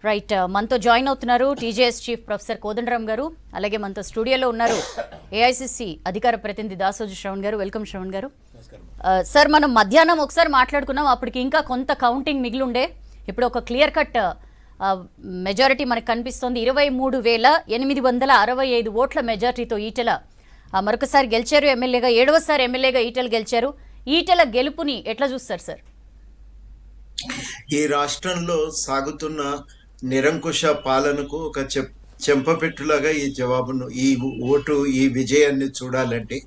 Right, మనతో join అవుతున్నారు TJS chief professor Kodandaram గారు. అలాగే మనతో స్టూడియోలో ఉన్నారు ఏఐసిసి అధికార ప్రతినిధి దాసోజు శ్రవణ్ గారు. వెల్కమ్ శ్రవణ్ గారు. సార్, మనం మధ్యాహ్నం ఒకసారి మాట్లాడుకున్నాం, అప్పటికి ఇంకా కొంత కౌంటింగ్ మిగిలి ఉండే. ఇప్పుడు ఒక క్లియర్ కట్ మెజారిటీ మనకు కనిపిస్తోంది. 23,865 ఓట్ల మెజారిటీతో ఈటెల మరొకసారి గెలిచారు ఎమ్మెల్యేగా. 7వసారి ఎమ్మెల్యేగా ఈటెల గెలిచారు. ఈటెల గెలుపుని ఎట్లా చూస్తారు సార్? ఈ రాష్ట్రంలో సాగుతున్న నిరంకుశ పాలనకు ఒక చెంపపెట్టులాగా ఈ జవాబును, ఈ ఓటు, ఈ విజయాన్ని చూడాలంటే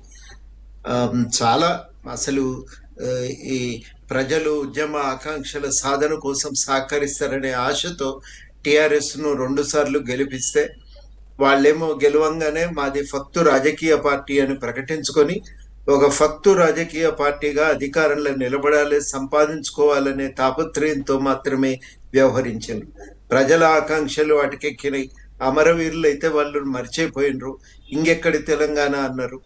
చాలా అసలు ఈ ప్రజలు ఉద్యమ ఆకాంక్షల సాధన కోసం సహకరిస్తారనే ఆశతో టిఆర్ఎస్ను 2 సార్లు గెలిపిస్తే వాళ్ళేమో గెలవంగానే మాది ఫక్తు రాజకీయ పార్టీ అని ప్రకటించుకొని ఒక ఫక్తు రాజకీయ పార్టీగా అధికారంలో నిలబడాలి, సంపాదించుకోవాలనే తాపత్రయంతో మాత్రమే వ్యవహరించారు. ప్రజల ఆకాంక్షలు వాటికెక్కినాయి. అమరవీరులు అయితే వాళ్ళు మర్చిపోయినరు. ఇంకెక్కడి తెలంగాణ అన్నారు.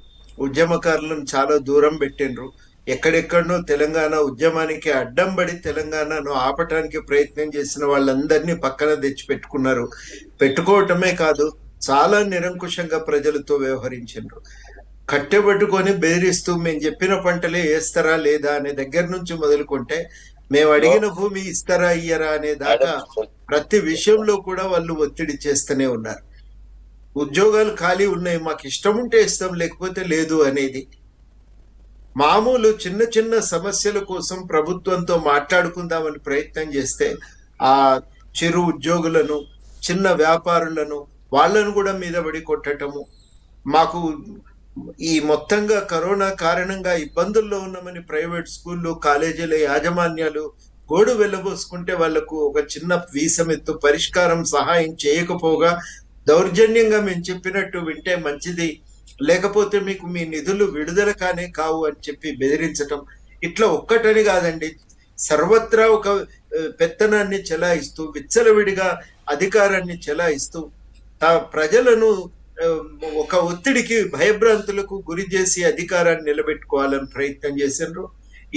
ఉద్యమకారులను చాలా దూరం పెట్టినరు. ఎక్కడెక్కడనో తెలంగాణ ఉద్యమానికి అడ్డం పడి తెలంగాణను ఆపటానికి ప్రయత్నం చేసిన వాళ్ళందరినీ పక్కన తెచ్చి పెట్టుకున్నారు. పెట్టుకోవటమే కాదు, చాలా నిరంకుశంగా ప్రజలతో వ్యవహరించారు. కట్టెబట్టుకొని బెదిరిస్తూ మేము చెప్పిన పంటలే వేస్తారా లేదా అనే దగ్గర నుంచి మొదలుకుంటే మేము అడిగిన భూమి ఇస్తారా ఇయ్యరా అనే దాకా ప్రతి విషయంలో కూడా వాళ్ళు ఒత్తిడి చేస్తూనే ఉన్నారు. ఉద్యోగాలు ఖాళీ ఉన్నాయి, మాకు ఇష్టం ఉంటే ఇస్తాం, లేకపోతే లేదు అనేది. మామూలు చిన్న చిన్న సమస్యల కోసం ప్రభుత్వంతో మాట్లాడుకుందామని ప్రయత్నం చేస్తే ఆ చిరు ఉద్యోగులను, చిన్న వ్యాపారులను, వాళ్ళను కూడా మీద పడి కొట్టటము. మాకు ఈ మొత్తంగా కరోనా కారణంగా ఇబ్బందుల్లో ఉన్నామని ప్రైవేట్ స్కూళ్ళు, కాలేజీల యాజమాన్యాలు గోడు వెళ్ళబోసుకుంటే వాళ్లకు ఒక చిన్న వీసమెత్తు పరిష్కారం సహాయం చేయకపోగా దౌర్జన్యంగా మేము చెప్పినట్టు వింటే మంచిది, లేకపోతే మీకు మీ నిధులు విడుదల కానే కావు అని చెప్పి బెదిరించటం. ఇట్లా ఒక్కటని కాదండి, సర్వత్రా ఒక పెత్తనాన్ని చెలాయిస్తూ, విచ్చలవిడిగా అధికారాన్ని చెలాయిస్తూ ప్రజలను ఒక ఒత్తిడికి, భయభ్రాంతులకు గురి చేసి అధికారాన్ని నిలబెట్టుకోవాలని ప్రయత్నం చేశారు.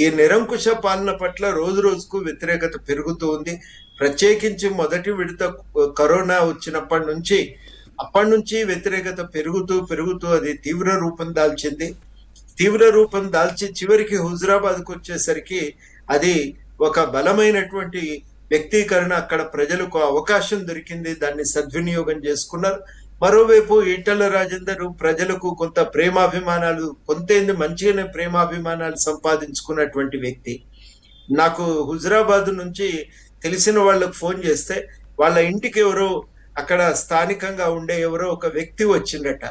ఈ నిరంకుశ పాలన పట్ల రోజు రోజుకు వ్యతిరేకత పెరుగుతూ ఉంది. ప్రత్యేకించి మొదటి విడత కరోనా వచ్చినప్పటి నుంచి వ్యతిరేకత పెరుగుతూ అది తీవ్ర రూపం దాల్చి చివరికి హుజురాబాద్కు వచ్చేసరికి అది ఒక బలమైనటువంటి వ్యక్తీకరణ. అక్కడ ప్రజలకు అవకాశం దొరికింది, దాన్ని సద్వినియోగం చేసుకున్నారు. మరోవైపు ఈటెల రాజేందర్ ప్రజలకు కొంత ప్రేమాభిమానాలు, కొంతేంది మంచిగానే ప్రేమాభిమానాలు సంపాదించుకున్నటువంటి వ్యక్తి. నాకు హుజురాబాద్ నుంచి తెలిసిన వాళ్ళకు ఫోన్ చేస్తే వాళ్ళ ఇంటికి ఎవరో అక్కడ స్థానికంగా ఉండే ఎవరో ఒక వ్యక్తి వచ్చిండట.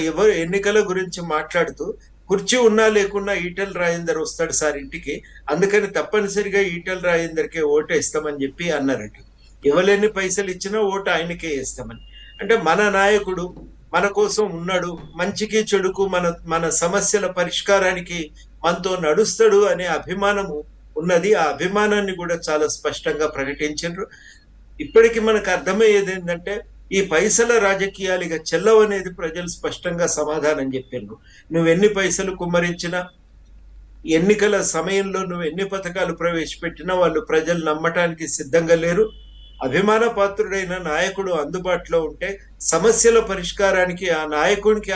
ఎవరు ఎన్నికల గురించి మాట్లాడుతూ, కుర్చీ ఉన్నా లేకున్నా ఈటెల రాజేందర్ వస్తాడు సార్ ఇంటికి, అందుకని తప్పనిసరిగా ఈటెల రాజేందర్కే ఓటు వేస్తామని చెప్పి అన్నారట. ఇవ్వలేని పైసలు ఇచ్చినా ఓటు ఆయనకే వేస్తామని. అంటే మన నాయకుడు మన కోసం ఉన్నాడు, మంచికి చెడుకు మన సమస్యల పరిష్కారానికి మనతో నడుస్తాడు అనే అభిమానము ఉన్నది. ఆ అభిమానాన్ని కూడా చాలా స్పష్టంగా ప్రకటించారు. ఇప్పటికి మనకు అర్థమయ్యేది ఏంటంటే ఈ పైసల రాజకీయాలు ఇక చెల్లవనేది ప్రజలు స్పష్టంగా సమాధానం చెప్పారు. నువ్వు ఎన్ని పైసలు కుమ్మరించినా, ఎన్నికల సమయంలో నువ్వు ఎన్ని పథకాలు ప్రవేశపెట్టినా వాళ్ళు ప్రజలు నమ్మటానికి సిద్ధంగా లేరు. అభిమాన పాత్రుడైన నాయకుడు అందుబాటులో ఉంటే సమస్యల పరిష్కారానికి ఆ నాయకుడికి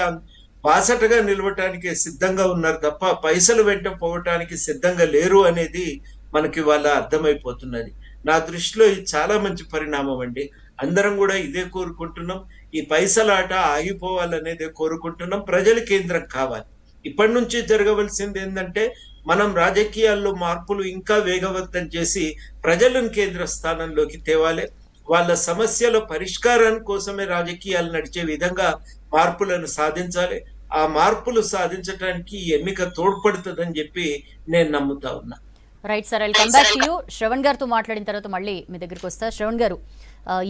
బాసటగా నిలవటానికి సిద్ధంగా ఉన్నారు తప్ప పైసలు వెంట పోవటానికి సిద్ధంగా లేరు అనేది మనకి వాళ్ళ అర్థమైపోతున్నది. నా దృష్టిలో ఇది చాలా మంచి పరిణామం అండి. అందరం కూడా ఇదే కోరుకుంటున్నాం. ఈ పైసల ఆట ఆగిపోవాలనేదే కోరుకుంటున్నాం. ప్రజల కేంద్రం కావాలి. ఇప్పటి నుంచి జరగవలసింది ఏంటంటే మనం రాజకీయాల్లో మార్పులు ఇంకా వేగవంతం చేసి ప్రజలను కేంద్ర స్థానంలోకి తేవాలి. వాళ్ళ సమస్యల పరిష్కారం కోసమే రాజకీయాలు నడిచే విధంగా మార్పులను సాధించాలి. ఆ మార్పులు సాధించడానికి ఎన్నిక తోడ్పడుతుందని చెప్పి నేను నమ్ముతా ఉన్నా. Right sir, I come back to you. Shravan గారితో మాట్లాడిన తర్వాత మళ్ళీ మీ దగ్గరికి వస్తా. శ్రవణ్ గారు,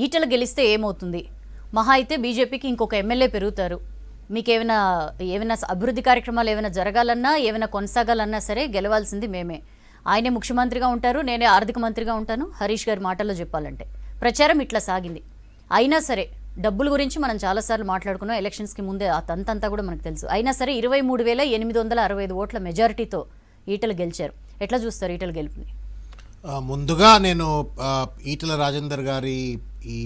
ఈటెల గెలిస్తే ఏమవుతుంది? మహా అయితే బీజేపీకి ఇంకొక ఎమ్మెల్యే పెరుగుతారు. మీకు ఏమైనా అభివృద్ధి కార్యక్రమాలు ఏమైనా జరగాలన్నా, ఏమైనా కొనసాగాలన్నా సరే గెలవాల్సింది మేమే. ఆయనే ముఖ్యమంత్రిగా ఉంటారు, నేనే ఆర్థిక మంత్రిగా ఉంటాను. హరీష్ గారి మాటల్లో చెప్పాలంటే ప్రచారం ఇట్లా సాగింది. అయినా సరే డబ్బుల గురించి మనం చాలాసార్లు మాట్లాడుకున్నాం, ఎలక్షన్స్కి ముందే ఆ తంతంతా కూడా మనకు తెలుసు. అయినా సరే 23,865 ఓట్ల మెజారిటీతో ఈటెల గెలిచారు. ఎట్లా చూస్తారు ఈటెల గెలుపుని? ముందుగా నేను ఈటెల రాజేందర్ గారి ఈ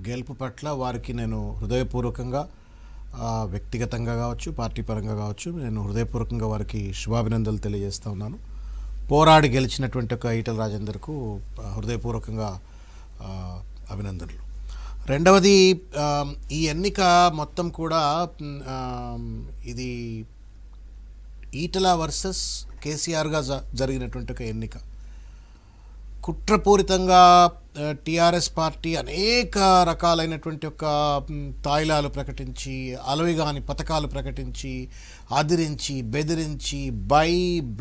గెలుపు పట్ల వారికి నేను హృదయపూర్వకంగా వ్యక్తిగతంగా కావచ్చు, పార్టీ పరంగా కావచ్చు, నేను హృదయపూర్వకంగా వారికి శుభాభినందనలు తెలియజేస్తూ ఉన్నాను. పోరాడి గెలిచినటువంటి ఒక ఈటెల రాజేందర్కు హృదయపూర్వకంగా అభినందనలు. రెండవది, ఈ ఎన్నిక మొత్తం కూడా ఇది ఈటెల వర్సెస్ కేసీఆర్గా జరిగినటువంటి ఒక ఎన్నిక. కుట్రపూరితంగా టీఆర్ఎస్ పార్టీ అనేక రకాలైనటువంటి ఒక తాయిలాలు ప్రకటించి, అలవిగాని పథకాలు ప్రకటించి, అదిరించి, బెదిరించి,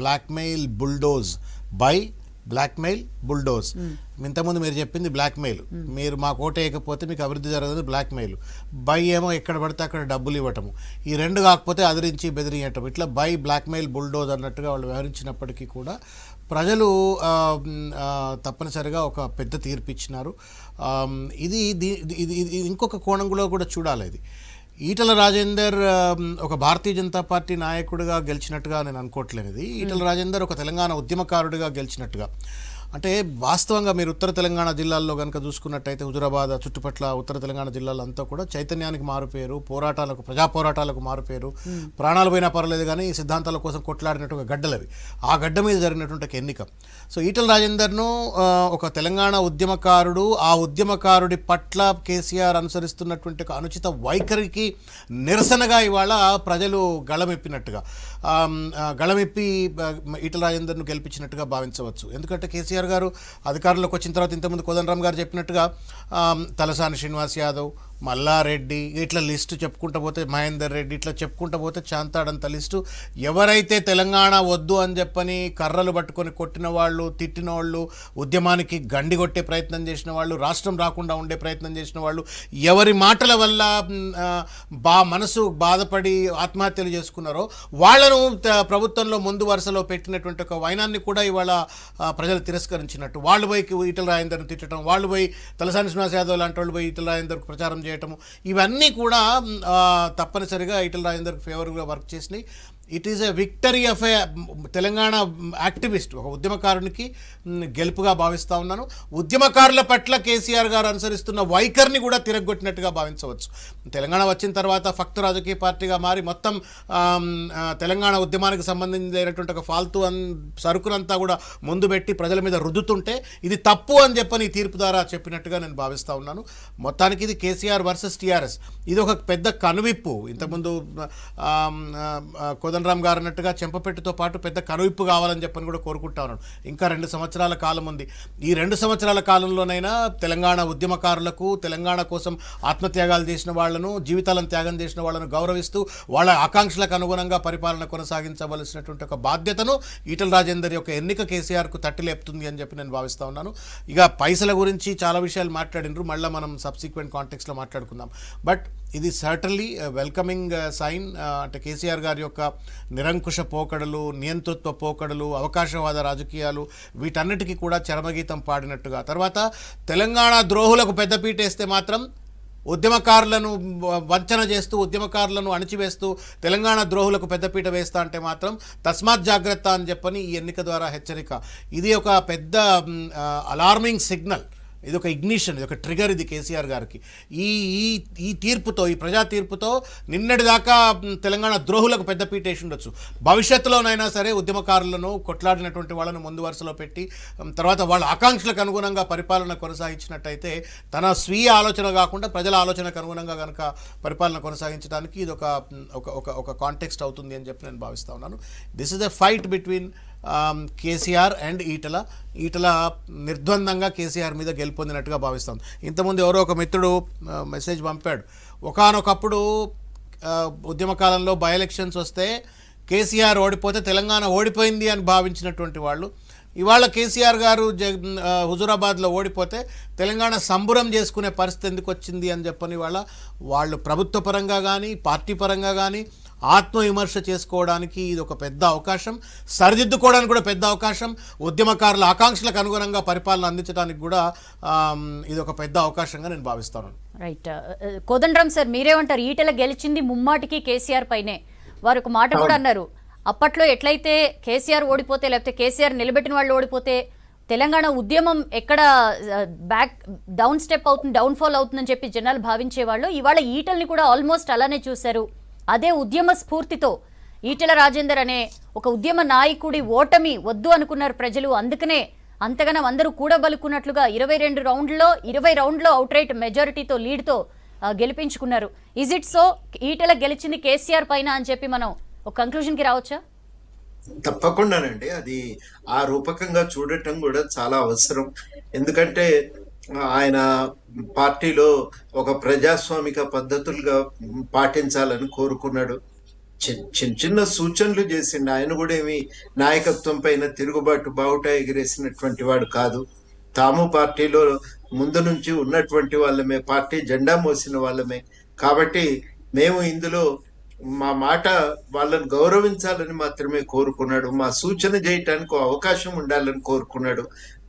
బ్లాక్మెయిల్ బుల్డోజ్. ఇంతకుముందు మీరు చెప్పింది బ్లాక్మెయిల్, మీరు మాకు ఓటేయకపోతే మీకు అభివృద్ధి జరగదు, బ్లాక్మెయిల్. ఏమో ఎక్కడ పడితే అక్కడ డబ్బులు ఇవ్వటము. ఈ రెండు కాకపోతే అదిరించి బెదిరియటం. ఇట్లా బ్లాక్మెయిల్ బుల్డోజ్ అన్నట్టుగా వాళ్ళు వ్యవహరించినప్పటికీ కూడా ప్రజలు తప్పనిసరిగా ఒక పెద్ద తీర్పు ఇచ్చినారు. ఇది ఇంకొక కోణంలో కూడా చూడాలి. ఇది ఈటెల రాజేందర్ ఒక భారతీయ జనతా పార్టీ నాయకుడిగా గెలిచినట్టుగా నేను అనుకోవట్లేదు. ఇది ఈటెల రాజేందర్ ఒక తెలంగాణ ఉద్యమకారుడిగా గెలిచినట్టుగా. అంటే వాస్తవంగా మీరు ఉత్తర తెలంగాణ జిల్లాల్లో కనుక చూసుకున్నట్టయితే, హుజురాబాద్ చుట్టుపట్ల ఉత్తర తెలంగాణ జిల్లాలంతా కూడా చైతన్యానికి మారుపేరు, పోరాటాలకు, ప్రజా పోరాటాలకు మారుపేరు. ప్రాణాలు పోయినా పర్వాలేదు కానీ సిద్ధాంతాల కోసం కొట్లాడినట్టు ఒక గడ్డలవి. ఆ గడ్డ మీద జరిగినటువంటి ఒక ఎన్నిక. సో ఈటెల రాజేందర్ను ఒక తెలంగాణ ఉద్యమకారుడు, ఆ ఉద్యమకారుడి పట్ల కేసీఆర్ అనుసరిస్తున్నటువంటి ఒక అనుచిత వైఖరికి నిరసనగా ఇవాళ ప్రజలు గళమెప్పినట్టుగా, గళమెప్పి ఈటెల రాజేందర్ను గెలిపించినట్టుగా భావించవచ్చు. ఎందుకంటే కేసీఆర్ గారు అధికారంలోకి వచ్చిన తర్వాత ఇంతకుముందు కోదండరామ్ గారు చెప్పినట్టుగా తలసాని శ్రీనివాస్ యాదవ్, మల్లారెడ్డి, ఇట్లా లిస్టు చెప్పుకుంటూ పోతే, మహేందర్ రెడ్డి, ఇట్లా చెప్పుకుంటూ పోతే చాంతాడంత లిస్టు. ఎవరైతే తెలంగాణ వద్దు అని చెప్పని కర్రలు పట్టుకొని కొట్టిన వాళ్ళు, తిట్టిన వాళ్ళు, ఉద్యమానికి గండి కొట్టే ప్రయత్నం చేసిన వాళ్ళు, రాష్ట్రం రాకుండా ఉండే ప్రయత్నం చేసిన వాళ్ళు, ఎవరి మాటల వల్ల మనసు బాధపడి ఆత్మహత్యలు చేసుకున్నారో వాళ్ళను ప్రభుత్వంలో ముందు వరుసలో పెట్టినటువంటి ఒక వైనాన్ని కూడా ఇవాళ ప్రజలు తిరస్కరించినట్టు. వాళ్ళు పోయి ఈటెల రాజేందర్ను తిట్టడం, వాళ్ళు పోయి తలసాని శ్రీనివాస్ యాదవ్ లాంటి వాళ్ళు పోయి ఈటెల రాజేందర్కు ప్రచారం చేయటము, ఇవన్నీ కూడా తప్పనిసరిగా ఈటెల రాజేందర్కి ఫేవర్గా వర్క్ చేసినాయి. It is a victory of A Telangana activist, ఒక ఉద్యమకారునికి గెలుపుగా భావిస్తూ ఉన్నాను. ఉద్యమకారుల పట్ల కేసీఆర్ గారు అనుసరిస్తున్న వైఖరిని కూడా తిరగొట్టినట్టుగా భావించవచ్చు. తెలంగాణ వచ్చిన తర్వాత ఫక్తు రాజకీయ పార్టీగా మారి మొత్తం తెలంగాణ ఉద్యమానికి సంబంధించినటువంటి ఒక ఫాల్తూ సరుకునంతా కూడా ముందు పెట్టి ప్రజల మీద రుద్దుతుంటే ఇది తప్పు అని చెప్పని తీర్పు ద్వారా చెప్పినట్టుగా నేను భావిస్తూ ఉన్నాను. మొత్తానికి ఇది కేసీఆర్ వర్సెస్ టీఆర్ఎస్. ఇది ఒక పెద్ద కనువిప్పు. ఇంతకుముందు కోదండరామ్ గారు అన్నట్టుగా చెంపపెట్టుతో పాటు పెద్ద కనువిప్పు కావాలని చెప్పని కూడా కోరుకుంటా ఉన్నాను. ఇంకా 2 సంవత్సరాల కాలం ఉంది. ఈ 2 సంవత్సరాల కాలంలోనైనా తెలంగాణ ఉద్యమకారులకు, తెలంగాణ కోసం ఆత్మత్యాగాలు చేసిన వాళ్లను, జీవితాలను త్యాగం చేసిన వాళ్ళను గౌరవిస్తూ వాళ్ళ ఆకాంక్షలకు అనుగుణంగా పరిపాలన కొనసాగించవలసినటువంటి ఒక బాధ్యతను ఈటెల రాజేందర్ యొక్క ఎన్నిక కేసీఆర్కు తట్టి లేపుతుంది అని చెప్పి నేను భావిస్తూ ఉన్నాను. ఇక పైసల గురించి చాలా విషయాలు మాట్లాడినరు, మళ్ళీ మనం సబ్సిక్వెంట్ కాంటెక్స్లో మాట్లాడుకుందాం. బట్ ఇది సర్టన్లీ వెల్కమింగ్ సైన్. అంటే కేసీఆర్ గారి యొక్క నిరంకుశ పోకడలు, నియంతృత్వ పోకడలు, అవకాశవాద రాజకీయాలు, వీటన్నిటికీ కూడా చరమగీతం పాడినట్టుగా. తర్వాత తెలంగాణ ద్రోహులకు పెద్దపీట వేస్తే మాత్రం, ఉద్యమకారులను వంచన చేస్తూ, ఉద్యమకారులను అణిచివేస్తూ తెలంగాణ ద్రోహులకు పెద్దపీట వేస్తా అంటే మాత్రం తస్మాత్ జాగ్రత్త అని చెప్పని ఈ ఎన్నిక ద్వారా హెచ్చరిక. ఇది ఒక పెద్ద అలార్మింగ్ సిగ్నల్. ఇది ఒక ఇగ్నిషన్, ఇది ఒక ట్రిగర్ ఇది కేసీఆర్ గారికి. ఈ తీర్పుతో, ఈ ప్రజా తీర్పుతో నిన్నటిదాకా తెలంగాణ ద్రోహులకు పెద్దపీట వేసి ఉండొచ్చు. భవిష్యత్తులోనైనా సరే ఉద్యమకారులను, కొట్లాడినటువంటి వాళ్ళను ముందు వరుసలో పెట్టి తర్వాత వాళ్ళ ఆకాంక్షలకు అనుగుణంగా పరిపాలన కొనసాగించినట్టయితే, తన స్వీయ ఆలోచన కాకుండా ప్రజల ఆలోచనకు అనుగుణంగా కనుక పరిపాలన కొనసాగించడానికి ఇది ఒక కాంటెక్స్ట్ అవుతుంది అని చెప్పి నేను భావిస్తా ఉన్నాను. This is a fight between KCR and Etela నిర్ద్వందంగా కేసీఆర్ మీద గెలుపొందినట్టుగా భావిస్తాం. ఇంతకుముందు ఎవరో ఒక మిత్రుడు మెసేజ్ పంపాడు, ఒకానొకప్పుడు ఉద్యమకాలంలో బై ఎలక్షన్స్ వస్తే కేసీఆర్ ఓడిపోతే తెలంగాణ ఓడిపోయింది అని భావించినటువంటి వాళ్ళు ఇవాళ కేసీఆర్ గారు హుజూరాబాద్లో ఓడిపోతే తెలంగాణ సంబురం చేసుకునే పరిస్థితి ఎందుకు వచ్చింది అని చెప్పని వాళ్ళు ప్రభుత్వ పరంగా కానీ, పార్టీ పరంగా కానీ ఆత్మవిమర్శ చేసుకోవడానికి ఇది ఒక పెద్ద అవకాశం, సరిదిద్దుకోవడానికి కూడా పెద్ద అవకాశం, ఉద్యమకారుల ఆకాంక్షలకు అనుగుణంగా పరిపాలన అందించడానికి కూడా ఇది ఒక పెద్ద అవకాశంగా నేను భావిస్తాను. రైట్. కోదండరామ్ సార్, మీరేమంటారు? ఈటెల గెలిచింది ముమ్మాటికి కేసీఆర్ పైనే. వారు ఒక మాట కూడా అన్నారు, అప్పట్లో ఎట్లయితే కేసీఆర్ ఓడిపోతే, లేకపోతే కేసీఆర్ నిలబెట్టిన వాళ్ళు ఓడిపోతే తెలంగాణ ఉద్యమం ఎక్కడ బ్యాక్ డౌన్ స్టెప్ అవుతుంది, డౌన్ ఫాల్ అవుతుందని చెప్పి జనాలు భావించేవాళ్ళు ఇవాళ ఈటల్ని కూడా ఆల్మోస్ట్ అలానే చూశారు. అదే ఉద్యమ స్ఫూర్తితో ఈటెల రాజేందర్ అనే ఒక ఉద్యమ నాయకుడి ఓటమి వద్దు అనుకున్నారు ప్రజలు. అందుకనే అంతగానం అందరూ కూడబలుకున్నట్లుగా 20 రౌండ్లో అవుట్ రైట్ మెజారిటీతో లీడ్తో గెలిపించుకున్నారు. Is it so? ఈటెల గెలిచింది కేసీఆర్ పైన అని చెప్పి మనం ఒక కంక్లూజన్కి రావచ్చా? తప్పకుండానండి. అది ఆ రూపకంగా చూడటం కూడా చాలా అవసరం. ఎందుకంటే ఆయన పార్టీలో ఒక ప్రజాస్వామిక పద్ధతులుగా పాటించాలని కోరుకున్నాడు. చిన్న చిన్న సూచనలు చేసిండు. ఆయన కూడా ఏమి నాయకత్వం పైన తిరుగుబాటు బావుట ఎగిరేసినటువంటి వాడు కాదు. తాము పార్టీలో ముందు నుంచి ఉన్నటువంటి వాళ్ళమే, పార్టీ జెండా మోసిన వాళ్ళమే. కాబట్టి మేము ఇందులో మా మాట వాళ్ళని గౌరవించాలని మాత్రమే కోరుకున్నాడు. మా సూచన చేయటానికి అవకాశం ఉండాలని కోరుకున్నాడు.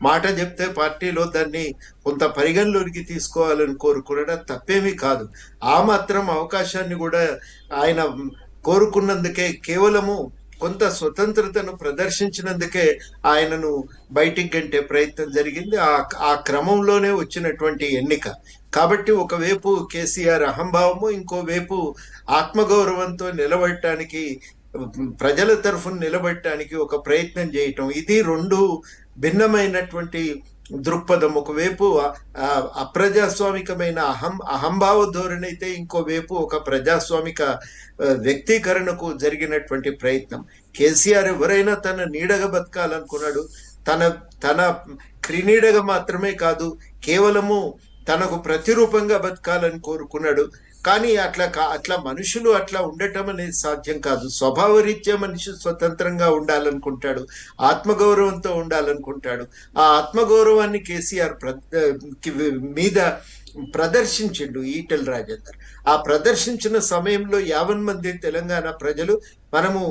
మాట చెప్తే పార్టీలో దాన్ని కొంత పరిగణలోనికి తీసుకోవాలని కోరుకున్నాడు. అది తప్పేమీ కాదు. ఆ మాత్రం అవకాశాన్ని కూడా ఆయన కోరుకున్నందుకే, కేవలము కొంత స్వతంత్రతను ప్రదర్శించినందుకే ఆయనను బయటికి గంటే ప్రయత్నం జరిగింది. ఆ క్రమంలోనే వచ్చినటువంటి ఎన్నిక. కాబట్టి ఒకవైపు కేసీఆర్ అహంభావము, ఇంకోవైపు ఆత్మగౌరవంతో నిలబడటానికి, ప్రజల తరఫున నిలబడటానికి ఒక ప్రయత్నం చేయటం, ఇది రెండు భిన్నమైనటువంటి దృక్పథం. ఒకవైపు అప్రజాస్వామికమైన అహంభావ ధోరణి అయితే, ఇంకోవైపు ఒక ప్రజాస్వామిక వ్యక్తీకరణకు జరిగినటువంటి ప్రయత్నం. కేసీఆర్ ఎవరైనా తన నీడగా బతకాలనుకున్నాడు. తన క్రినీడగా మాత్రమే కాదు, కేవలము తనకు ప్రతిరూపంగా బతకాలని కోరుకున్నాడు. కానీ అట్లా మనుషులు అట్లా ఉండటం అనేది సాధ్యం కాదు. స్వభావరీత్యా మనిషి స్వతంత్రంగా ఉండాలనుకుంటాడు, ఆత్మగౌరవంతో ఉండాలనుకుంటాడు. ఆ ఆత్మగౌరవాన్ని కేసీఆర్ మీద ప్రదర్శించిండు ఈటెల రాజేందర్. ఆ ప్రదర్శించిన సమయంలో 50 మంది తెలంగాణ ప్రజలు మనము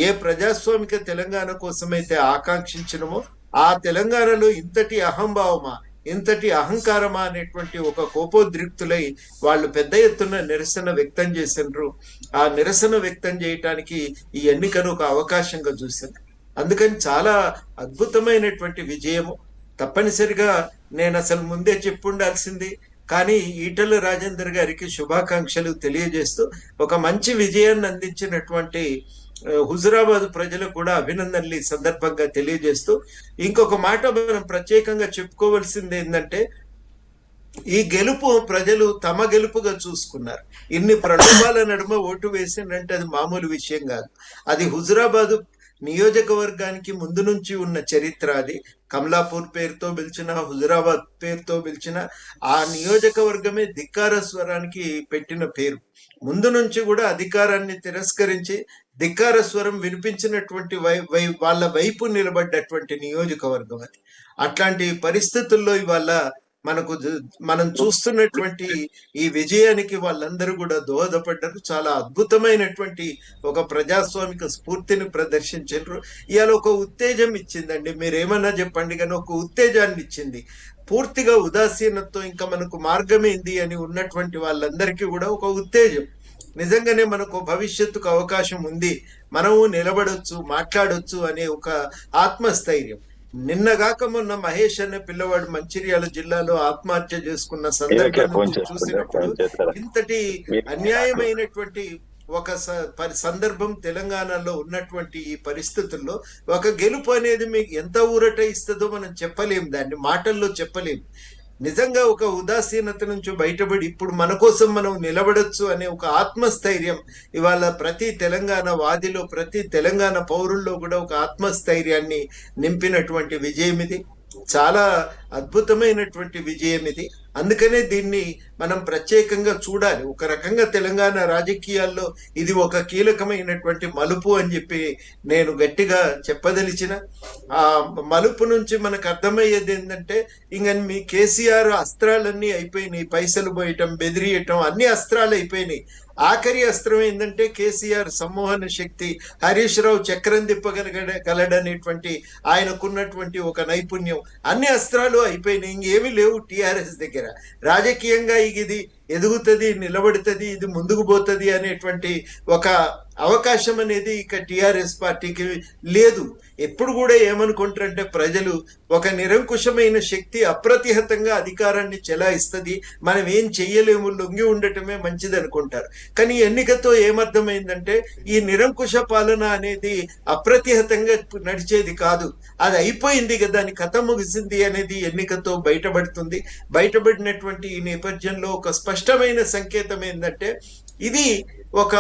ఏ ప్రజాస్వామిక తెలంగాణ కోసమైతే ఆకాంక్షించినమో ఆ తెలంగాణలో ఇంతటి అహంభావమా, ఇంతటి అహంకారమా అనేటువంటి ఒక కోపోద్రిక్తులై వాళ్ళు పెద్ద ఎత్తున నిరసన వ్యక్తం చేసినారు. ఆ నిరసన వ్యక్తం చేయటానికి ఈ ఎన్నికను ఒక అవకాశంగా చూశారు. అందుకని చాలా అద్భుతమైనటువంటి విజయము. తప్పనిసరిగా నేను అసలు ముందే చెప్పుండాల్సింది, కానీ ఈటెల రాజేందర్ గారికి శుభాకాంక్షలు తెలియజేస్తూ ఒక మంచి విజయాన్ని అందించినటువంటి హుజురాబాద్ ప్రజలకు కూడా అభినందనలు ఈ సందర్భంగా తెలియజేస్తూ, ఇంకొక మాట మనం ప్రత్యేకంగా చెప్పుకోవాల్సింది ఏంటంటే, ఈ గెలుపు ప్రజలు తమ గెలుపుగా చూసుకున్నారు. ఇన్ని ప్రలోభాల నడుమ ఓటు వేసిందంటే అది మామూలు విషయం కాదు. అది హుజురాబాద్ నియోజకవర్గానికి ముందు నుంచి ఉన్న చరిత్ర. అది కమలాపూర్ పేరుతో పిలిచిన, హుజురాబాద్ పేరుతో పిలిచిన, ఆ నియోజకవర్గమే ధిక్కార స్వరానికి పెట్టిన పేరు. ముందు నుంచి కూడా అధికారాన్ని తిరస్కరించి ధిక్కార స్వరం వినిపించినటువంటి వాళ్ళ వైపు నిలబడ్డటువంటి నియోజకవర్గం అది. అట్లాంటి పరిస్థితుల్లో ఇవాళ మనం చూస్తున్నటువంటి ఈ విజయానికి వాళ్ళందరూ కూడా దోహదపడ్డారు. చాలా అద్భుతమైనటువంటి ఒక ప్రజాస్వామిక స్ఫూర్తిని ప్రదర్శించారు. ఇవాళ ఒక ఉత్తేజం ఇచ్చిందండి. మీరేమన్నా చెప్పండి, కానీ ఒక ఉత్తేజాన్ని ఇచ్చింది. పూర్తిగా ఉదాసీనతో ఇంకా మనకు మార్గమేంది అని ఉన్నటువంటి వాళ్ళందరికీ కూడా ఒక ఉత్తేజం. నిజంగానే మనకు భవిష్యత్తుకు అవకాశం ఉంది, మనము నిలబడొచ్చు, మాట్లాడొచ్చు అనే ఒక ఆత్మస్థైర్యం. నిన్నగాక మొన్న మహేష్ అనే పిల్లవాడు మంచిర్యాల జిల్లాలో ఆత్మహత్య చేసుకున్న సందర్భం చూసినప్పుడు ఇంతటి అన్యాయమైనటువంటి ఒక సందర్భం తెలంగాణలో ఉన్నటువంటి ఈ పరిస్థితుల్లో ఒక గెలుపు అనేది మీకు ఎంత ఊరట ఇస్తుందో మనం చెప్పలేం, దాన్ని మాటల్లో చెప్పలేం. నిజంగా ఒక ఉదాసీనత నుంచి బయటపడి ఇప్పుడు మన కోసం మనం నిలబడొచ్చు అనే ఒక ఆత్మస్థైర్యం ఇవాళ ప్రతి తెలంగాణ వాదిలో, ప్రతి తెలంగాణ పౌరుల్లో కూడా ఒక ఆత్మస్థైర్యాన్ని నింపినటువంటి విజయం ఇది. చాలా అద్భుతమైనటువంటి విజయం ఇది. అందుకనే దీన్ని మనం ప్రత్యేకంగా చూడాలి. ఒక రకంగా తెలంగాణ రాజకీయాల్లో ఇది ఒక కీలకమైనటువంటి మలుపు అని చెప్పి నేను గట్టిగా చెప్పదలిచిన. ఆ మలుపు నుంచి మనకు అర్థమయ్యేది ఏంటంటే, ఇంక మీ కేసీఆర్ అస్త్రాలన్నీ అయిపోయినాయి. పైసలు పోయటం, బెదిరియటం, అన్ని అస్త్రాలు అయిపోయినాయి. ఆఖరి అస్త్రం ఏంటంటే కేసీఆర్ సమ్మోహన శక్తి, హరీష్ రావు చక్రం తిప్పగలడనేటువంటి ఆయనకున్నటువంటి ఒక నైపుణ్యం, అన్ని అస్త్రాలు అయిపోయినాయి. ఇంకేమీ లేవు టీఆర్ఎస్ దగ్గర. రాజకీయంగా ఇది ఎదుగుతుంది, నిలబడుతుంది, ఇది ముందుకు పోతుంది అనేటువంటి ఒక అవకాశం అనేది ఇక టిఆర్ఎస్ పార్టీకి లేదు. ఎప్పుడు కూడా ఏమనుకుంటారంటే ప్రజలు ఒక నిరంకుశమైన శక్తి అప్రతిహతంగా అధికారాన్ని చెలాయిస్తుంది, మనం ఏం చెయ్యలేము, లొంగి ఉండటమే మంచిది అనుకుంటారు. కానీ ఎన్నికతో ఏమర్థమైందంటే ఈ నిరంకుశ పాలన అనేది అప్రతిహతంగా నడిచేది కాదు, అది అయిపోయింది కదా, దాని కథ ముగిసింది అనేది ఎన్నికతో బయటపడుతుంది. బయటపడినటువంటి ఈ నేపథ్యంలో ఒక స్పష్టమైన సంకేతం ఏంటంటే ఇది ఒక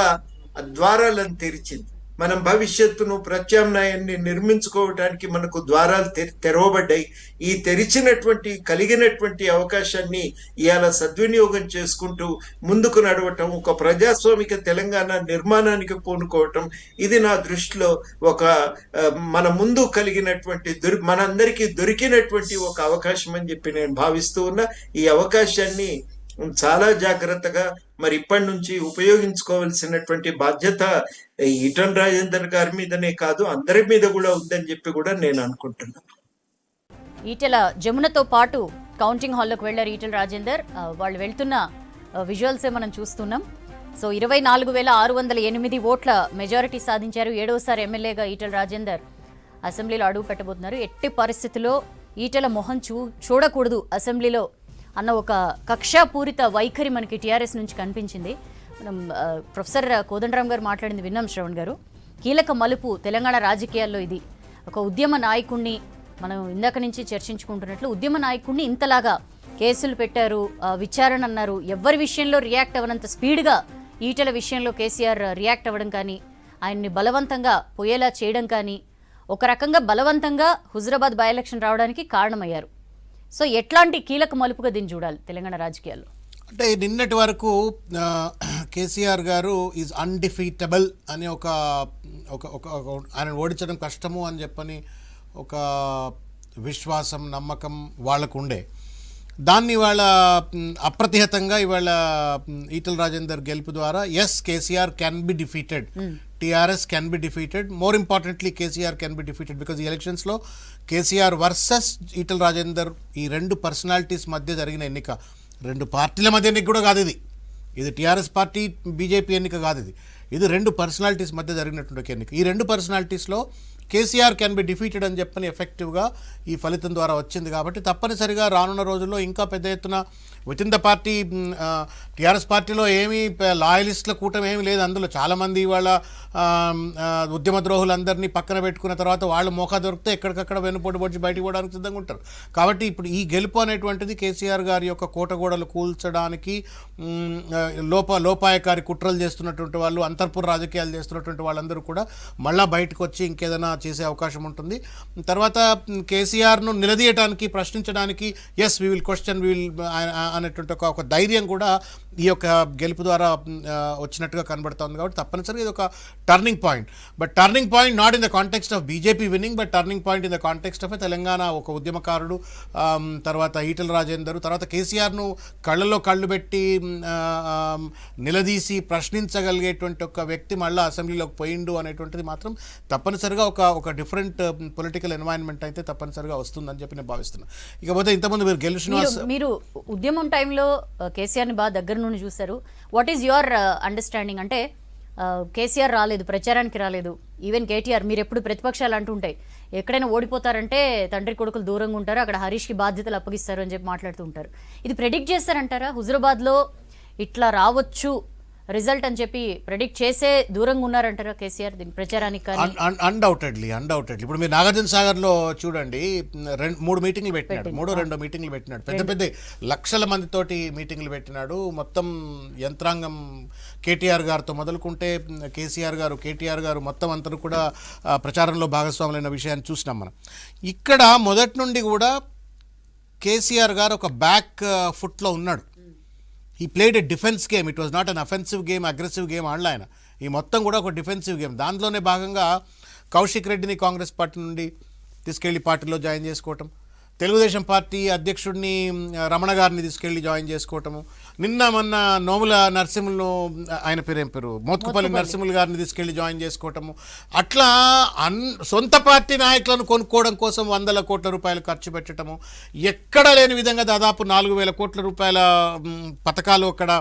ద్వారాలను తెరిచింది. మనం భవిష్యత్తును ప్రత్యామ్నాయాన్ని నిర్మించుకోవడానికి మనకు ద్వారాలు తెరవబడ్డాయి. ఈ తెరిచినటువంటి కలిగినటువంటి అవకాశాన్ని ఇవాళ సద్వినియోగం చేసుకుంటూ ముందుకు నడవటం, ఒక ప్రజాస్వామిక తెలంగాణ నిర్మాణానికి పూనుకోవటం, ఇది నా దృష్టిలో ఒక మన ముందు కలిగినటువంటి మనందరికీ దొరికినటువంటి ఒక అవకాశం అని చెప్పి నేను భావిస్తూ ఉన్నా. ఈ అవకాశాన్ని చాలా జాగ్రత్తగా మరి ఇప్పటి నుంచి ఉపయోగించుకోవాల్సినటువంటి బాధ్యత ఈటల రాజేందర్ గారి మీదనే కాదు, అందరి మీద కూడా ఉందని చెప్పి కూడా నేను అనుకుంటున్నాను. ఈటెల జమునతో పాటు కౌంటింగ్ హాల్లోకి వెళ్ళారు ఈటెల రాజేందర్. వాళ్ళు వెళ్తున్న విజువల్సే మనం చూస్తున్నాం. సో 24,608 ఓట్ల మెజారిటీ సాధించారు. 7వసారి ఎమ్మెల్యేగా ఈటెల రాజేందర్ అసెంబ్లీలో అడుగు పెట్టబోతున్నారు. ఎట్టి పరిస్థితుల్లో ఈటెల మొహం చూడకూడదు అసెంబ్లీలో అన్న ఒక కక్షాపూరిత వైఖరి మనకి టీఆర్ఎస్ నుంచి కనిపించింది. మనం ప్రొఫెసర్ కోదండరామ్ గారు మాట్లాడింది విన్నాం శ్రవణ్ గారు. కీలక మలుపు తెలంగాణ రాజకీయాల్లో ఇది. ఒక ఉద్యమ నాయకుడిని మనం ఇందాక నుంచి చర్చించుకుంటున్నట్లు ఉద్యమ నాయకుడిని ఇంతలాగా కేసులు పెట్టారు, విచారణ అన్నారు. ఎవరి విషయంలో రియాక్ట్ అవ్వనంత స్పీడ్గా ఈటెల విషయంలో కేసీఆర్ రియాక్ట్ అవ్వడం కానీ, ఆయన్ని బలవంతంగా పోయేలా చేయడం కానీ, ఒక రకంగా బలవంతంగా హుజురాబాద్ బై ఎలక్షన్ రావడానికి కారణమయ్యారు. సో ఎట్లాంటి కీలక మలుపుగా దీన్ని చూడాలి తెలంగాణ రాజకీయాల్లో? అంటే నిన్నటి వరకు కేసీఆర్ గారు ఈజ్ అన్డిఫీటబుల్ అని ఒక ఆయన ఓడించడం కష్టము అని చెప్పని ఒక విశ్వాసం, నమ్మకం వాళ్ళకు ఉండే. దాన్ని ఇవాళ అప్రతిహతంగా ఇవాళ ఈటల రాజేందర్ గెలుపు ద్వారా yes KCR can be defeated, TRS can be defeated, more importantly KCR can be defeated because ఈ ఎలక్షన్స్లో కేసీఆర్ వర్సెస్ ఈటల రాజేందర్ ఈ రెండు పర్సనాలిటీస్ మధ్య జరిగిన ఎన్నిక, రెండు పార్టీల మధ్య ఎన్నిక కూడా కాదు ఇది టీఆర్ఎస్ పార్టీ బీజేపీ ఎన్నిక కాదు, ఇది రెండు పర్సనాలిటీస్ మధ్య జరిగినటువంటి ఎన్నిక. ఈ రెండు పర్సనాలిటీస్లో కేసీఆర్ క్యాన్ బి డిఫీటెడ్ అని చెప్పని ఎఫెక్టివ్గా ఈ ఫలితం ద్వారా వచ్చింది. కాబట్టి తప్పనిసరిగా రానున్న రోజుల్లో ఇంకా పెద్ద ఎత్తున with in the party TRS పార్టీలో ఏమీ లాయలిస్టుల కూటమి ఏమీ లేదు. అందులో చాలామంది వాళ్ళ ఉద్యమ ద్రోహులందరినీ పక్కన పెట్టుకున్న తర్వాత వాళ్ళు మోకా దొరికితే ఎక్కడికక్కడ వెనుపోటు పొడిచి బయటకు పోవడానికి సిద్ధంగా ఉంటారు. కాబట్టి ఇప్పుడు ఈ గెలుపు అనేటువంటిది కేసీఆర్ గారి యొక్క కోటగోడలు కూల్చడానికి లోపాయకారి కుట్రలు చేస్తున్నటువంటి వాళ్ళు, అంతర్పుర రాజకీయాలు చేస్తున్నటువంటి వాళ్ళందరూ కూడా మళ్ళీ బయటకు వచ్చి ఇంకేదైనా చేసే అవకాశం ఉంటుంది. తర్వాత కేసీఆర్ను నిలదీయడానికి, ప్రశ్నించడానికి yes we will question, we will అనేటువంటి ఒక ధైర్యం కూడా ఈ యొక్క గెలుపు ద్వారా వచ్చినట్టుగా కనబడుతుంది. కాబట్టి తప్పనిసరిగా ఇది ఒక turning point. But turning point not in the context of BJP winnowing, but turning point in the context of Telangana ఒక ఉద్యమకారుడు, తర్వాత ఈటల రాజేందర్, తర్వాత కేసీఆర్ను కళ్ళలో కళ్ళు పెట్టి నిలదీసి ప్రశ్నించగలిగేటువంటి ఒక వ్యక్తి మళ్ళీ అసెంబ్లీలోకి పోయిండు అనేటువంటిది మాత్రం తప్పనిసరిగా ఒక డిఫరెంట్ పొలిటికల్ ఎన్వైరన్మెంట్ అయితే తప్పనిసరిగా వస్తుందని చెప్పి నేను భావిస్తున్నాను. ఇకపోతే ఇంతకుముందు మీరు మీరు ఉద్యమం టైంలో కేసీఆర్ని బాగా దగ్గర నుండి చూశారు. What is your understanding? అంటే కేసీఆర్ రాలేదు, ప్రచారానికి రాలేదు, ఈవెన్ కేటీఆర్, మీరు ఎప్పుడు ప్రతిపక్షాలు అంటుంటాయి ఎక్కడైనా ఓడిపోతారంటే తండ్రి కొడుకులు దూరంగా ఉంటారు, అక్కడ హరీష్కి బాధ్యతలు అప్పగిస్తారు అని చెప్పి మాట్లాడుతూ ఉంటారు. ఇది ప్రెడిక్ట్ చేస్తారంటారా? హుజురాబాద్లో ఇట్లా రావచ్చు రిజల్ట్ అని చెప్పి ప్రెడిక్ట్ చేసే దూరంగా ఉన్నారంటారా కేసీఆర్ దీని ప్రచారానికి? అన్డౌటెడ్లీ ఇప్పుడు మీరు నాగార్జున సాగర్లో చూడండి, 3 మీటింగ్లు పెట్టినాడు, 2 మీటింగ్లు పెట్టినాడు, పెద్ద లక్షల మందితోటి మీటింగ్లు పెట్టినాడు. మొత్తం యంత్రాంగం కేటీఆర్ గారితో మొదలుకుంటే కేటీఆర్ గారు మొత్తం అందరూ కూడా ప్రచారంలో భాగస్వాములైన విషయాన్ని చూసినాం మనం. ఇక్కడ మొదటి నుండి కూడా కేసీఆర్ గారు ఒక బ్యాక్ ఫుట్లో ఉన్నాడు. He played a defence game, it was not an offensive game, aggressive game ఆడలే ఆయన. ఈ మొత్తం కూడా ఒక డిఫెన్సివ్ గేమ్. దాంట్లోనే భాగంగా కౌశిక్ రెడ్డిని కాంగ్రెస్ పార్టీ నుండి తీసుకెళ్లి పార్టీలో జాయిన్ చేసుకోవటం, తెలుగుదేశం పార్టీ అధ్యక్షుడిని రమణ గారిని తీసుకెళ్లి జాయిన్ చేసుకోవటము, నిన్న మొన్న నోముల నరసింహులు, ఆయన పేరు ఏం పేరు, మోత్కుపల్లి నరసింహులు గారిని తీసుకెళ్లి జాయిన్ చేసుకోవటము, అట్లా సొంత పార్టీ నాయకులను కొనుక్కోవడం కోసం 100 కోట్ల రూపాయలు ఖర్చు పెట్టడము, ఎక్కడ లేని విధంగా దాదాపు 4,000 కోట్ల రూపాయల పథకాలు అక్కడ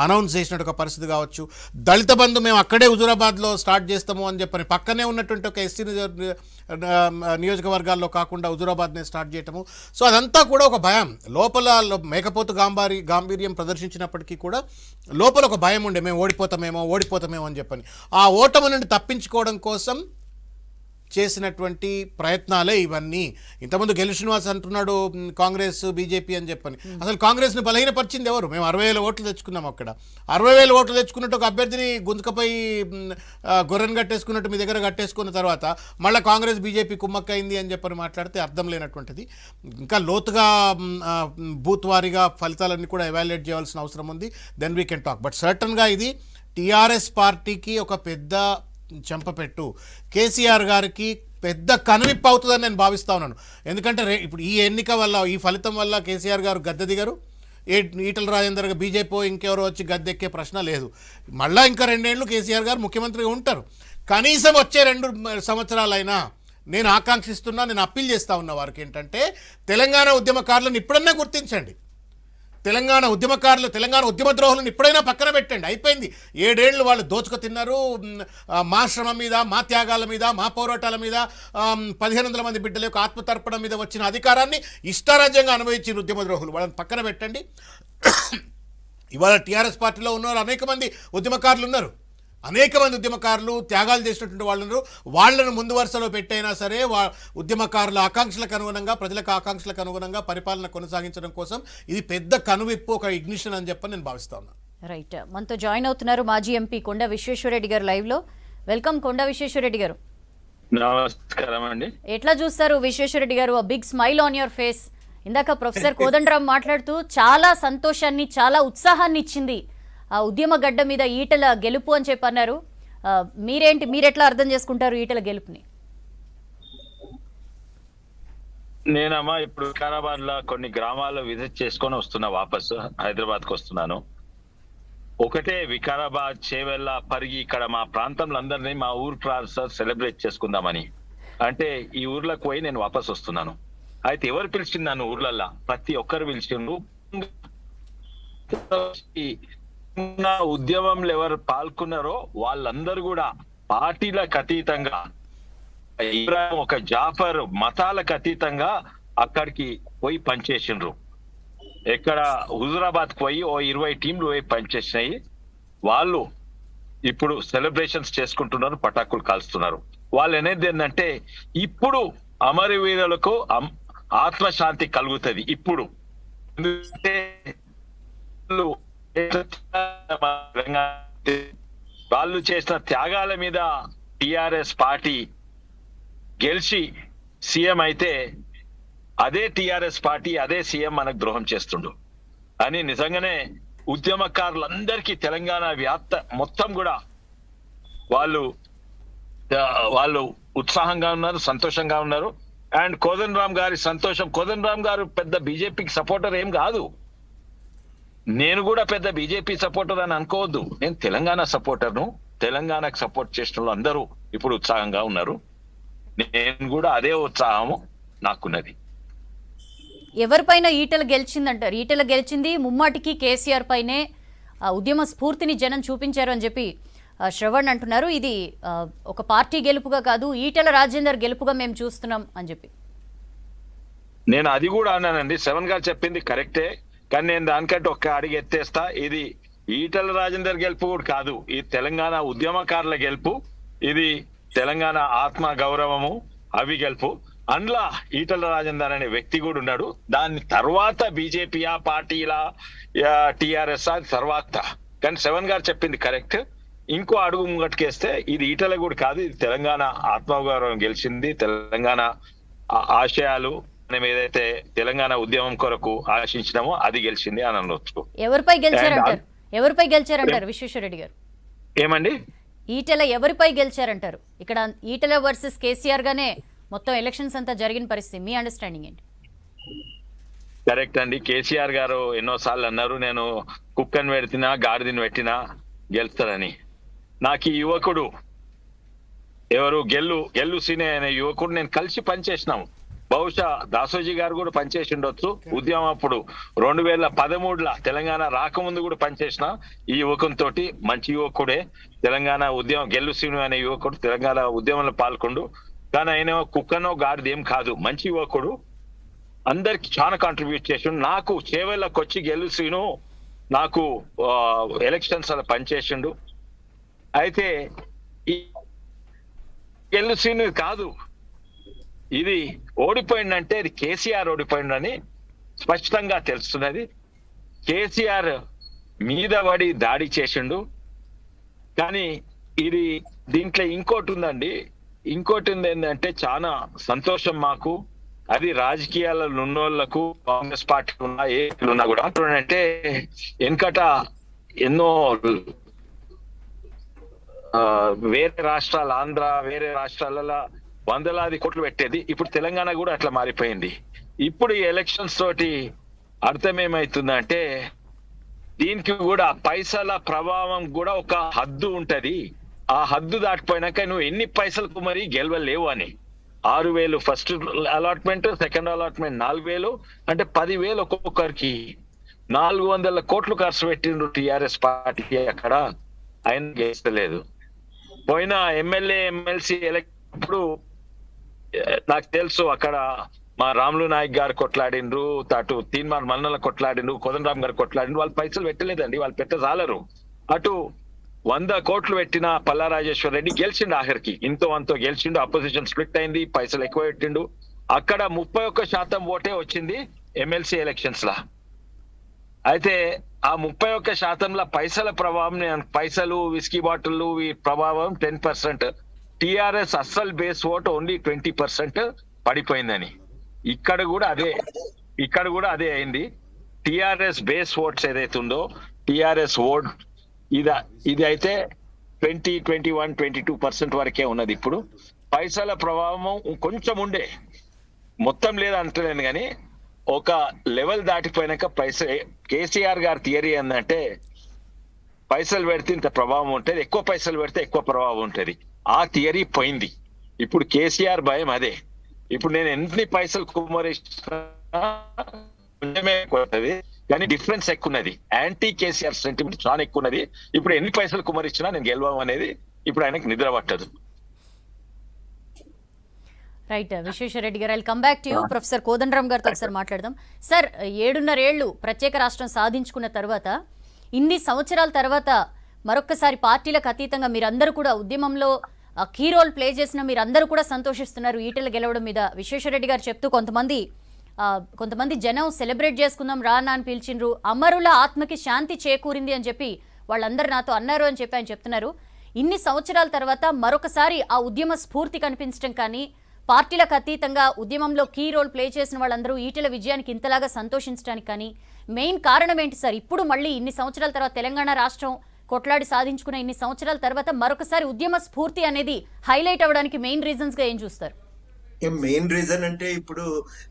అనౌన్స్ చేసినట్టు ఒక పరిస్థితి కావచ్చు. దళిత బంధు మేము అక్కడే హుజూరాబాద్లో స్టార్ట్ చేస్తాము అని చెప్పని పక్కనే ఉన్నటువంటి ఒక ఎస్సీ నియోజకవర్గాల్లో కాకుండా హుజూరాబాద్నే స్టార్ట్ చేయటము. సో అదంతా కూడా ఒక భయం లోపల, మేకపోతు గాంభీర్యం ప్రదర్శించినప్పటికీ కూడా లోపల ఒక భయం ఉండే, మేము ఓడిపోతామేమో అని చెప్పని. ఆ ఓటమి నుండి తప్పించుకోవడం కోసం చేసినటువంటి ప్రయత్నాలే ఇవన్నీ. ఇంతకుముందు గెలు శ్రీనివాస్ అంటున్నాడు కాంగ్రెస్ బీజేపీ అని చెప్పని. అసలు కాంగ్రెస్ని బలహీనపరిచింది ఎవరు? మేము 60,000 ఓట్లు తెచ్చుకున్నాం. అక్కడ 60,000 ఓట్లు తెచ్చుకున్నట్టు ఒక అభ్యర్థిని గుంజుకపై గొర్రెను కట్టేసుకున్నట్టు మీ దగ్గర కట్టేసుకున్న తర్వాత మళ్ళీ కాంగ్రెస్ బీజేపీ కుమ్మక్కైంది అని చెప్పని మాట్లాడితే అర్థం లేనటువంటిది. ఇంకా లోతుగా బూత్ వారీగా ఫలితాలన్నీ కూడా ఎవాల్యుయేట్ చేయాల్సిన అవసరం ఉంది. Then we can talk. But సర్టన్గా ఇది టీఆర్ఎస్ పార్టీకి ఒక పెద్ద చెంపపెట్టు, కేసీఆర్ గారికి పెద్ద కనువిప్పు అవుతుందని నేను భావిస్తా ఉన్నాను. ఎందుకంటే ఇప్పుడు ఈ ఎన్నిక వల్ల, ఈ ఫలితం వల్ల కేసీఆర్ గారు గద్దె దిగరు, ఈటల రాజేందర్ బీజేపీ ఇంకెవరో వచ్చి గద్దెక్కే ప్రశ్న లేదు. మళ్ళీ ఇంకా 2 ఏళ్ళు కేసీఆర్ గారు ముఖ్యమంత్రిగా ఉంటారు. కనీసం వచ్చే 2 సంవత్సరాలైనా నేను ఆకాంక్షిస్తున్నా, నేను అప్పీల్ చేస్తూ ఉన్న వారికి ఏంటంటే, తెలంగాణ ఉద్యమకారులను ఇప్పుడన్నా గుర్తించండి. తెలంగాణ ఉద్యమకారులు, తెలంగాణ ఉద్యమ ద్రోహులను ఇప్పుడైనా పక్కన పెట్టండి. అయిపోయింది. 7 ఏళ్ళు వాళ్ళు దోచుకు తిన్నారు. మా శ్రమ మీద, మా త్యాగాల మీద, మా పోరాటాల మీద, 1,500 మంది బిడ్డల యొక్క ఆత్మతర్పణ మీద వచ్చిన అధికారాన్ని ఇష్టారాజ్యంగా అనుభవించిన ఉద్యమ ద్రోహులు, వాళ్ళని పక్కన పెట్టండి. ఇవాళ టీఆర్ఎస్ పార్టీలో ఉన్నవారు అనేక మంది ఉద్యమకారులు ఉన్నారు. అనేక మంది ఉద్యమకారులు త్యాగాలు చేసినటువంటి వాళ్ళు ఉన్నారు. వాళ్ళను ముందు వరుసలో పెట్టైనా సరే ఉద్యమకారుల ఆకాంక్షలకు అనుగుణంగా, ప్రజలకు ఆకాంక్షలకు అనుగుణంగా పరిపాలన కొనసాగించడం కోసం ఇది పెద్ద కనువిప్పు, ఒక ఇగ్నిషన్ అని చెప్పని నేను భావిస్తా ఉన్నాను. రైట్, మనతో జాయిన్ అవుతున్నారు మాజీ ఎంపీ కొండ విశ్వేశ్వరరెడ్డి గారు లైవ్లో. వెల్కమ్ కొండ విశ్వేశ్వరరెడ్డి గారు. నమస్కారం అండి. ఎట్లా చూస్తారు విశ్వేశ్వరరెడ్డి గారు? Big smile on your face. ఇందాక ప్రొఫెసర్ కోదండరామ్ మాట్లాడుతూ చాలా సంతోషాన్ని, చాలా ఉత్సాహాన్ని ఇచ్చింది ఆ ఉద్యమ గడ్డ మీద ఈటల గెలుపు అని చెప్పి అన్నారు. మీరెట్లా అర్థం చేసుకుంటారు ఈటల గెలుపుని? నేనమ్మా ఇప్పుడు వికారాబాద్ లో కొన్ని గ్రామాల్లో విజిట్ చేసుకొని వస్తున్నా, వాపసు హైదరాబాద్ కు వస్తున్నాను. ఒకటే వికారాబాద్, చేవెళ్ళ, పరిగి, ఇక్కడ మా ప్రాంతంలో అందరినీ మా ఊరు సెలబ్రేట్ చేసుకుందామని అంటే ఈ ఊర్లకు పోయి నేను వాపస్ వస్తున్నాను. అయితే ఎవరు పిలిచింది నన్ను ఊర్లల్లా? ప్రతి ఒక్కరు పిలిచిండ్రు. ఉద్యమంలో ఎవరు పాల్గొన్నారో వాళ్ళందరూ కూడా పార్టీలకు అతీతంగా, ఒక జాఫర్ మతాలకు అతీతంగా అక్కడికి పోయి పనిచేసిండ్రు. ఎక్కడ హుజూరాబాద్ పోయి 20 టీంలు పోయి పనిచేసినాయి. వాళ్ళు ఇప్పుడు సెలబ్రేషన్స్ చేసుకుంటున్నారు, పటాకులు కాల్స్తున్నారు. వాళ్ళు అనేది ఏంటంటే, ఇప్పుడు అమరవీరులకు ఆత్మశాంతి కలుగుతుంది. ఇప్పుడు వాళ్ళు చేసిన త్యాగాల మీద టిఆర్ఎస్ పార్టీ గెలిచి సీఎం అయితే అదే టిఆర్ఎస్ పార్టీ, అదే సీఎం మనకు ద్రోహం చేస్తుండు అని నిజంగానే ఉద్యమకారులందరికీ తెలంగాణ వ్యాప్త మొత్తం కూడా వాళ్ళు ఉత్సాహంగా ఉన్నారు, సంతోషంగా ఉన్నారు. అండ్ కోదండరామ్ గారి సంతోషం. కోదండరామ్ గారు పెద్ద బీజేపీకి సపోర్టర్ ఏం కాదు. నేను కూడా పెద్ద బీజేపీ సపోర్టర్ అని అనుకోవద్దు. నేను తెలంగాణ సపోర్టర్ను. తెలంగాణకు సపోర్ట్ చేసిన వాళ్ళు అందరూ ఇప్పుడు ఉత్సాహంగా ఉన్నారు. నేను కూడా అదే ఉత్సాహము నాకున్నది. ఎవరిపైన ఈటల గెలిచిందంటారు? ఈటల గెలిచింది ముమ్మాటికి కేసీఆర్ పైనే. ఉద్యమ స్ఫూర్తిని జనం చూపించారు అని చెప్పి శ్రవణ్ అంటున్నారు. ఇది ఒక పార్టీ గెలుపుగా కాదు, ఈటల రాజేందర్ గెలుపుగా మేము చూస్తున్నాం అని చెప్పి. నేను అది కూడా అన్నానండి. శ్రవణ్ గారు చెప్పింది కరెక్టే, కానీ నేను దానికంటే ఒక్క అడిగి ఎత్తేస్తా. ఇది ఈటల రాజేందర్ గెలుపు కూడా కాదు, ఇది తెలంగాణ ఉద్యమకారుల గెలుపు. ఇది తెలంగాణ ఆత్మ గౌరవము అవి గెలుపు. అందులో ఈటల రాజేందర్ అనే వ్యక్తి కూడా ఉన్నాడు. దాని తర్వాత బీజేపీ పార్టీలా టిఆర్ఎస్ తర్వాత. కానీ శ్రవణ్ గారు చెప్పింది కరెక్ట్. ఇంకో అడుగు ముంగట్టుకేస్తే ఇది ఈటల కూడా కాదు, ఇది తెలంగాణ ఆత్మగౌరవం గెలిచింది. తెలంగాణ ఆశయాలు మనం ఏదైతే తెలంగాణ ఉద్యమం కొరకు ఆశించినామో అది గెలిచింది అని అనొచ్చు. ఎవరిపై గెలిచారంటారు విశ్వేశ్వరరెడ్డి గారు? ఏమండి? ఈటల ఎవరిపై గెలిచారంటారు? ఇక్కడ ఈటల వర్సెస్ కేసీఆర్ గానే మొత్తం ఎలక్షన్స్ అంతా జరిగిన పరిస్థితి. మీ అండర్స్టాండింగ్ ఏంటి? కరెక్ట్ అండి. కేసీఆర్ గారు ఎన్నోసార్లు అన్నారు, నేను కుక్కను పెడితినా గాడిదని పెట్టినా గెలుస్తారని. నాకు ఈ యువకుడు ఎవరు గెల్లు సీనే అనే యువకుడు నేను కలిసి పనిచేసినాము. బహుశా దాసోజీ గారు కూడా పనిచేసి ఉండొచ్చు ఉద్యమం అప్పుడు 2013 తెలంగాణ రాకముందు కూడా పనిచేసిన ఈ యువకునితో. మంచి యువకుడే, తెలంగాణ ఉద్యమం గెల్లు సీను అనే యువకుడు తెలంగాణ ఉద్యమంలో పాల్గొండు. కానీ ఆయన కుక్కనో గాడిద ఏం కాదు, మంచి యువకుడు, అందరికి చాలా కాంట్రిబ్యూట్ చేసిండు. నాకు చేవెళ్ళకి వచ్చి గెల్లు సీను నాకు ఎలక్షన్స్ అలా పనిచేసిండు. అయితే ఈ గెల్లు సీను కాదు, ఇది ఓడిపోయిందంటే ఇది కేసీఆర్ ఓడిపోయిండని స్పష్టంగా తెలుస్తున్నది. కేసీఆర్ మీద పడి దాడి చేసిండు. కానీ ఇది దీంట్లో ఇంకోటి ఉందండి, ఇంకోటి ఉంది ఏంటంటే చాలా సంతోషం మాకు, అది రాజకీయాలలో ఉన్నోళ్లకు, కాంగ్రెస్ పార్టీ ఉన్నా ఏ ఉన్నా కూడా అంటే వెనకట ఎన్నో వేరే రాష్ట్రాలు, ఆంధ్ర వేరే రాష్ట్రాలలో వందలాది కోట్లు పెట్టేది, ఇప్పుడు తెలంగాణ కూడా అట్లా మారిపోయింది. ఇప్పుడు ఈ ఎలక్షన్స్ తోటి అర్థం ఏమైతుందంటే దీనికి కూడా పైసల ప్రభావం కూడా ఒక హద్దు ఉంటది. ఆ హద్దు దాటిపోయినాక నువ్వు ఎన్ని పైసలకు మరి గెలవలేవు అని. 6,000 ఫస్ట్ అలాట్మెంట్, సెకండ్ అలాట్మెంట్ 4,000, అంటే 10,000 ఒక్కొక్కరికి. 400 కోట్లు ఖర్చు పెట్టిండ్రు టిఆర్ఎస్ పార్టీ, అక్కడ ఆయన గెలిచలేదు. పోయిన ఎమ్మెల్యే ఎమ్మెల్సీ ఎలక్షన్ నాకు తెలుసు, అక్కడ మా రాములు నాయక్ గారు కొట్లాడిండ్రు, అటు తీన్మార్ మన్నల కొట్లాడిండ్రు, కోదండరామ్ గారు కొట్లాడిండ్రు. వాళ్ళు పైసలు పెట్టలేదండి, వాళ్ళు పెట్టజాలరు. అటు 100 కోట్లు పెట్టిన పల్లా రాజేశ్వర్ రెడ్డి గెలిచిండు, ఆఖరికి ఇంతో అంతో గెలిచిండు. అపోజిషన్ స్ప్లిట్ అయింది, పైసలు ఎక్కువ పెట్టిండు. అక్కడ 31% ఓటే వచ్చింది ఎమ్మెల్సీ ఎలక్షన్స్ లా. అయితే ఆ 31%లో పైసల ప్రభావం, పైసలు విస్కీ బాటిల్ ప్రభావం 10%. టిఆర్ఎస్ అస్సలు బేస్ ఓట్ ఓన్లీ 20% పడిపోయిందని. ఇక్కడ కూడా అదే అయింది. టిఆర్ఎస్ బేస్ ఓట్స్ ఏదైతే ఉందో, టిఆర్ఎస్ ఓట్ ఇది అయితే 20, 21, 22% వరకే ఉన్నది. ఇప్పుడు పైసల ప్రభావం కొంచెం ఉండే, మొత్తం లేదంటలేను కానీ ఒక లెవెల్ దాటిపోయినాక కేసీఆర్ గారి థియరీ ఏంటంటే పైసలు పెడితే ఇంత ప్రభావం ఉంటుంది, ఎక్కువ పైసలు పెడితే ఎక్కువ ప్రభావం ఉంటుంది. ఆ థియరీ పోయింది. ఇప్పుడు కేసీఆర్ భయం అదే. ఇప్పుడు నేను ఎన్ని పైసలు కుమ్మరిస్తున్నా కానీ డిఫరెన్స్ ఎక్కువ ఉన్నది. యాంటీ కేసీఆర్ సెంటిమెంట్ చాలా ఎక్కువ ఉన్నది. ఇప్పుడు ఎన్ని పైసలు కుమ్మరిచ్చినా నేను గెలవం అనేది ఇప్పుడు ఆయనకు నిద్ర పట్టదు. రైట్ విశ్వేశ్వరరెడ్డి గారు, I come back to you. Professor Kodandaram గారితో ఒకసారి మాట్లాడదాం. సార్, 7.5 ఏళ్లు ప్రత్యేక రాష్ట్రం సాధించుకున్న తర్వాత, ఇన్ని సంవత్సరాల తర్వాత మరొక్కసారి పార్టీలకు అతీతంగా మీరందరూ కూడా ఉద్యమంలో కీ రోల్ ప్లే చేసిన మీరందరూ కూడా సంతోషిస్తున్నారు ఈటెల గెలవడం మీద. విశ్వేశ్వరరెడ్డి గారు చెప్తూ కొంతమంది జనం సెలబ్రేట్ చేసుకుందాం రానా అని పిలిచిండ్రు, అమరుల ఆత్మకి శాంతి చేకూరింది అని చెప్పి వాళ్ళందరూ నాతో అన్నారు అని చెప్పి ఆయన చెప్తున్నారు. ఇన్ని సంవత్సరాల తర్వాత మరొకసారి ఆ ఉద్యమ స్ఫూర్తి కనిపించడం కానీ, పార్టీలకు అతీతంగా ఉద్యమంలో కీ రోల్ ప్లే చేసిన వాళ్ళందరూ ఈటెల విజయానికి ఇంతలాగా సంతోషించడానికి కానీ మెయిన్ కారణం ఏంటి సార్? ఇప్పుడు మళ్ళీ ఇన్ని సంవత్సరాల తర్వాత తెలంగాణ రాష్ట్రం కొట్లాడి సాధించుకున్న ఇన్ని సంవత్సరాల తర్వాత మరొకసారి ఉద్యమ స్ఫూర్తి అనేది హైలైట్ అవ్వడానికి మెయిన్ రీజన్స్ గా ఏం చూస్తారు? మెయిన్ రీజన్ అంటే ఇప్పుడు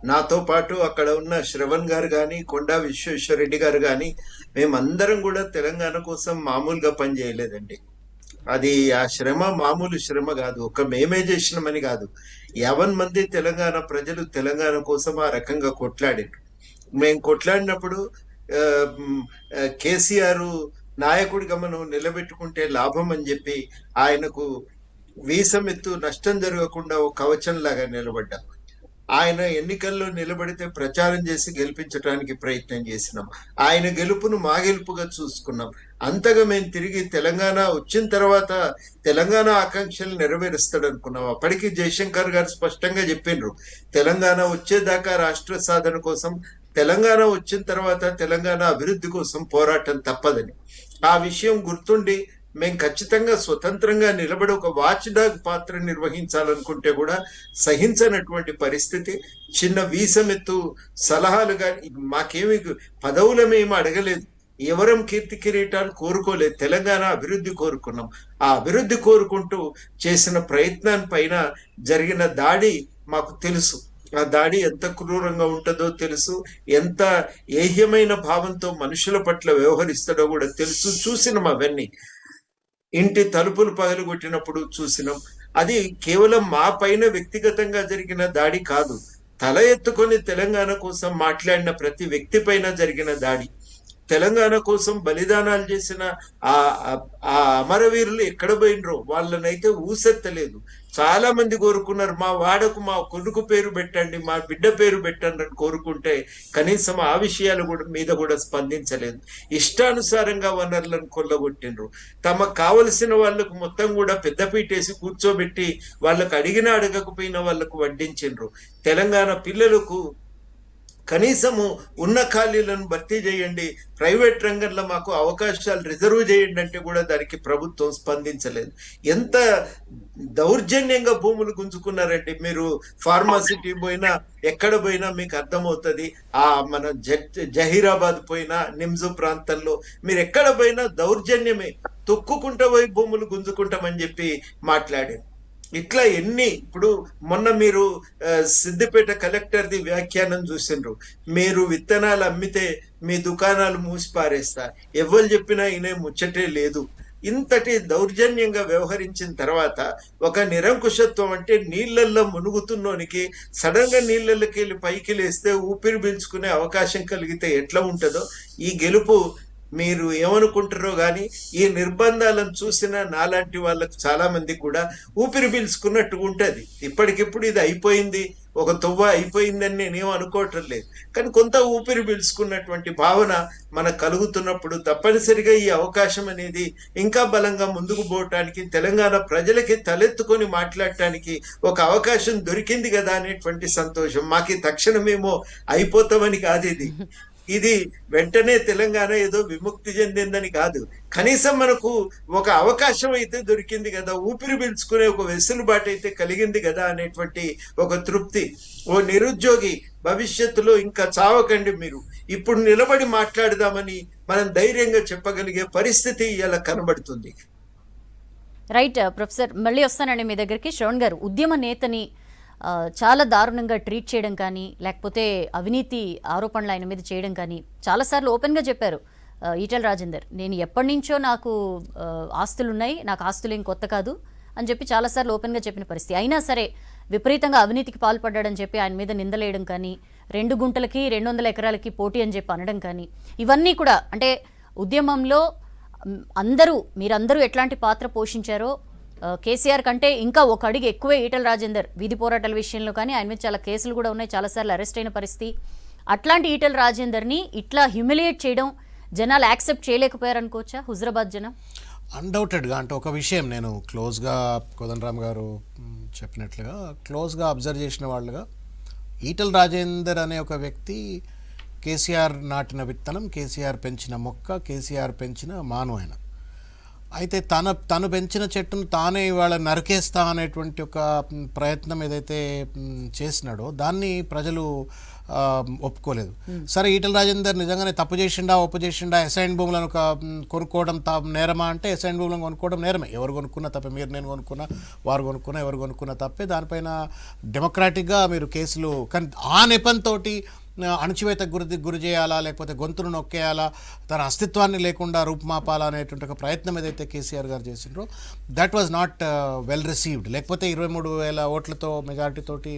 నాతో పాటు అక్కడ ఉన్న శ్రవణ్ గారు కానీ, కొండా విశ్వేశ్వరరెడ్డి గారు కానీ, మేమందరం కూడా తెలంగాణ కోసం మామూలుగా పని చేయలేదండి. అది ఆ శ్రమ మామూలు శ్రమ కాదు. ఒక మేమే చేసినామని కాదు, 50 మంది తెలంగాణ ప్రజలు తెలంగాణ కోసం ఆ రకంగా కొట్లాడారు. మేము కొట్లాడినప్పుడు కేసీఆర్ నాయకుడిగా మనం నిలబెట్టుకుంటే లాభం అని చెప్పి ఆయనకు వీసమెత్తు నష్టం జరగకుండా ఒక కవచంలాగా నిలబడ్డాం. ఆయన ఎన్నికల్లో నిలబడితే ప్రచారం చేసి గెలిపించడానికి ప్రయత్నం చేసినాం. ఆయన గెలుపును మా గెలుపుగా చూసుకున్నాం. అంతగా మేము తిరిగి తెలంగాణ వచ్చిన తర్వాత తెలంగాణ ఆకాంక్షలు నెరవేరుస్తాడు అనుకున్నాం. అప్పటికి జయశంకర్ గారు స్పష్టంగా చెప్పిండ్రు, తెలంగాణ వచ్చేదాకా రాష్ట్ర సాధన కోసం, తెలంగాణ వచ్చిన తర్వాత తెలంగాణ అభివృద్ధి కోసం పోరాటం తప్పదని. ఆ విషయం గుర్తుండి మేము ఖచ్చితంగా స్వతంత్రంగా నిలబడి ఒక వాచ్ డాగ్ పాత్ర నిర్వహించాలనుకుంటే కూడా సహించనటువంటి పరిస్థితి. చిన్న వీసమెత్తు సలహాలు కానీ, మాకేమి పదవులమేమి అడగలేదు, ఎవరం కీర్తి కిరీటాలు కోరుకోలేదు, తెలంగాణ అభివృద్ధి కోరుకున్నాం. ఆ అభివృద్ధి కోరుకుంటూ చేసిన ప్రయత్నాన్ని పైన జరిగిన దాడి మాకు తెలుసు. ఆ దాడి ఎంత క్రూరంగా ఉంటుందో తెలుసు, ఎంత ఏహ్యమైన భావంతో మనుషుల పట్ల వ్యవహరిస్తాడో కూడా తెలుసు. చూసినాం అవన్నీ, ఇంటి తలుపులు పగలగొట్టినప్పుడు చూసినాం. అది కేవలం మా పైన వ్యక్తిగతంగా జరిగిన దాడి కాదు, తల ఎత్తుకొని తెలంగాణ కోసం మాట్లాడిన ప్రతి వ్యక్తి పైన జరిగిన దాడి. తెలంగాణ కోసం బలిదానాలు చేసిన ఆ ఆ అమరవీరులు ఎక్కడ పోయినరో వాళ్ళనైతే ఊసెత్తలేదు. చాలా మంది కోరుకున్నారు, మా వాడకు మా కొడుకు పేరు పెట్టండి, మా బిడ్డ పేరు పెట్టండి అని కోరుకుంటే కనీసం ఆ విషయాలు కూడా మీద కూడా స్పందించలేదు. ఇష్టానుసారంగా వనరులను కొల్లగొట్టిండ్రు. తమకు కావలసిన వాళ్ళకు మొత్తం కూడా పెద్దపీటేసి కూర్చోబెట్టి వాళ్ళకు అడిగినా అడగకపోయినా వాళ్ళకు వడ్డించిండ్రు. తెలంగాణ పిల్లలకు కనీసము ఉన్న ఖాళీలను భర్తీ చేయండి, ప్రైవేట్ రంగంలో మాకు అవకాశాలు రిజర్వ్ చేయండి అంటే కూడా దానికి ప్రభుత్వం స్పందించలేదు. ఎంత దౌర్జన్యంగా భూములు గుంజుకున్నారంటే మీరు ఫార్మాసిటీ పోయినా ఎక్కడ పోయినా మీకు అర్థమవుతుంది. ఆ మన జహీరాబాద్ పోయినా నిమ్స్ ప్రాంతంలో మీరు ఎక్కడ పోయినా దౌర్జన్యమే, తొక్కుకుంటా పోయి భూములు గుంజుకుంటామని చెప్పి మాట్లాడారు. ఇట్లా ఎన్ని, ఇప్పుడు మొన్న మీరు సిద్దిపేట కలెక్టర్ది వ్యాఖ్యానం చూసిండ్రు, మీరు విత్తనాలు అమ్మితే మీ దుకాణాలు మూసి పారేస్తా, ఎవరు చెప్పినా ఈయన ముచ్చటే లేదు. ఇంతటి దౌర్జన్యంగా వ్యవహరించిన తర్వాత ఒక నిరంకుశత్వం అంటే నీళ్ళల్లో మునుగుతున్నోనికి సడన్ గా నీళ్ళకి వెళ్ళి పైకి లేస్తే ఊపిరి పీల్చుకునే అవకాశం కలిగితే ఎట్లా ఉంటుందో ఈ గెలుపు మీరు ఏమనుకుంటారో కానీ ఈ నిర్బంధాలను చూసిన నాలాంటి వాళ్ళకు చాలా మంది కూడా ఊపిరి పీల్చుకున్నట్టు ఉంటుంది. ఇప్పటికిప్పుడు ఇది అయిపోయింది, ఒక తువ్వ అయిపోయిందని నేనేం అనుకోవటం లేదు, కానీ కొంత ఊపిరి పీల్చుకున్నటువంటి భావన మనకు కలుగుతున్నప్పుడు తప్పనిసరిగా ఈ అవకాశం అనేది ఇంకా బలంగా ముందుకు పోవటానికి, తెలంగాణ ప్రజలకి తలెత్తుకొని మాట్లాడటానికి ఒక అవకాశం దొరికింది కదా అనేటువంటి సంతోషం. మాకు తక్షణమేమో అయిపోతామని కాదు, ఇది వెంటనే తెలంగాణ ఏదో విముక్తి చెందిందని కాదు, కనీసం మనకు ఒక అవకాశం అయితే దొరికింది కదా, ఊపిరి పీల్చుకునే ఒక వెసులుబాటు అయితే కలిగింది కదా అనేటువంటి ఒక తృప్తి. ఓ నిరుద్యోగి భవిష్యత్తులో ఇంకా చావకండి మీరు, ఇప్పుడు నిలబడి మాట్లాడదామని మనం ధైర్యంగా చెప్పగలిగే పరిస్థితి ఇలా కనబడుతుంది. రైట్ ప్రొఫెసర్, మళ్ళీ వస్తానండి మీ దగ్గరికి. శ్రవణ్ గారు, ఉద్యమ నేతని చాలా దారుణంగా ట్రీట్ చేయడం కానీ, లేకపోతే అవినీతి ఆరోపణలు ఆయన మీద చేయడం కానీ చాలాసార్లు ఓపెన్గా చెప్పారు ఈటెల రాజేందర్. నేను ఎప్పటి నుంచో నాకు ఆస్తులు ఉన్నాయి, నాకు ఆస్తులు ఏం కొత్త కాదు అని చెప్పి చాలాసార్లు ఓపెన్గా చెప్పిన పరిస్థితి. అయినా సరే విపరీతంగా అవినీతికి పాల్పడ్డాడని చెప్పి ఆయన మీద నిందలేయడం కానీ, 2 గుంటలకి 200 ఎకరాలకి పోటీ అని చెప్పి అనడం కానీ, ఇవన్నీ కూడా అంటే ఉద్యమంలో మీరందరూ ఎట్లాంటి పాత్ర పోషించారో, కేసీఆర్ కంటే ఇంకా ఒక అడుగు ఎక్కువే ఈటెల రాజేందర్ వీధి పోరాటాల విషయంలో కానీ, ఆయన మీద చాలా కేసులు కూడా ఉన్నాయి, చాలాసార్లు అరెస్ట్ అయిన పరిస్థితి. అట్లాంటి ఈటెల రాజేందర్ని ఇట్లా హ్యూమిలియేట్ చేయడం జనాలు యాక్సెప్ట్ చేయలేకపోయారనుకోవచ్చా హుజరాబాద్ జనం? అన్డౌటెడ్గా, అంటే ఒక విషయం నేను క్లోజ్గా కోదండరామ్ గారు చెప్పినట్లుగా క్లోజ్గా అబ్జర్వ్ చేసిన వాళ్ళుగా, ఈటెల రాజేందర్ అనే ఒక వ్యక్తి కేసీఆర్ నాటిన విత్తనం, కేసీఆర్ పెంచిన మొక్క, కేసీఆర్ పెంచిన మాను ఆయన. అయితే తను పెంచిన చెట్టును తానే ఇవాళ నరికేస్తా అనేటువంటి ఒక ప్రయత్నం ఏదైతే చేసినాడో దాన్ని ప్రజలు ఒప్పుకోలేదు. సరే, ఈటెల రాజేందర్ నిజంగానే తప్పు చేసిండా, ఒప్పు చేసిండా, అసైన్ భూములను కొనుక్కోవడం నేరమా అంటే అసైన్ భూములను కొనుక్కోవడం నేరమే. ఎవరు కొనుక్కున్నా తప్పే, మీరు నేను కొనుక్కున్నా, వారు కొనుక్కున్నా, ఎవరు కొనుక్కున్నా తప్పే. దానిపైన డెమోక్రాటిక్గా మీరు కేసులు, కానీ ఆ నెపంతో అణచివేతకు గురి చేయాలా, లేకపోతే గొంతును నొక్కేయాలా, తన అస్తిత్వాన్ని లేకుండా రూపుమాపాలా అనేటువంటి ఒక ప్రయత్నం ఏదైతే కేసీఆర్ గారు చేసిండ్రో that was not well received. లేకపోతే 23,000 ఓట్లతో మెజారిటీతోటి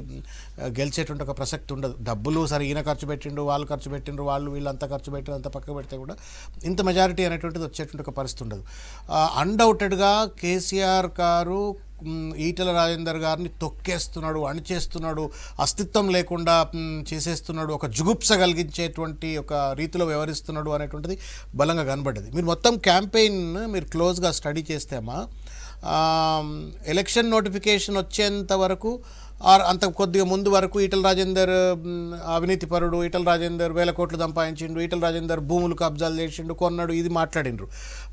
గెలిచేటువంటి ఒక ప్రసక్తి ఉండదు. డబ్బులు సరే ఈయన ఖర్చు పెట్టిండు, వాళ్ళు ఖర్చు పెట్టిండ్రు, వీళ్ళంతా ఖర్చు పెట్టిండ్రు, అంత పక్క పెడితే కూడా ఇంత మెజారిటీ అనేటువంటిది వచ్చేటువంటి ఒక పరిస్థితి ఉండదు. అన్డౌటెడ్గా కేసీఆర్ గారు ఈటెల రాజేందర్ గారిని తొక్కేస్తున్నాడు, అణిచేస్తున్నాడు, అస్తిత్వం లేకుండా చేసేస్తున్నాడు, ఒక జుగుప్స కలిగించేటువంటి ఒక రీతిలో వ్యవహరిస్తున్నాడు అనేటువంటిది బలంగా కనబడ్డది. మీరు మొత్తం క్యాంపెయిన్ మీరు క్లోజ్గా స్టడీ చేస్తేమా, ఎలక్షన్ నోటిఫికేషన్ వచ్చేంత వరకు అంత కొద్దిగా ముందు వరకు ఈటెల రాజేందర్ అవినీతి పరుడు, ఈటెల రాజేందర్ 1,000 కోట్లు సంపాదించిండు, ఈటెల రాజేందర్ భూములు కబ్జాలు చేసిండు, కొన్నాడు, ఇది మాట్లాడిండ్రు.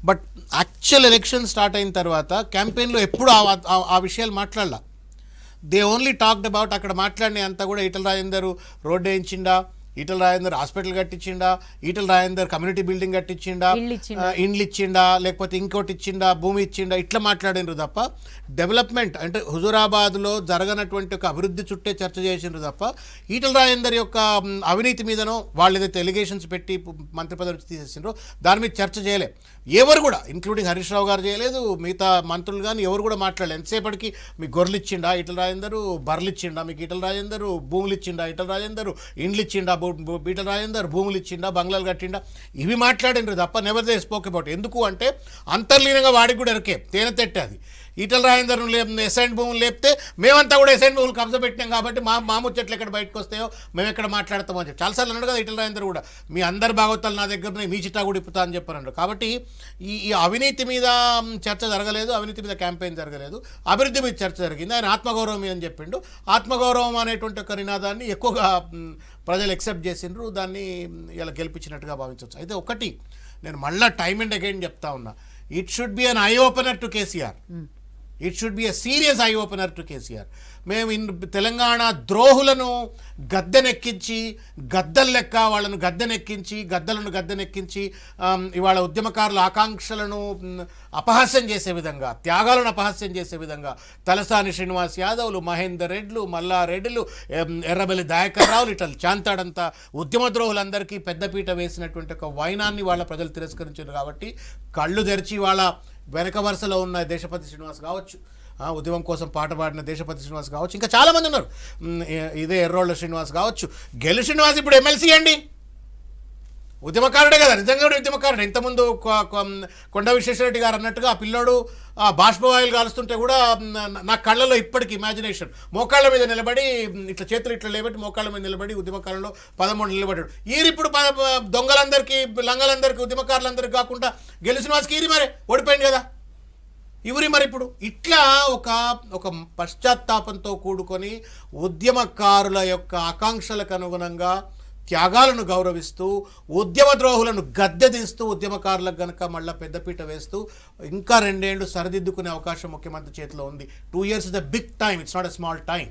బట్ యాక్చువల్ ఎలక్షన్ స్టార్ట్ అయిన తర్వాత క్యాంపెయిన్లో ఎప్పుడు ఆ విషయాలు మాట్లాడాల. దే ఓన్లీ టాక్డ్ అబౌట్, అక్కడ మాట్లాడిన అంతా కూడా ఈటెల రాజేందర్ రోడ్డు వేయించిండా, ఈటల రాజేందర్ హాస్పిటల్ కట్టించిండా, ఈటల రాజేందర్ కమ్యూనిటీ బిల్డింగ్ కట్టించిండా, ఇండ్లు ఇచ్చిండా, లేకపోతే ఇంకోటి ఇచ్చిండా, భూమి ఇచ్చిండా, ఇట్లా మాట్లాడినరు తప్ప డెవలప్మెంట్ అంటే హుజూరాబాద్లో జరగనటువంటి ఒక అభివృద్ధి చుట్టే చర్చ చేసిండ్రు తప్ప ఈటల రాజేందర్ యొక్క అవినీతి మీదనో వాళ్ళు ఏదైతే ఎలిగేషన్స్ పెట్టి మంత్రి పదవి తీసేసిండ్రో దాని మీద చర్చ చేయలే. ఎవరు కూడా ఇంక్లూడింగ్ హరీష్ రావు గారు చేయలేదు, మిగతా మంత్రులు కానీ ఎవరు కూడా మాట్లాడలేదు. ఎంతసేపటికి మీకు గొర్రెలు ఇచ్చిండా ఈటల రాజేందర్, బర్రెలు ఇచ్చిండా మీకు ఈటల రాజేందర్, భూములు ఇచ్చిండా ఈటల రాజేందర్, ఇండ్లు ఇచ్చిండా ఈటల రాజేందర్, భూములు ఇచ్చిండా, బంగ్లాలు కట్టిండా, ఇవి మాట్లాడినరు తప్ప నెవర్ దే స్పోక్ అబౌట్. ఎందుకు అంటే అంతర్లీనంగా వాడికి కూడా ఎరకే తేనె తెట్టే అది. ఈటల రాజేందర్ ఎసైన్ భూములు లేపితే మేమంతా కూడా ఎసైన్ భూములు కబ్జా పెట్టినాం కాబట్టి మా ముచ్చట్లు ఎక్కడ బయటకు వస్తాయో మేము ఎక్కడ మాట్లాడతామో అని చెప్పి చాలాసార్లు అన్నాడు కదా ఈటల రాజేందర్ కూడా, మీ అందరి భాగవతాలు నా దగ్గర మీ చిట్టా కూడా ఇప్పుతా అని చెప్పారు. కాబట్టి ఈ అవినీతి మీద చర్చ జరగలేదు, అవినీతి మీద క్యాంపెయిన్ జరగలేదు, అభివృద్ధి మీద చర్చ జరిగింది. ఆయన ఆత్మగౌరవం అని చెప్పిండు. ఆత్మగౌరవం అనేటువంటి ఒక నినాదాన్ని ఎక్కువగా ప్రజలు ఎక్సెప్ట్ చేసిండ్రు, దాన్ని ఇలా గెలిపించినట్టుగా భావించవచ్చు. అయితే ఒకటి నేను మళ్ళీ టైమ్ అండ్ అగైన్ చెప్తా ఉన్నా, it should be an eye opener to KCR. It should be a serious eye opener to KCR. మేము తెలంగాణ ద్రోహులను గద్దెనెక్కించి గద్దలు లెక్క వాళ్ళను గద్దెనెక్కించి ఇవాళ ఉద్యమకారుల ఆకాంక్షలను అపహాస్యం చేసే విధంగా, త్యాగాలను అపహాస్యం చేసే విధంగా తలసాని శ్రీనివాస్ యాదవ్లు, మహేందర్ రెడ్లు, మల్లారెడ్డిలు, ఎర్రబెల్లి దయాకర్ రావులు, ఇట్లా చాంతాడంతా ఉద్యమ ద్రోహులందరికీ పెద్దపీట వేసినటువంటి ఒక వైనాన్ని వాళ్ళ ప్రజలు తిరస్కరించారు. కాబట్టి కళ్ళు తెరిచి వాళ్ళ వెనక వరుసలో ఉన్న దేశపతి శ్రీనివాస్ కావచ్చు, ఉద్యమం కోసం పాట పాడిన దేశపతి శ్రీనివాస్ కావచ్చు, ఇంకా చాలామంది ఉన్నారు, ఇదే ఎర్రోళ్ళ శ్రీనివాస్ కావచ్చు. గెలు శ్రీనివాస్ ఇప్పుడు ఎమ్మెల్సీ అండి, ఉద్యమకారుడే కదా, నిజంగా ఉద్యమకారుడు. ఇంతకుముందు కొండ విశ్వేశ్వరరెడ్డి గారు అన్నట్టుగా ఆ పిల్లోడు బాష్పవాయులు కాలుస్తుంటే కూడా నా కళ్ళలో ఇప్పటికి ఇమాజినేషన్, మోకాళ్ళ మీద నిలబడి ఇట్లా చేతులు ఇట్లా లేబట్టి మోకాళ్ళ మీద నిలబడి ఉద్యమకారులలో 13 నిలబడ్డాడు. ఇప్పుడు దొంగలందరికీ, లంగలందరికీ, ఉద్యమకారులందరికీ కాకుండా గెలు శ్రీనివాస్కి ఈరి మరి ఓడిపోయింది కదా, ఇవరి మరి ఇప్పుడు ఇట్లా ఒక పశ్చాత్తాపంతో కూడుకొని ఉద్యమకారుల యొక్క ఆకాంక్షలకు అనుగుణంగా త్యాగాలను గౌరవిస్తూ ఉద్యమ ద్రోహులను గద్దెదిస్తూ ఉద్యమకారులకు గనక మళ్ళీ పెద్దపీట వేస్తూ ఇంకా 2 ఏళ్ళు సరిదిద్దుకునే అవకాశం ముఖ్యమంత్రి చేతిలో ఉంది. 2 years is the big time, it's not a small time.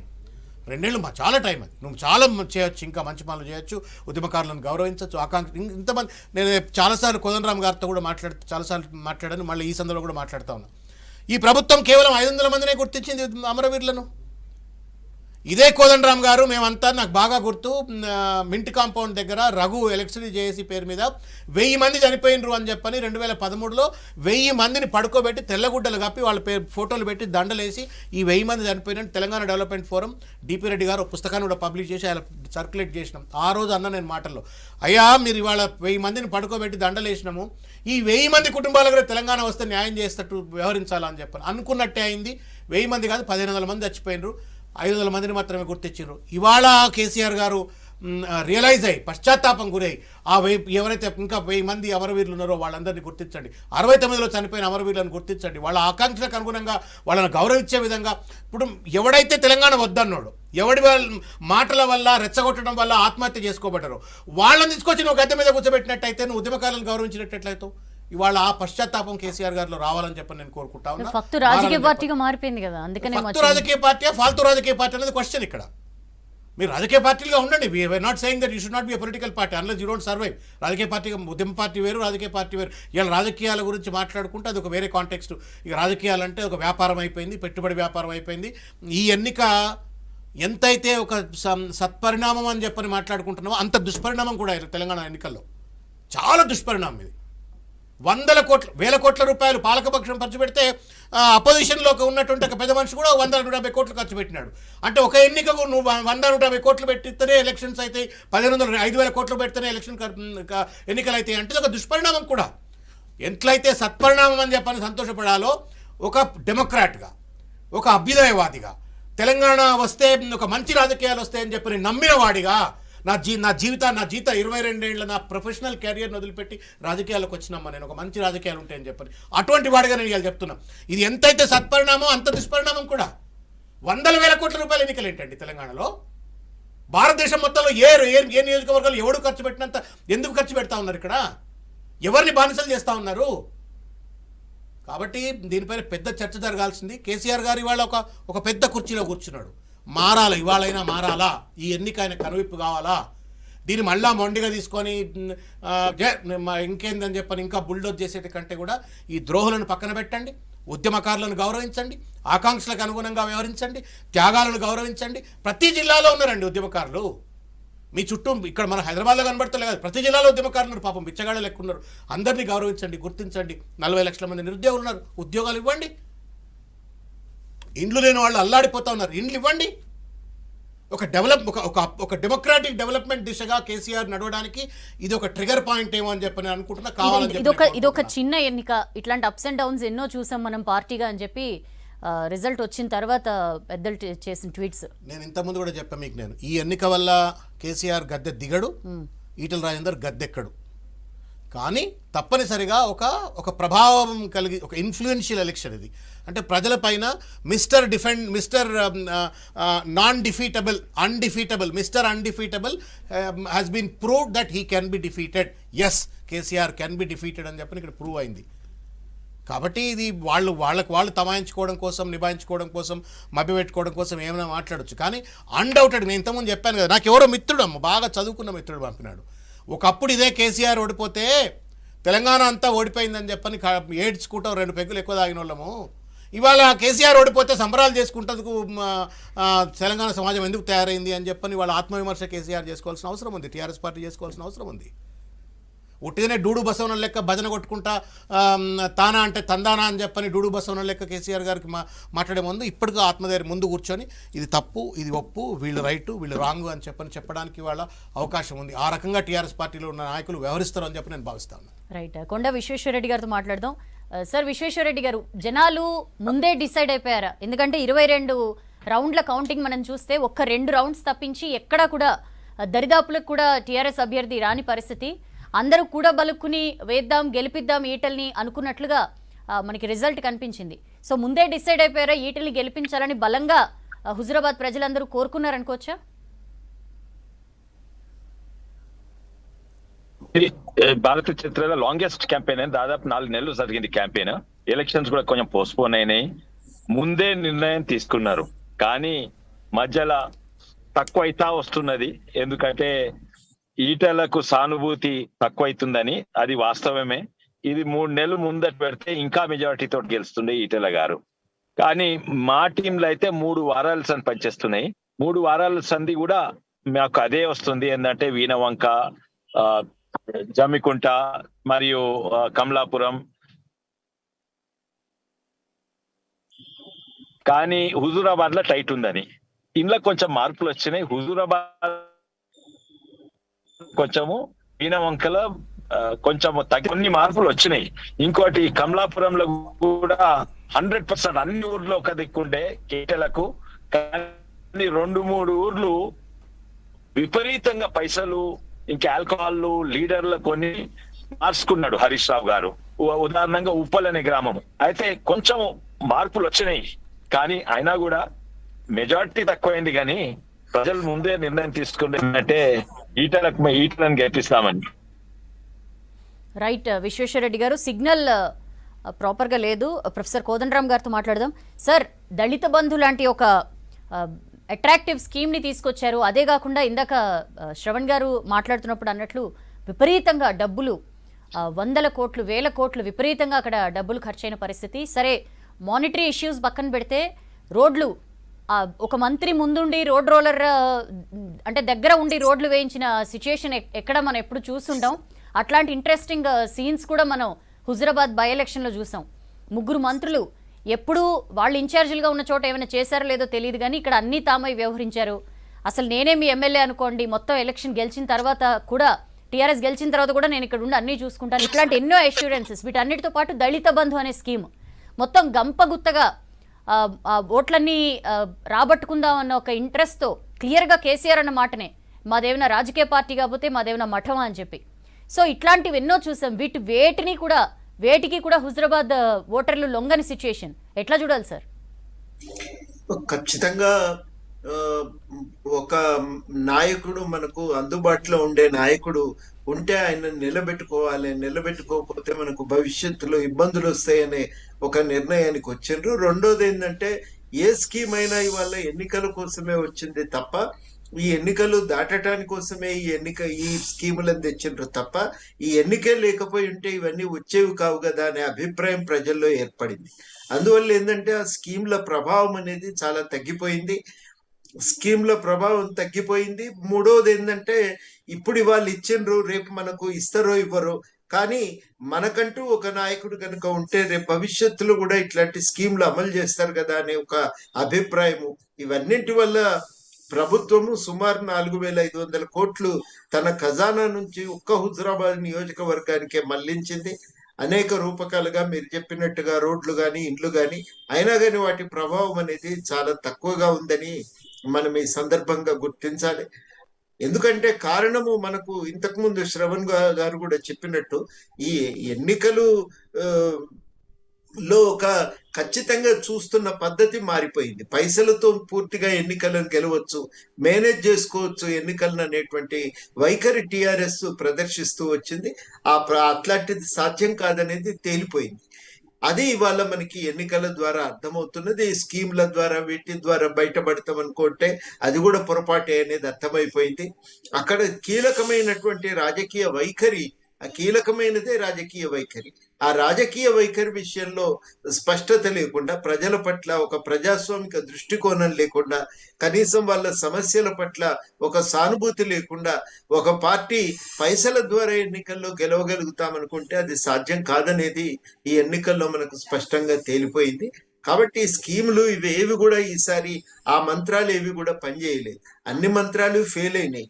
2 ఏళ్ళు చాలా టైం అది, నువ్వు చాలా చేయొచ్చు, ఇంకా మంచి పనులు చేయొచ్చు, ఉద్యమకారులను గౌరవించవచ్చు. ఆకాంక్ష ఇంతమంది నేను చాలాసార్లు కోదండరామ్ గారితో కూడా చాలాసార్లు మాట్లాడాను, మళ్ళీ ఈ సందర్భంలో కూడా మాట్లాడుతూ ఉన్నాను. ఈ ప్రభుత్వం కేవలం 500 మందినే గుర్తించింది అమరవీరులను. ఇదే కోదండరామ్ గారు మేమంతా, నాకు బాగా గుర్తు, మింట్ కాంపౌండ్ దగ్గర రఘు ఎలక్ట్రిసిటీ జేఏసీ పేరు మీద 1000 మంది చనిపోయినరు అని చెప్పని 2013లో 1000 మందిని పడుకోబెట్టి తెల్లగుడ్డలు కప్పి వాళ్ళ ఫోటోలు పెట్టి దండలేసి ఈ 1000 మంది చనిపోయినట్టు Telangana development forum DP Reddy garu పుస్తకాన్ని కూడా పబ్లిష్ చేసి అలా సర్క్యులేట్ చేసినాం. ఆ రోజు అన్న నేను మాటల్లో, అయ్యా మీరు ఇవాళ 1000 మందిని పడుకోబెట్టి దండలేసినాము, ఈ 1000 మంది కుటుంబాలకు కూడా తెలంగాణ వస్తే న్యాయం చేస్తట్టు వ్యవహరించాలని చెప్పాను. అనుకున్నట్టే అయింది, 1000 మంది కాదు 1500 మంది చచ్చిపోయినరు, 500 మందిని మాత్రమే గుర్తించారు. ఇవాళ కేసీఆర్ గారు రియలైజ్ అయ్యి పశ్చాత్తాపం గురై ఎవరైతే ఇంకా 1000 మంది అమరవీరులు ఉన్నారో వాళ్ళందరినీ గుర్తించండి, 69లో చనిపోయిన అమరవీరులను గుర్తించండి, వాళ్ళ ఆకాంక్షలకు అనుగుణంగా వాళ్ళని గౌరవించే విధంగా. ఇప్పుడు ఎవడైతే తెలంగాణ వద్దన్నాడు, ఎవడి మాటల వల్ల రెచ్చగొట్టడం వల్ల ఆత్మహత్య చేసుకోబడ్డారో వాళ్ళని తీసుకొచ్చి నువ్వు గద్దె మీద కూర్చోబెట్టినట్టయితే, నువ్వు ఉద్యమకారులను గౌరవించినట్లయితే ఇవాళ ఆ పశ్చాత్తాపం కేసీఆర్ గారిలో రావాలని చెప్పి నేను కోరుకుంటా ఉన్నా. రాజకీయ పార్టీగా మారిపోయింది కదా, అందుకనే రాజకీయ పార్టీ ఫాల్తూ రాజకీయ పార్టీ అనేది క్వశ్చన్. ఇక్కడ మీరు రాజకీయ పార్టీలుగా ఉండండి, we're not saying that you should not be a political party unless you don't survive. రాజకీయ పార్టీగా ఉద్యమ పార్టీ వేరు, రాజకీయ పార్టీ వేరు. ఇలా రాజకీయాల గురించి మాట్లాడుకుంటే అది ఒక వేరే కాంటెక్స్ట్. ఇక రాజకీయాలంటే ఒక వ్యాపారం అయిపోయింది, పెట్టుబడి వ్యాపారం అయిపోయింది. ఈ ఎన్నిక ఎంతైతే ఒక సత్పరిణామం అని చెప్పని మాట్లాడుకుంటున్నామో అంత దుష్పరిణామం కూడా తెలంగాణ ఎన్నికల్లో చాలా దుష్పరిణామం. ఇది 100 కోట్ల రూపాయలు పాలకపక్షం ఖర్చు పెడితే అపోజిషన్లోకి ఉన్నటువంటి ఒక పెద్ద మనిషి కూడా 100-150 కోట్లు ఖర్చు పెట్టినాడు. అంటే ఒక ఎన్నికకు నువ్వు 100-150 కోట్లు పెట్టిస్తేనే ఎలక్షన్స్ అయితే, 5,000 కోట్లు పెడితేనే ఎన్నికలు అయితే అంటే ఒక దుష్పరిణామం కూడా. ఎట్లయితే సత్పరిణామం అని చెప్పని సంతోషపడాలో ఒక డెమోక్రాట్గా, ఒక అభ్యుదయవాదిగా, తెలంగాణ వస్తే ఒక మంచి రాజకీయాలు వస్తాయని చెప్పని నమ్మిన వాడిగా, నా జీవిత 22 ఏళ్ళ నా ప్రొఫెషనల్ కెరియర్ని వదిలిపెట్టి రాజకీయాలకు వచ్చినమ్మా, నేను ఒక మంచి రాజకీయాలు ఉంటాయని చెప్పని అటువంటి వాడిగా నేను ఇవాళ చెప్తున్నా. ఇది ఎంతైతే సత్పరిణామం అంత దుష్పరిణామం కూడా. 100,000 కోట్ల రూపాయల ఎన్నికలు ఏంటండి తెలంగాణలో? భారతదేశం మొత్తంలో ఏ నియోజకవర్గాలు ఎవడు ఖర్చు పెట్టినంత ఎందుకు ఖర్చు పెడతా ఉన్నారు? ఇక్కడ ఎవరిని బానిసలు చేస్తూ ఉన్నారు? కాబట్టి దీనిపైన పెద్ద చర్చ జరగాల్సింది. కేసీఆర్ గారు ఇవాళ ఒక పెద్ద కుర్చీలో కూర్చున్నాడు. మారాలా, ఇవాళైనా మారాలా, ఈ ఎన్నిక ఆయన కనువిప్పు కావాలా. దీన్ని మళ్ళా మొండిగా తీసుకొని ఇంకేందని చెప్పని ఇంకా బుల్డోజ్ చేసేటి కంటే కూడా ఈ ద్రోహులను పక్కన పెట్టండి, ఉద్యమకారులను గౌరవించండి, ఆకాంక్షలకు అనుగుణంగా వ్యవహరించండి, త్యాగాలను గౌరవించండి. ప్రతి జిల్లాలో ఉన్నారండి ఉద్యమకారులు. మీ చుట్టూ ఇక్కడ మన హైదరాబాద్లో కనబడతలే కాదు, ప్రతి జిల్లాలో ఉద్యమకారులు ఉన్నారు, పాపం బిచ్చగాళ్ళు లెక్క ఉన్నారు. అందరినీ గౌరవించండి, గుర్తించండి. 40 లక్షల మంది నిరుద్యోగులు ఉన్నారు, ఉద్యోగాలు ఇవ్వండి. ఇండ్లు లేని వాళ్ళు అల్లాడిపోతా ఉన్నారు, ఇండ్లు ఇవ్వండి. ఒక డెమోక్రాటిక్ డెవలప్మెంట్ దిశగా కేసీఆర్ నడవడానికి ఇది ఒక ట్రిగర్ పాయింట్ ఏమో అని చెప్పి నేను అనుకుంటున్నా. కావాలని ఇదొక చిన్న ఎన్నిక, ఇట్లాంటి అప్స్ అండ్ డౌన్స్ ఎన్నో చూసాం మనం పార్టీగా అని చెప్పి రిజల్ట్ వచ్చిన తర్వాత పెద్దలు చేసిన ట్వీట్స్. నేను ఇంతకుముందు కూడా చెప్పాను మీకు, నేను ఈ ఎన్నిక వల్ల కేసీఆర్ గద్దె దిగడు, ఈటల రాజేందర్ గద్దెక్కడు. కానీ తప్పనిసరిగా ఒక ప్రభావం కలిగి ఒక ఇన్ఫ్లుయెన్షియల్ ఎలక్షన్ ఇది. అంటే ప్రజలపైన mister undefeatable has been proved that he can be defeated. Yes, KCR can be defeated అని చెప్పి ఇక్కడ ప్రూవ్ అయింది. కాబట్టి ఇది వాళ్ళు తమాయించుకోవడం కోసం, నిభాయించుకోవడం కోసం, మభ్యపెట్టుకోవడం కోసం ఏమైనా మాట్లాడచ్చు. కానీ అన్డౌటెడ్, నేను ఇంతకుముందు చెప్పాను కదా, నాకు ఎవరో మిత్రుడు, బాగా చదువుకున్న మిత్రుడు పంపినాడు. ఒకప్పుడు ఇదే కేసీఆర్ ఓడిపోతే తెలంగాణ అంతా ఓడిపోయిందని చెప్పని ఏడ్చుకుంటాం, 2 పెగ్గులు ఎక్కువ తాగిన వాళ్ళము. ఇవాళ కేసీఆర్ ఓడిపోతే సంబరాలు చేసుకుంటందుకు తెలంగాణ సమాజం ఎందుకు తయారైంది అని చెప్పని వాళ్ళ ఆత్మవిమర్శ కేసీఆర్ చేసుకోవాల్సిన అవసరం ఉంది, టీఆర్ఎస్ పార్టీ చేసుకోవాల్సిన అవసరం ఉంది. ఉట్టిగానే డూడు బసవన లెక్క భజన కొట్టుకుంటా తానా అంటే తందానా అని చెప్పని డూడు బసవన లెక్క కేసీఆర్ గారికి మాట్లాడే ముందు ఇప్పటికీ ఆత్మధైర్యం ముందు కూర్చొని ఇది తప్పు, ఇది ఒప్పు, వీళ్ళు రైటు, వీళ్ళు రాంగు అని చెప్పడానికి వాళ్ళ అవకాశం ఉంది. ఆ రకంగా టీఆర్ఎస్ పార్టీలో ఉన్న నాయకులు వ్యవహరిస్తారు అని చెప్పి నేను భావిస్తాను. రైట్, కొండ విశ్వేశ్వరరెడ్డి గారితో మాట్లాడదాం. సార్, విశ్వేశ్వరరెడ్డి గారు, జనాలు ముందే డిసైడ్ అయిపోయారా? ఎందుకంటే 22 రౌండ్ల కౌంటింగ్ మనం చూస్తే ఒక్క 2 రౌండ్స్ తప్పించి ఎక్కడా కూడా దరిదాపులకు కూడా టీఆర్ఎస్ అభ్యర్థి రాని పరిస్థితి. అందరూ కూడా బలుక్కుని వేద్దాం, గెలిపిద్దాం ఈటల్ని అనుకున్నట్లుగా మనకి రిజల్ట్ కనిపించింది. సో ముందే డిసైడ్ అయిపోయారా ఈటల్ని గెలిపించాలని బలంగా హుజురాబాద్ ప్రజలందరూ కోరుకున్నారనుకోవచ్చా? భారత చరిత్రలో లాంగెస్ట్ క్యాంపెయిన్ అని, దాదాపు 4 నెలలు జరిగింది క్యాంపెయిన్. ఎలక్షన్స్ కూడా కొంచెం పోస్ట్పోన్ అయినాయి. ముందే నిర్ణయం తీసుకున్నారు, కానీ మధ్యలో తక్కువ అయితా వస్తున్నది. ఎందుకంటే ఈటలకు సానుభూతి తక్కువైతుందని, అది వాస్తవమే. ఇది 3 నెలలు ముందట పెడితే ఇంకా మెజారిటీతో గెలుస్తుండే ఈటల గారు. కానీ మా టీంలో అయితే 3 వారాల సంది పనిచేస్తున్నాయి. 3 వారాల సంది కూడా మాకు అదే వస్తుంది. ఏంటంటే వీణవంక, జమ్మికుంట మరియు కమలాపురం. కానీ హుజూరాబాద్ లో టైట్ ఉందని, ఇంట్లో కొంచెం మార్పులు వచ్చినాయి. హుజూరాబాద్ కొంచెము, వీణవంకలో కొంచెం కొన్ని మార్పులు వచ్చినాయి. ఇంకోటి కమలాపురంలో కూడా 100% అన్ని ఊర్లో ఒక దిక్కుండే కేటలకు, కానీ 2-3 ఊర్లు విపరీతంగా పైసలు ఇంకా ఆల్కహాల్ లీడర్లు కొన్ని మార్చుకున్నాడు హరీష్ రావు గారు. ఉదాహరణంగా ఉప్పల్ అనే గ్రామం అయితే కొంచెం మార్పులు వచ్చినాయి, కానీ అయినా కూడా మెజారిటీ తక్కువైంది. కానీ ప్రజలు ముందే నిర్ణయం తీసుకుంటే ఈటలను గెలిపిస్తామని. రైట్, విశ్వేశ్వరరెడ్డి గారు, సిగ్నల్ ప్రాపర్గా లేదు. ప్రొఫెసర్ కోదండరామ్ గారితో మాట్లాడదాం. సార్, దళిత బంధు లాంటి ఒక అట్రాక్టివ్ స్కీమ్ని తీసుకొచ్చారు. అదే కాకుండా ఇందాక శ్రవణ్ గారు మాట్లాడుతున్నప్పుడు అన్నట్లు విపరీతంగా డబ్బులు, 100 కోట్లు 1000 కోట్లు విపరీతంగా అక్కడ డబ్బులు ఖర్చైన పరిస్థితి. సరే, మానిటరీ ఇష్యూస్ పక్కన పెడితే రోడ్లు, ఒక మంత్రి ముందుండి రోడ్ రోలర్ అంటే దగ్గర ఉండి రోడ్లు వేయించిన సిచ్యుయేషన్ ఎక్కడ మనం ఎప్పుడు చూస్తుంటాం. అట్లాంటి ఇంట్రెస్టింగ్ సీన్స్ కూడా మనం హుజురాబాద్ బై ఎలక్షన్లో చూసాం. 3 మంత్రులు ఎప్పుడు వాళ్ళు ఇన్ఛార్జీలుగా ఉన్న చోట ఏమైనా చేశారో లేదో తెలియదు, కానీ ఇక్కడ అన్నీ తామై వ్యవహరించారు. అసలు నేనే మీ ఎమ్మెల్యే అనుకోండి, మొత్తం ఎలక్షన్ గెలిచిన తర్వాత కూడా, టీఆర్ఎస్ గెలిచిన తర్వాత కూడా నేను ఇక్కడ ఉండి అన్నీ చూసుకుంటాను. ఇట్లాంటి ఎన్నో అష్యూరెన్సెస్. వీటన్నిటితో పాటు దళిత బంధు అనే స్కీమ్ మొత్తం గంపగుత్తగా ఓట్లన్నీ రాబట్టుకుందాం అన్న ఒక ఇంట్రెస్ట్తో క్లియర్గా కేసీఆర్ అన్న మాటనే, మాదేమైనా రాజకీయ పార్టీ కాకపోతే మాదేమైనా మఠమా అని చెప్పి. సో ఇట్లాంటివి ఎన్నో చూసాం. వేటికి కూడా హుజురాబాద్ ఓటర్లు లొంగని సిచ్యుయేషన్. ఎట్లా చూడాలి సార్? ఖచ్చితంగా ఒక నాయకుడు, మనకు అందుబాటులో ఉండే నాయకుడు ఉంటే ఆయన నిలబెట్టుకోకపోతే మనకు భవిష్యత్తులో ఇబ్బందులు వస్తాయనే ఒక నిర్ణయానికి వచ్చిండ్రు. రెండోది ఏంటంటే, ఏ స్కీమ్ అయినా ఇవాళ ఎన్నికల కోసమే వచ్చింది తప్ప ఈ ఎన్నికలు దాటటాని కోసమే ఈ స్కీములను తెచ్చిండ్రు తప్ప ఈ ఎన్నికే లేకపోయి ఉంటే ఇవన్నీ వచ్చేవి కావు కదా అనే అభిప్రాయం ప్రజల్లో ఏర్పడింది. అందువల్ల ఏంటంటే ఆ స్కీమ్ల ప్రభావం అనేది చాలా తగ్గిపోయింది. స్కీమ్ల ప్రభావం తగ్గిపోయింది. మూడోది ఏంటంటే ఇప్పుడు వాళ్ళు ఇచ్చిండ్రు, రేపు మనకు ఇస్తారో ఇవ్వరో, కానీ మనకంటూ ఒక నాయకుడు కనుక ఉంటే రేపు భవిష్యత్తులో కూడా ఇట్లాంటి స్కీమ్లు అమలు చేస్తారు కదా అనే ఒక అభిప్రాయము. ఇవన్నింటి వల్ల ప్రభుత్వము సుమారు 4,500 కోట్లు తన ఖజానా నుంచి ఒక్క హుజురాబాద్ నియోజకవర్గానికే మళ్లించింది. అనేక రూపకాలుగా మీరు చెప్పినట్టుగా రోడ్లు కానీ ఇండ్లు కానీ, అయినా కానీ వాటి ప్రభావం అనేది చాలా తక్కువగా ఉందని మనం ఈ సందర్భంగా గుర్తించాలి. ఎందుకంటే కారణము మనకు ఇంతకుముందు శ్రవణ్ గారు కూడా చెప్పినట్టు ఈ ఎన్నికలు లో ఒక ఖచ్చితంగా చూస్తున్న పద్ధతి మారిపోయింది. పైసలతో పూర్తిగా ఎన్నికలను గెలవచ్చు, మేనేజ్ చేసుకోవచ్చు ఎన్నికలను అనేటువంటి వైఖరి టిఆర్ఎస్ ప్రదర్శిస్తూ వచ్చింది. అట్లాంటిది సాధ్యం కాదనేది తేలిపోయింది. అది ఇవాళ మనకి ఎన్నికల ద్వారా అర్థమవుతున్నది. స్కీమ్ల ద్వారా వీటి ద్వారా బయటపడతాం అనుకుంటే అది కూడా పొరపాటే అనేది అర్థమైపోయింది. అక్కడ కీలకమైనటువంటి రాజకీయ వైఖరి, ఆ కీలకమైనదే రాజకీయ వైఖరి. ఆ రాజకీయ వైఖరి విషయంలో స్పష్టత లేకుండా, ప్రజల పట్ల ఒక ప్రజాస్వామిక దృష్టికోణం లేకుండా, కనీసం వాళ్ళ సమస్యల పట్ల ఒక సానుభూతి లేకుండా ఒక పార్టీ పైసల ద్వారా ఎన్నికల్లో గెలవగలుగుతామనుకుంటే అది సాధ్యం కాదనేది ఈ ఎన్నికల్లో మనకు స్పష్టంగా తేలిపోయింది. కాబట్టి ఈ స్కీములు ఇవేవి కూడా ఈసారి ఆ మంత్రాలు ఏవి కూడా పనిచేయలేదు. అన్ని మంత్రాలు ఫెయిల్ అయినాయి.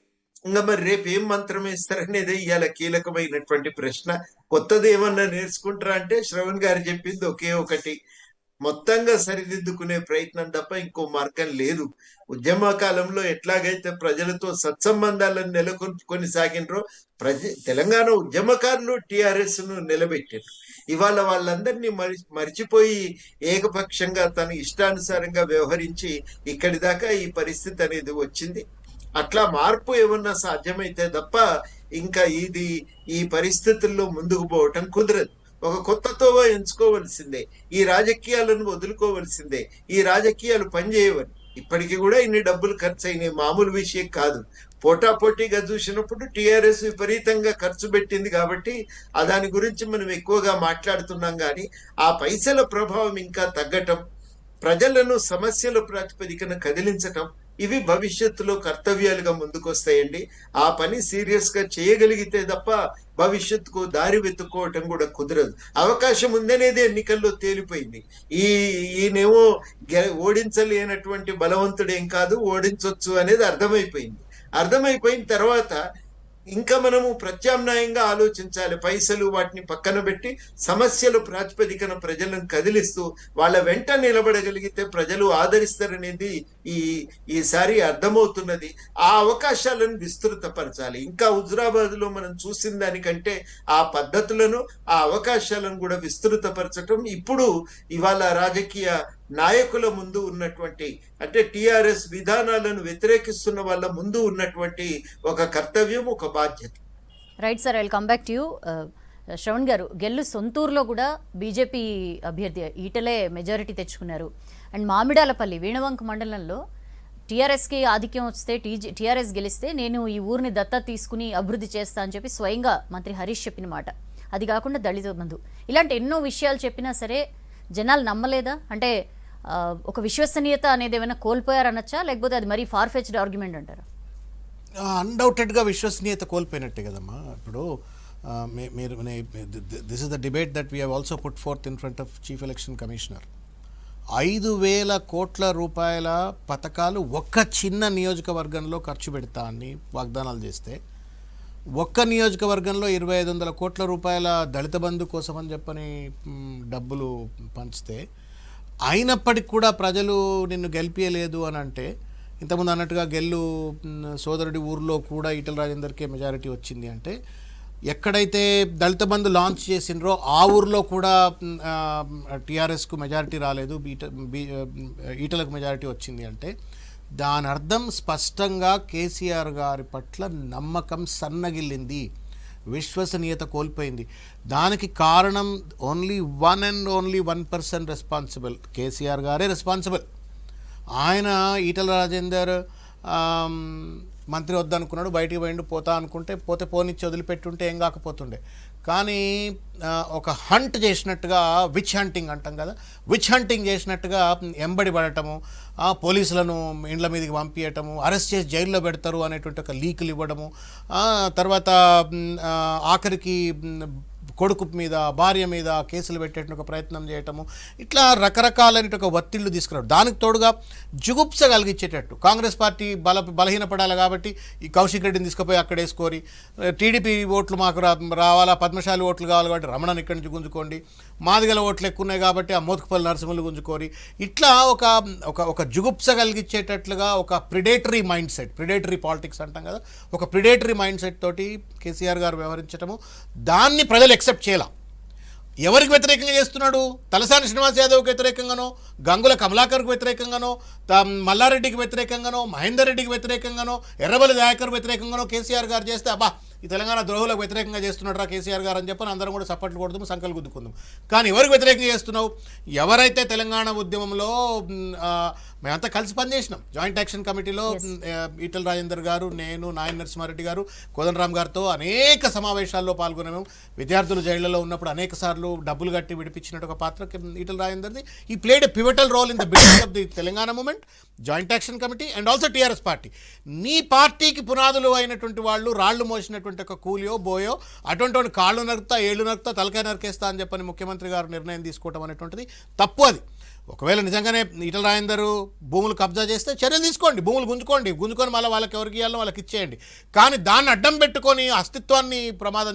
ఇంకా మరి రేపు ఏం మంత్రం వేస్తారనేది ఇవాళ కీలకమైనటువంటి ప్రశ్న. కొత్తది ఏమన్నా నేర్చుకుంటారా అంటే శ్రవణ్ గారు చెప్పింది ఒకే ఒకటి, మొత్తంగా సరిదిద్దుకునే ప్రయత్నం తప్ప ఇంకో మార్గం లేదు. ఉద్యమ కాలంలో ఎట్లాగైతే ప్రజలతో సత్సంబంధాలను కొనసాగినరో తెలంగాణ ఉద్యమకారులు టిఆర్ఎస్ ను నిలబెట్టారు. ఇవాళ వాళ్ళందరినీ మరిచిపోయి ఏకపక్షంగా తన ఇష్టానుసారంగా వ్యవహరించి ఇక్కడి దాకా ఈ పరిస్థితి అనేది వచ్చింది. అట్లా మార్పు ఏమన్నా సాధ్యమైతే తప్ప ఇంకా ఈ పరిస్థితుల్లో ముందుకు పోవటం కుదరదు. ఒక కొత్త తోవ ఎంచుకోవలసిందే, ఈ రాజకీయాలను వదులుకోవలసిందే. ఈ రాజకీయాలు పనిచేయవని ఇప్పటికీ కూడా ఇన్ని డబ్బులు ఖర్చు అయినాయి, మామూలు విషయం కాదు. పోటాపోటీగా చూసినప్పుడు టిఆర్ఎస్ విపరీతంగా ఖర్చు పెట్టింది కాబట్టి దాని గురించి మనం ఎక్కువగా మాట్లాడుతున్నాం. కానీ ఆ పైసల ప్రభావం ఇంకా తగ్గటం, ప్రజలను సమస్యల ప్రాతిపదికన కదిలించటం, ఇవి భవిష్యత్తులో కర్తవ్యాలుగా ముందుకొస్తాయండి. ఆ పని సీరియస్ గా చేయగలిగితే తప్ప భవిష్యత్తుకు దారి వెతుక్కోవటం కూడా కుదరదు. అవకాశం ఉందనేది ఎన్నికల్లో తేలిపోయింది. ఈయనేమో ఓడించలేనటువంటి బలవంతుడేం కాదు, ఓడించవచ్చు అనేది అర్థమైపోయిన తర్వాత ఇంకా మనము ప్రత్యామ్నాయంగా ఆలోచించాలి. పైసలు వాటిని పక్కన పెట్టి సమస్యలు ప్రాతిపదికన ప్రజలను కదిలిస్తూ వాళ్ళ వెంట నిలబడగలిగితే ప్రజలు ఆదరిస్తారనేది ఈసారి అర్థమవుతున్నది. ఆ అవకాశాలను విస్తృతపరచాలి. ఇంకా హుజురాబాద్ లో మనం చూసిన దానికంటే ఆ పద్ధతులను, ఆ అవకాశాలను కూడా విస్తృతపరచటం ఇప్పుడు ఇవాళ రాజకీయ నాయకుల ముందు ఉన్నటువంటి, అంటే టిఆర్ఎస్ విధానాలను వ్యతిరేకిస్తున్న వాళ్ళ ముందు ఉన్నటువంటి ఒక కర్తవ్యం, ఒక బాధ్యత. Right sir, I will come back to you. Shravan గారు, గెల్లు సొంతూరులో కూడా బీజేపీ అభ్యర్థి ఈటలే మెజారిటీ తెచ్చుకున్నారు. అండ్ మామిడాలపల్లి వీణవంక మండలంలో టీఆర్ఎస్కి ఆధిక్యం వస్తే, టీఆర్ఎస్ గెలిస్తే నేను ఈ ఊరిని దత్తత తీసుకుని అభివృద్ధి చేస్తా అని చెప్పి స్వయంగా మంత్రి హరీష్ చెప్పిన మాట. అది కాకుండా దళిత బంధు, ఇలాంటి ఎన్నో విషయాలు చెప్పినా సరే జనాలు నమ్మలేదా? అంటే ఒక విశ్వసనీయత అనేది ఏమైనా కోల్పోయారనొచ్చా, లేకపోతే అది మరీ ఫార్ఫెచ్డ్ ఆర్గ్యుమెంట్ అంటారా? అన్డౌటెడ్గా విశ్వసనీయత కోల్పోయినట్టే కదమ్మా. ఇప్పుడు మీరు this is the debate that we have also put forth in front of chief election commissioner. 5,000 కోట్ల రూపాయల పథకాలు ఒక్క చిన్న నియోజకవర్గంలో ఖర్చు పెడతా అని వాగ్దానాలు చేస్తే, ఒక్క నియోజకవర్గంలో 2,500 కోట్ల రూపాయల దళిత బంధు కోసం అని చెప్పని డబ్బులు పంచితే, అయినప్పటికి కూడా ప్రజలు నిన్ను గెలిపియలేదు అని అంటే, ఇంతకుముందు అన్నట్టుగా గెల్లు సోదరుడి ఊరిలో కూడా ఈటల రాజేందర్కే మెజారిటీ వచ్చింది అంటే, ఎక్కడైతే దళిత బంధు లాంచ్ చేసినరో ఆ ఊరిలో కూడా టీఆర్ఎస్కు మెజారిటీ రాలేదు, ఈటలకు మెజారిటీ వచ్చింది అంటే దాని అర్థం స్పష్టంగా కేసీఆర్ గారి పట్ల నమ్మకం సన్నగిల్లింది, విశ్వసనీయత కోల్పోయింది. దానికి కారణం ఓన్లీ 1% రెస్పాన్సిబుల్, కేసీఆర్ గారే రెస్పాన్సిబుల్. ఆయన ఈటల రాజేందర్ మంత్రి వద్దనుకున్నాడు, బయటికి పోయిండు, పోతా అనుకుంటే పోతే పోనిచ్చి వదిలిపెట్టుంటే ఏం కాకపోతుండే. కానీ ఒక హంట్ చేసినట్టుగా, విచ్ హంటింగ్ అంటాం కదా, విచ్ హంటింగ్ చేసినట్టుగా ఎంబడి పడటము, పోలీసులను ఇండ్ల మీదకి పంపించటము, అరెస్ట్ చేసి జైల్లో పెడతారు అనేటువంటి ఒక లీకులు ఇవ్వడము, తర్వాత ఆఖరికి కొడుకు మీద, భార్య మీద కేసులు పెట్టేట ఒక ప్రయత్నం చేయటము, ఇట్లా రకరకాలైన ఒక ఒత్తిళ్లు తీసుకురావడం. దానికి తోడుగా జుగుప్స కలిగించేటట్టు కాంగ్రెస్ పార్టీ బలహీనపడాలి కాబట్టి ఈ కౌశిక్ రెడ్డిని తీసుకుపోయి అక్కడ వేసుకోరి, టీడీపీ ఓట్లు మాకు రావాలా, పద్మశాలి ఓట్లు కావాలి కాబట్టి రమణని ఇక్కడి నుంచి గుంజుకోండి, మాదిగల ఓట్లు ఎక్కువ ఉన్నాయి కాబట్టి ఆ మోత్కుపల్లి నరసింహులు గుంజుకోరి, ఇట్లా ఒక ఒక ఒక జుగుప్స కలిగించేటట్లుగా ఒక predatory mind set, predatory politics అంటాం కదా, ఒక ప్రిడేటరీ మైండ్ సెట్ తోటి కేసీఆర్ గారు వ్యవహరించడము, దాన్ని ప్రజలు ఎక్సెప్ట్ చేయాల. ఎవరికి వ్యతిరేకంగా చేస్తున్నాడు? తలసాని శ్రీనివాస్ యాదవ్కి వ్యతిరేకంగానో, గంగుల కమలాకర్కు వ్యతిరేకంగానో, మల్లారెడ్డికి వ్యతిరేకంగానో, మహేందర్ రెడ్డికి వ్యతిరేకంగానో, ఎర్రబెల్లి దయాకర్ వ్యతిరేకంగానో కేసీఆర్ గారు చేస్తే అబ్బా ఈ తెలంగాణ ద్రోహులకు వ్యతిరేకంగా చేస్తున్నాడు రా కేసీఆర్ గారు అని చెప్పని అందరం కూడా సపోర్ట్లు కొడుతాము, సంకలు గుద్దుకుందాం. కానీ ఎవరికి వ్యతిరేకంగా చేస్తున్నావు? ఎవరైతే తెలంగాణ ఉద్యమంలో మేమంతా కలిసి పనిచేసినాం, జాయింట్ యాక్షన్ కమిటీలో ఈటల రాజేందర్ గారు, నేను, నాయన నరసింహారెడ్డి గారు, కోదండరామ్ గారితో అనేక సమావేశాల్లో పాల్గొన్నాము. విద్యార్థులు జైళ్లలో ఉన్నప్పుడు అనేక సార్లు డబ్బులు కట్టి విడిపించినట్టు ఒక పాత్ర ఈటల రాజేందర్ది. He played a pivotal role in the building of the Telangana movement, joint action committee and also TRS party. నీ పార్టీకి పునాదులు అయినటువంటి వాళ్ళు రాళ్లు మోసినటువంటి ఒక కూలియో బోయో అటువంటి కాళ్ళు నరుకుతా, ఏళ్ళు నరుకుతా, తలకాయ నరికేస్తా అని చెప్పని ముఖ్యమంత్రి గారు నిర్ణయం తీసుకోవడం అనేటువంటిది తప్పు. అది ఒకవేళ నిజంగానే ఈటల రాజేందర్ భూములు కబ్జా చేస్తే చర్యలు తీసుకోండి, భూములు గుంజుకొని మళ్ళీ వాళ్ళకి ఎవరికి ఇవ్వాలో వాళ్ళకి ఇచ్చేయండి. కానీ దాన్ని అడ్డం పెట్టుకొని అస్తిత్వాన్ని ప్రమాదం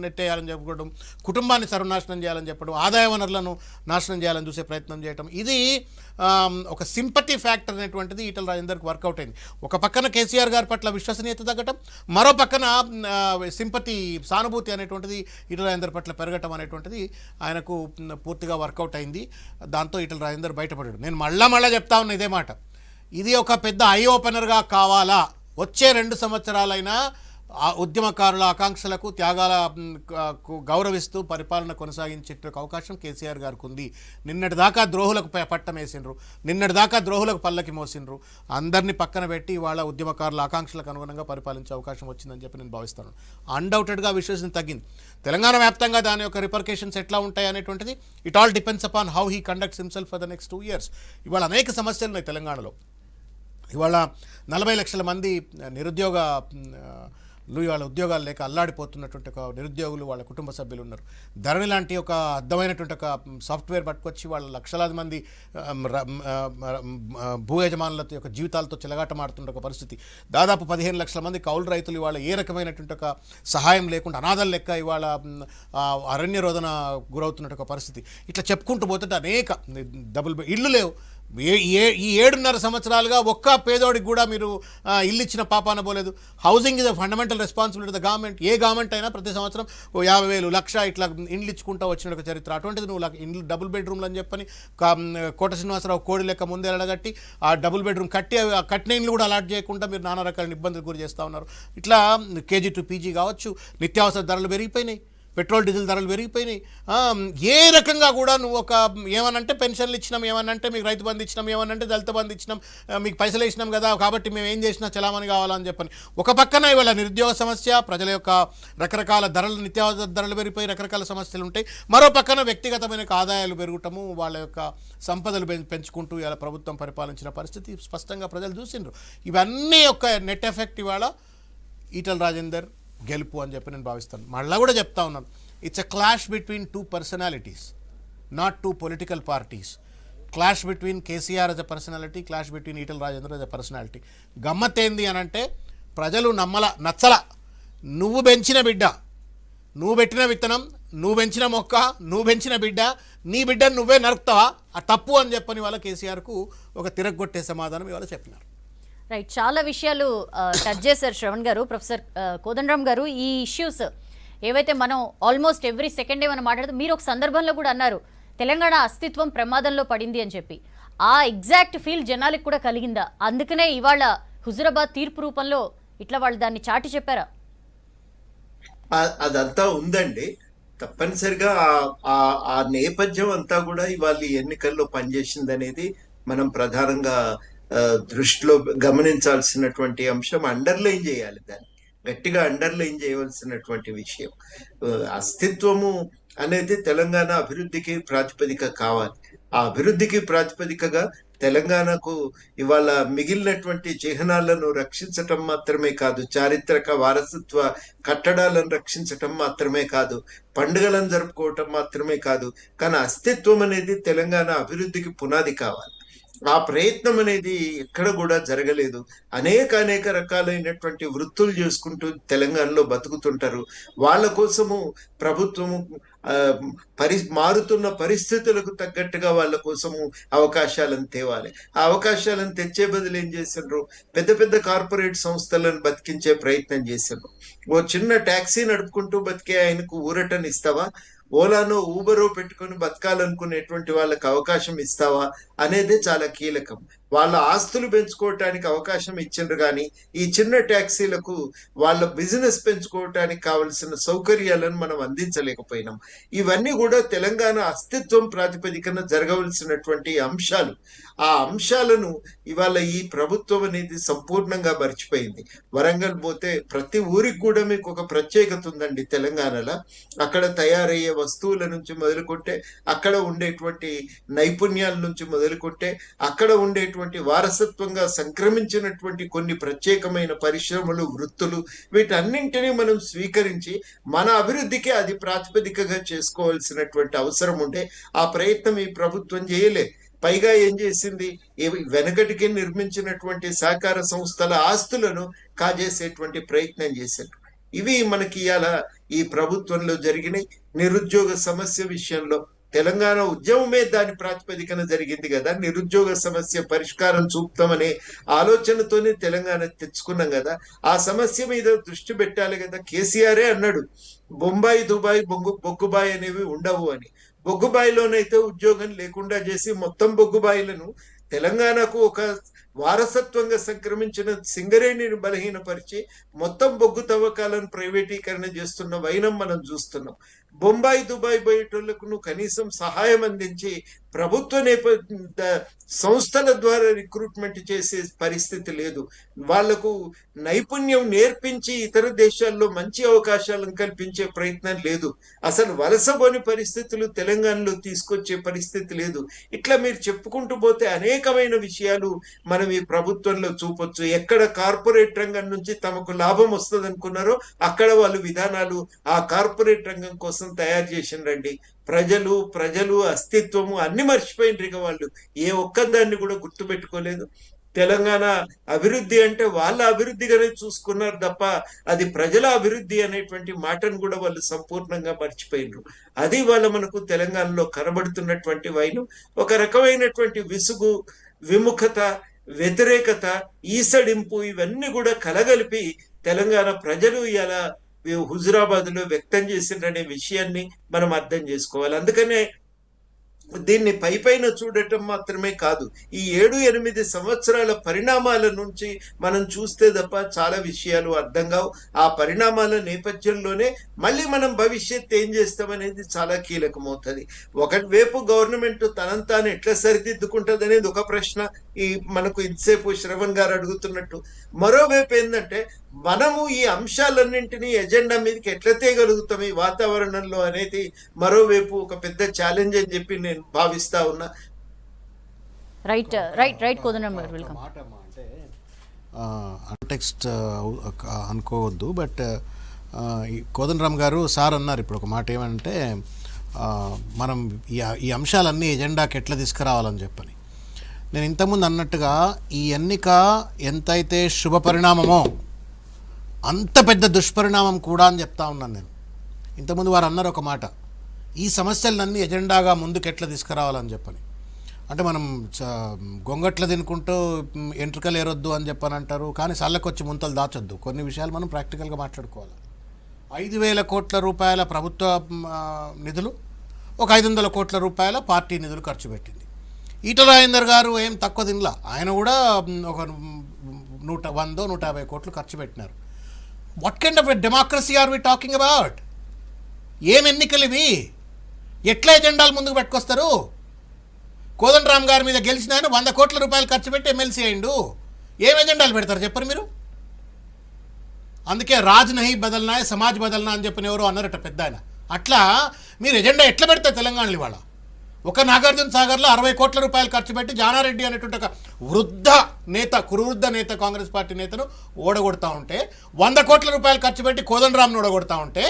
నెట్టేయాలని చెప్పడం, కుటుంబాన్ని సర్వనాశనం చేయాలని చెప్పడం, ఆదాయ వనరులను నాశనం చేయాలని చూసే ప్రయత్నం చేయడం, ఇది ఒక సింపతి ఫ్యాక్టర్ అనేటువంటిది ఈటల రాజేందర్కి వర్కౌట్ అయింది. ఒక పక్కన కేసీఆర్ గారి పట్ల విశ్వసనీయత తగ్గటం, మరో పక్కన సింపతి, సానుభూతి అనేటువంటిది ఈటల రాజేందర్ పట్ల పెరగటం అనేటువంటిది ఆయనకు పూర్తిగా వర్కౌట్ అయింది. దాంతో ఈటల రాజేందర్ బయటపడాడు. నేను మళ్ళా చెప్తా ఉన్నా ఇదే మాట, ఇది ఒక పెద్ద ఐ ఓపెనర్గా కావాలా? వచ్చే 2 సంవత్సరాలైనా ఉద్యమకారుల ఆకాంక్షలకు, త్యాగాల గౌరవిస్తూ పరిపాలన కొనసాగించే అవకాశం కేసీఆర్ గారికి ఉంది. నిన్నటిదాకా ద్రోహులకు పట్టం వేసిండ్రు, నిన్నటిదాకా ద్రోహులకు పల్లకి మోసిండ్రు, అందరినీ పక్కన పెట్టి వాళ్ళ ఉద్యమకారుల ఆకాంక్షలకు అనుగుణంగా పరిపాలించే అవకాశం వచ్చిందని చెప్పి నేను భావిస్తాను. అన్డౌటెడ్గా విశ్వాసం తగ్గింది. తెలంగాణ వ్యాప్తంగా దాని యొక్క రిపర్కేషన్స్ ఎట్లా ఉంటాయి అనేటువంటిది it all depends upon how he conducts himself for the next 2 years. ఇవాళ అనేక సమస్యలు ఉన్నాయి తెలంగాణలో. ఇవాళ 40 లక్షల మంది ఇవాళ ఉద్యోగాలు లేక అల్లాడిపోతున్నటువంటి ఒక నిరుద్యోగులు, వాళ్ళ కుటుంబ సభ్యులు ఉన్నారు. ధరణి లాంటి ఒక అర్థమైనటువంటి ఒక సాఫ్ట్వేర్ పట్టుకొచ్చి వాళ్ళ లక్షలాది మంది భూ యజమానుల యొక్క జీవితాలతో చెలగాటమాడుతున్న ఒక పరిస్థితి. దాదాపు 15 లక్షల మంది కౌలు రైతులు ఇవాళ ఏ రకమైనటువంటి ఒక సహాయం లేకుండా అనాథల లెక్క ఇవాళ అరణ్య రోదన గురవుతున్న ఒక పరిస్థితి. ఇట్లా చెప్పుకుంటూ పోతుంటే అనేక ఇళ్ళు లేవు. ఈ 7.5 సంవత్సరాలుగా ఒక్క పేదోడికి కూడా మీరు ఇల్లు ఇచ్చిన పాపాన పోలేదు. Housing is a fundamental responsibility of the government. A government అయినా ప్రతి సంవత్సరం 50,000, 1,00,000 ఇట్లా ఇండ్లు ఇచ్చుకుంటూ వచ్చిన ఒక చరిత్ర. అటువంటిది నువ్వు ఇండ్లు డబుల్ బెడ్రూమ్లు అని చెప్పని కోట శ్రీనివాసరావు కోడి లెక్క ముందే ఎడగట్టి ఆ డబుల్ బెడ్రూమ్ కట్టిన ఇండ్లు కూడా అలాట్ చేయకుండా మీరు నానా రకాల ఇబ్బందులు గురి చేస్తూ ఉన్నారు. ఇట్లా కేజీ టు పీజీ కావచ్చు, నిత్యావసర ధరలు పెరిగిపోయినాయి, పెట్రోల్ డీజిల్ ధరలు పెరిగిపోయినాయి. ఏ రకంగా కూడా నువ్వు ఒక ఏమనంటే పెన్షన్లు ఇచ్చినాం, ఏమనంటే మీకు రైతు బంధు ఇచ్చినాం, ఏమనంటే దళిత బంధు ఇచ్చినాం, మీకు పైసలు ఇచ్చినాం కదా కాబట్టి మేము ఏం చేసినా చలామణి కావాలని చెప్పని ఒక పక్కన ఇవాళ నిరుద్యోగ సమస్య, ప్రజల యొక్క రకరకాల ధరలు, నిత్యావసర ధరలు పెరిగిపోయి రకరకాల సమస్యలు ఉంటాయి. మరో పక్కన వ్యక్తిగతమైన ఆదాయాలు పెరగటము, వాళ్ళ యొక్క సంపదలు పెంచుకుంటూ ఇలా ప్రభుత్వం పరిపాలించిన పరిస్థితి స్పష్టంగా ప్రజలు చూసిండ్రు. ఇవన్నీ యొక్క నెట్ ఎఫెక్ట్ ఇవాళ ఈటల రాజేందర్ గెలుపు అని చెప్పి నేను భావిస్తాను. మళ్ళీ కూడా చెప్తా ఉన్నాను, it's a clash between 2 personalities, not 2 political parties. Clash between KCR as a personality, clash between Etela Rajender as a personality. గమ్మత్ ఏంది అని అంటే ప్రజలు నచ్చల. నువ్వు పెంచిన బిడ్డ, నువ్వు పెట్టిన విత్తనం, నువ్వు పెంచిన మొక్క, నువ్వు పెంచిన బిడ్డ, నీ బిడ్డను నువ్వే నరుకుతావా, ఆ తప్పు అని చెప్పని వాళ్ళ కేసీఆర్కు ఒక తిరగొట్టే సమాధానం ఇవాళ చెప్పినారు. రైట్, చాలా విషయాలు టచ్ చేశారు శ్రవణ్ గారు. ప్రొఫెసర్ కోదండరామ్ గారు, ఈ ఇష్యూస్ ఏవైతే మనం ఆల్మోస్ట్ ఎవ్రీ సెకండ్ మనం మాట్లాడుతూ, మీరు ఒక సందర్భంలో కూడా అన్నారు తెలంగాణ అస్తిత్వం ప్రమాదంలో పడింది అని చెప్పి. ఆ ఎగ్జాక్ట్ ఫీల్ జనాలకు కూడా కలిగిందా? అందుకనే ఇవాళ హుజురాబాద్ తీర్పు రూపంలో ఇట్లా వాళ్ళు దాన్ని చాటి చెప్పారా? అదంతా ఉందండి. తప్పనిసరిగా ఆ నేపథ్యం అంతా కూడా ఇవాళ ఎన్నికల్లో పనిచేసింది అనేది మనం ప్రధానంగా దృష్టిలో గమనించాల్సినటువంటి అంశం, అండర్లైన్ చేయాలి దాన్ని, గట్టిగా అండర్లైన్ చేయవలసినటువంటి విషయం. అస్తిత్వము అనేది తెలంగాణ అభివృద్ధికి ప్రాతిపదిక కావాలి. ఆ అభివృద్ధికి ప్రాతిపదికగా తెలంగాణకు ఇవాళ మిగిలినటువంటి చిహ్నాలను రక్షించటం మాత్రమే కాదు, చారిత్రక వారసత్వ కట్టడాలను రక్షించటం మాత్రమే కాదు, పండుగలను జరుపుకోవటం మాత్రమే కాదు, కానీ అస్తిత్వం అనేది తెలంగాణ అభివృద్ధికి పునాది కావాలి. ఆ ప్రయత్నం అనేది ఎక్కడ కూడా జరగలేదు. అనేక రకాలైనటువంటి వృత్తులు చేసుకుంటూ తెలంగాణలో బతుకుతుంటారు. వాళ్ళ కోసము ప్రభుత్వము మారుతున్న పరిస్థితులకు తగ్గట్టుగా వాళ్ళ కోసము అవకాశాలను తేవాలి. ఆ అవకాశాలను తెచ్చే బదులు ఏం చేసిండ్రు, పెద్ద కార్పొరేట్ సంస్థలను బతికించే ప్రయత్నం చేసిండ్రు. ఓ చిన్న ట్యాక్సీ నడుపుకుంటూ బతికే ఆయనకు ఊరటనిస్తావా? ఓలానో ఊబరో పెట్టుకుని బతకాలనుకునేటువంటి వాళ్ళకి అవకాశం ఇస్తావా అనేది చాలా కీలకం. వాళ్ళ ఆస్తులు పెంచుకోవటానికి అవకాశం ఇచ్చిండ్రు, కానీ ఈ చిన్న ట్యాక్సీలకు వాళ్ళ బిజినెస్ పెంచుకోవటానికి కావలసిన సౌకర్యాలను మనం అందించలేకపోయినాం. ఇవన్నీ కూడా తెలంగాణ అస్తిత్వం ప్రాతిపదికన జరగవలసినటువంటి అంశాలు. ఆ అంశాలను ఇవాళ ఈ ప్రభుత్వం అనేది సంపూర్ణంగా మర్చిపోయింది. వరంగల్ పోతే ప్రతి ఊరికి కూడా మీకు ఒక ప్రత్యేకత ఉందండి తెలంగాణలో. అక్కడ తయారయ్యే వస్తువుల నుంచి మొదలుకొంటే, అక్కడ ఉండేటువంటి నైపుణ్యాల నుంచి మొదలుకొంటే, అక్కడ ఉండేటువంటి వారసత్వంగా సంక్రమించినటువంటి కొన్ని ప్రత్యేకమైన పరిశ్రమలు, వృత్తులు, వీటన్నింటినీ మనం స్వీకరించి మన అభివృద్ధికి అది ప్రాతిపదికగా చేసుకోవాల్సినటువంటి అవసరం ఉంటే ఆ ప్రయత్నం ఈ ప్రభుత్వం చేయలే. పైగా ఏం చేసింది, వెనకటికి నిర్మించినటువంటి సహకార సంస్థల ఆస్తులను కాజేసేటువంటి ప్రయత్నం చేశారు. ఇవి మనకి ఇవాళ ఈ ప్రభుత్వంలో జరిగినాయి. నిరుద్యోగ సమస్య విషయంలో తెలంగాణ ఉద్యమమే దాని ప్రాతిపదికన జరిగింది కదా. నిరుద్యోగ సమస్య పరిష్కారం చూపుతామనే ఆలోచనతోనే తెలంగాణ తెచ్చుకున్నాం కదా. ఆ సమస్య మీద దృష్టి పెట్టాలి కదా. కేసీఆరే అన్నాడు, బొంబాయి, దుబాయ్, బొగ్గుబాయి అనేవి ఉండవు అని. బొగ్గుబాయిలోనైతే ఉద్యోగం లేకుండా చేసి మొత్తం బొగ్గుబాయిలను తెలంగాణకు ఒక వారసత్వంగా సంక్రమించిన సింగరేణిని బలహీనపరిచి మొత్తం బొగ్గు తవ్వకాలను ప్రైవేటీకరణ చేస్తున్న వైనం మనం చూస్తున్నాం. బొంబాయి, దుబాయ్ పోయేటోళ్లకు నువ్వు కనీసం సహాయం అందించి ప్రభుత్వ సంస్థల ద్వారా రిక్రూట్మెంట్ చేసే పరిస్థితి లేదు. వాళ్లకు నైపుణ్యం నేర్పించి ఇతర దేశాల్లో మంచి అవకాశాలను కల్పించే ప్రయత్నం లేదు. అసలు వలసబోని పరిస్థితులు తెలంగాణలో తీసుకొచ్చే పరిస్థితి లేదు. ఇట్లా మీరు చెప్పుకుంటూ పోతే అనేకమైన విషయాలు మనం ఈ ప్రభుత్వంలో చూపొచ్చు. ఎక్కడ కార్పొరేట్ రంగం నుంచి తమకు లాభం వస్తుంది అనుకున్నారో అక్కడ వాళ్ళు విధానాలు ఆ కార్పొరేట్ రంగం కోసం తయారు చేసిండ్రండి. ప్రజలు అస్తిత్వము అన్ని మర్చిపోయినరు. ఇక వాళ్ళు ఏ ఒక్కదాన్ని కూడా గుర్తుపెట్టుకోలేదు. తెలంగాణ అభివృద్ధి అంటే వాళ్ళ అభివృద్ధిగానే చూసుకున్నారు తప్ప అది ప్రజల అభివృద్ధి అనేటువంటి మాటను కూడా వాళ్ళు సంపూర్ణంగా మర్చిపోయినరు. అది వాళ్ళ మనకు తెలంగాణలో కనబడుతున్నటువంటి వైను. ఒక రకమైనటువంటి విసుగు, విముఖత, వ్యతిరేకత, ఈసడింపు, ఇవన్నీ కూడా కలగలిపి తెలంగాణ ప్రజలు ఇలా హుజురాబాద్ లో వ్యక్తం చేసిందనే విషయాన్ని మనం అర్థం చేసుకోవాలి. అందుకనే దీన్ని పైన చూడటం మాత్రమే కాదు, ఈ 7-8 సంవత్సరాల పరిణామాల నుంచి మనం చూస్తే తప్ప చాలా విషయాలు అర్థం కావు. ఆ పరిణామాల నేపథ్యంలోనే మళ్ళీ మనం భవిష్యత్తు ఏం చేస్తామనేది చాలా కీలకమవుతుంది. ఒకవైపు గవర్నమెంట్ తనను తాను ఎట్లా సరిదిద్దుకుంటుంది అనేది ఒక ప్రశ్న, ఈ మనకు ఇంతసేపు శ్రవణ్ గారు అడుగుతున్నట్టు. మరోవైపు ఏంటంటే మనము ఈ అంశాలన్నింటినీ ఎజెండా మీదకి ఎట్లా తేగలుగుతాం ఈ వాతావరణంలో అనేది మరోవైపు ఒక పెద్ద ఛాలెంజ్ అని చెప్పి నేను భావిస్తా ఉన్నా. రైట్ కోదండరామ్ గారు, వెల్కమ్. అంటే అంటెక్స్ట్ అనుకోవద్దు, బట్ కోదండరామ్ గారు సార్ అన్నారు ఇప్పుడు ఒక మాట ఏమంటే మనం ఈ అంశాలన్నీ ఎజెండాకి ఎట్లా తీసుకురావాలని చెప్పని. నేను ఇంతకుముందు అన్నట్టుగా ఈ ఎన్నిక ఎంతైతే శుభ పరిణామమో అంత పెద్ద దుష్పరిణామం కూడా అని చెప్తా ఉన్నాను నేను. ఇంతకుముందు వారు అన్నారు ఒక మాట, ఈ సమస్యలన్నీ ఎజెండాగా ముందుకు ఎట్లా తీసుకురావాలని చెప్పని. అంటే మనం గొంగట్లు తినుకుంటూ ఎంట్రుకలు ఏరొద్దు అని చెప్పని అంటారు, కానీ సళ్ళకొచ్చి ముంతలు దాచొద్దు. కొన్ని విషయాలు మనం ప్రాక్టికల్గా మాట్లాడుకోవాలి. 5,000 కోట్ల రూపాయల ప్రభుత్వ నిధులు, ఒక 500 కోట్ల రూపాయల పార్టీ నిధులు ఖర్చు పెట్టింది. ఈటల రాజేందర్ గారు ఏం తక్కువ తినలా, ఆయన కూడా ఒక 100-150 కోట్లు ఖర్చు పెట్టినారు. What kind of democracy are we talking about? ఏం ఎన్నికలు ఇవి? ఎట్లా ఎజెండాలు ముందుకు పెట్టుకొస్తారు? కోదండరామ్ గారి మీద గెలిచిన ఆయన 100 కోట్ల రూపాయలు ఖర్చు పెట్టి ఎమ్మెల్సీ అయిండు. ఏం ఎజెండాలు పెడతారు చెప్పరు మీరు? అందుకే రాజ్ నహీ బదల్నా సమాజ్ బదల్నా అని చెప్పిన ఎవరో అన్నారట పెద్ద ఆయన. అట్లా మీరు ఎజెండా ఎట్లా పెడతారు తెలంగాణలో? ఇవాళ ఒక నాగార్జున సాగర్లో 60 కోట్ల రూపాయలు ఖర్చు పెట్టి జానారెడ్డి అనేటువంటి ఒక కురువృద్ధ నేత కాంగ్రెస్ పార్టీ నేతను ఓడగొడతా ఉంటే, 100 కోట్ల రూపాయలు ఖర్చు పెట్టి కోదండరామ్ను ఓడగొడతా ఉంటే,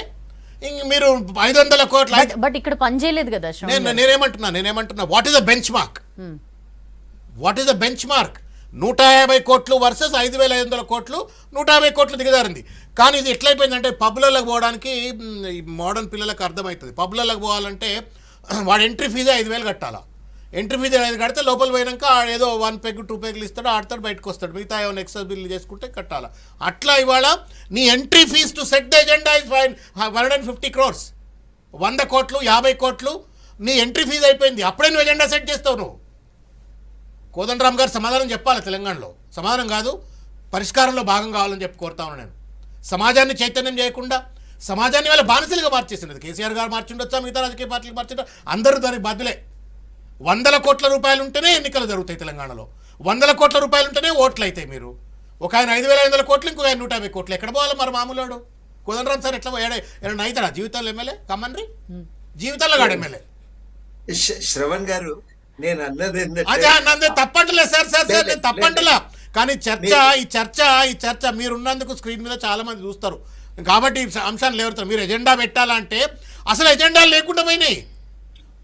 ఇంక మీరు 500 కోట్ల బట్ ఇక్కడ పని చేయలేదు కదా. నేనేమంటున్నా what is the bench mark? 150 కోట్లు వర్సెస్ 5,500 కోట్లు, 150 కోట్లు దిగజారింది. కానీ ఇది ఎట్లయిపోయిందంటే పబ్లలోకి పోవడానికి మోడర్న్ పిల్లలకు అర్థమవుతుంది. పబ్లలోకి పోవాలంటే వాడు ఎంట్రీ ఫీజే 5,000 కట్టాలా. ఎంట్రీ ఫీజు 5 కడితే లోపల పోయినాక ఏదో 1 పెగ్ 2 పెగ్లు ఇస్తాడు, ఆడతాడు, బయటకు వస్తాడు. మిగతా ఏమైనా ఎక్సెస్ బిల్లు చేసుకుంటే కట్టాలా. అట్లా ఇవాళ నీ entry fee to set the agenda is 150 crores. 100 కోట్లు 50 కోట్లు నీ ఎంట్రీ ఫీజు అయిపోయింది. అప్పుడే నువ్వు ఎజెండా సెట్ చేస్తావు. నువ్వు కోదండరామ్ గారు సమాధానం చెప్పాలి తెలంగాణలో. సమాధానం కాదు, పరిష్కారంలో భాగం కావాలని చెప్పి కోరుతా ఉన్నాను నేను. సమాజాన్ని చైతన్యం చేయకుండా సమాజాన్ని వాళ్ళ బానిసలుగా మార్చేసినది కేసీఆర్ గారు మార్చిండొచ్చా, మిగతా రాజకీయ పార్టీలు మార్చిండ, అందరూ దానికి బాధ్యులే. 100 కోట్ల రూపాయలు ఉంటేనే ఎన్నికలు జరుగుతాయి తెలంగాణలో. 100 కోట్ల రూపాయలు ఉంటేనే ఓట్లు అవుతాయి. మీరు ఒక ఆయన 5,500 కోట్లు, ఇంకొక ఆయన 150 కోట్లు. ఎక్కడ పోవాలి మరి మామూలుడు? కోదండరామ్ సార్ ఎట్లా ఏమైనా అవుతాడా జీవితాల్లో ఎమ్మెల్యే? కమ్మన్రి జీవితాల్లో కాడు ఎమ్మెల్యే. శ్రవణ్ గారు, నేను అన్నది అదే తప్పంటలే సార్ నేను తప్పంటలా. కానీ ఈ చర్చ మీరున్నందుకు స్క్రీన్ మీద చాలా మంది చూస్తారు కాబట్టి అంశాన్ని లేవుతారు. మీరు ఎజెండా పెట్టాలంటే అసలు ఎజెండాలు లేకుండా పోయినాయి.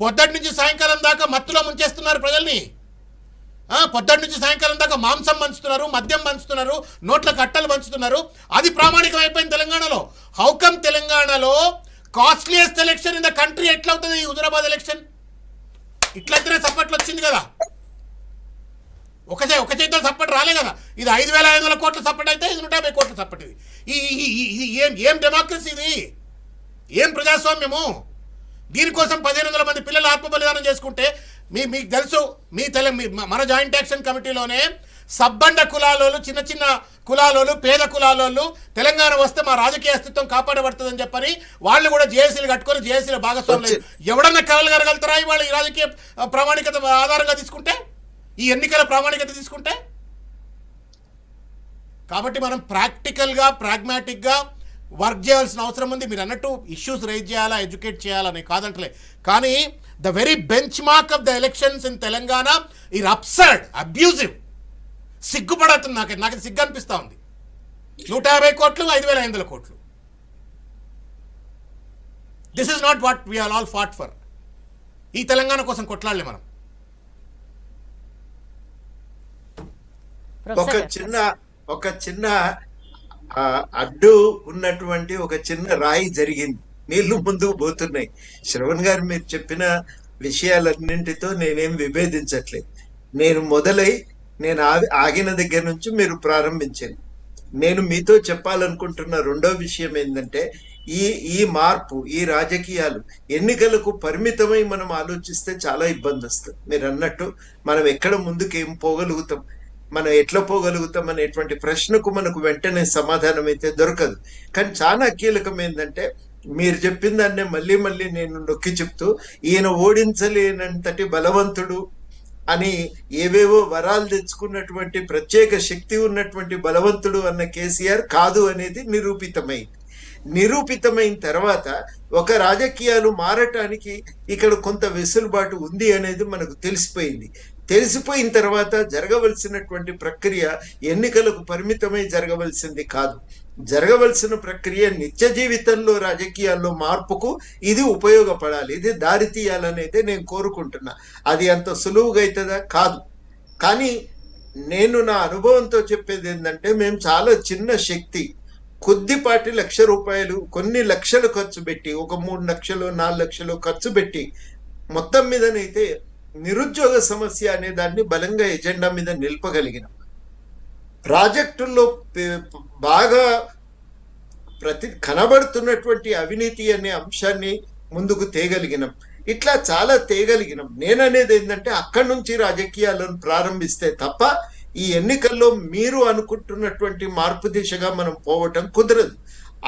పొద్దుటి నుంచి సాయంకాలం దాకా మత్తులో ముంచేస్తున్నారు ప్రజల్ని. పొద్దుటి నుంచి సాయంకాలం దాకా మాంసం పంచుతున్నారు, మద్యం పంచుతున్నారు, నోట్ల కట్టలు పంచుతున్నారు. అది ప్రామాణికం అయిపోయింది తెలంగాణలో. హౌకమ్ తెలంగాణలో costliest election in the country ఎట్లా అవుతుంది? ఈ హుజరాబాద్ ఎలక్షన్ ఇట్లయితేనే సప్పట్లు వచ్చింది కదా. ఒక చేతితో సప్పటి రాలే కదా. ఇది 5,500 కోట్ల సప్పటి అయితే 150 కోట్ల సప్పటి. ఇది ఏం డెమోక్రసీ? ఇది ఏం ప్రజాస్వామ్యము? దీనికోసం 1,500 మంది పిల్లలు ఆత్మ బలిదానం చేసుకుంటే మీకు తెలుసు. మన జాయింట్ యాక్షన్ కమిటీలోనే సబ్బండ కులాలోళ్ళు, చిన్న చిన్న కులాలోళ్ళు, పేద కులాలోళ్ళు తెలంగాణ వస్తే మా రాజకీయ అస్తిత్వం కాపాడబడుతుందని చెప్పని వాళ్ళు కూడా జేఏసీలు కట్టుకొని జేఏసీల భాగస్వాములు. ఎవడన్నా కలగలుగుతారా ఇవాళ ఈ రాజకీయ ప్రామాణికత ఆధారంగా తీసుకుంటే, ఈ ఎన్నికల ప్రామాణికత తీసుకుంటే? కాబట్టి మనం ప్రాక్టికల్గా ప్రాగ్మాటిక్గా వర్క్ చేయాల్సిన అవసరం ఉంది. మీరు అన్నట్టు ఇష్యూస్ రైజ్ చేయాలా, ఎడ్యుకేట్ చేయాలని కాదంటలే. కానీ the very bench mark of the elections in Telangana is absurd, abusive. సిగ్గుపడుతుంది. నాకు సిగ్గు అనిపిస్తూ ఉంది. 150 కోట్లు, 5,500 కోట్లు. This is not what we are all fought for. ఈ తెలంగాణ కోసం కొట్లాడలే మనం. ఒక చిన్న అడ్డు ఉన్నటువంటి ఒక చిన్న రాయి జరిగింది. నీళ్లు ముందుకు పోతున్నాయి. శ్రవణ్ గారు మీరు చెప్పిన విషయాలన్నింటితో నేనేం విభేదించట్లేదు. నేను ఆగిన దగ్గర నుంచి మీరు ప్రారంభించాను. నేను మీతో చెప్పాలనుకుంటున్న రెండో విషయం ఏంటంటే, ఈ మార్పు, ఈ రాజకీయాలు ఎన్నికలకు పరిమితమై మనం ఆలోచిస్తే చాలా ఇబ్బంది వస్తుంది. మీరు అన్నట్టు మనం ఎక్కడ ముందుకు ఏం పోగలుగుతాం, మనం ఎట్లా పోగలుగుతాం అనేటువంటి ప్రశ్నకు మనకు వెంటనే సమాధానం అయితే దొరకదు. కానీ చాలా కీలకం ఏంటంటే, మీరు చెప్పిన దాన్నే మళ్ళీ నేను నొక్కి చెప్తూ, ఈయన ఓడించలేనంతటి బలవంతుడు అని ఏవేవో వరాలు తెచ్చుకున్నటువంటి ప్రత్యేక శక్తి ఉన్నటువంటి బలవంతుడు అన్న కేసీఆర్ కాదు అనేది నిరూపితమైన తర్వాత ఒక రాజకీయాలు మారటానికి ఇక్కడ కొంత వెసులుబాటు ఉంది అనేది మనకు తెలిసిపోయిన తర్వాత జరగవలసినటువంటి ప్రక్రియ ఎన్నికలకు పరిమితమై జరగవలసింది కాదు. జరగవలసిన ప్రక్రియ నిత్య జీవితంలో రాజకీయాల్లో మార్పుకు ఇది ఉపయోగపడాలి, ఇది దారి తీయాలనేది నేను కోరుకుంటున్నా. అది అంత సులువుగా అవుతుందా? కాదు. కానీ నేను నా అనుభవంతో చెప్పేది ఏంటంటే, మేము చాలా చిన్న శక్తి, కొద్దిపాటి ₹1,00,000 కొన్ని లక్షలు ఖర్చు పెట్టి, ఒక 3 లక్షలు 4 లక్షలు ఖర్చు పెట్టి మొత్తం మీదనైతే నిరుద్యోగ సమస్య అనే దాన్ని బలంగా ఎజెండా మీద నిలపగలిగినాం. ప్రాజెక్టుల్లో బాగా కనబడుతున్నటువంటి అవినీతి అనే అంశాన్ని ముందుకు తేగలిగినాం. ఇట్లా చాలా తేగలిగినాం. నేననేది ఏంటంటే, అక్కడి నుంచి రాజకీయాలను ప్రారంభిస్తే తప్ప ఈ ఎన్నికల్లో మీరు అనుకుంటున్నటువంటి మార్పు దిశగా మనం పోవటం కుదరదు.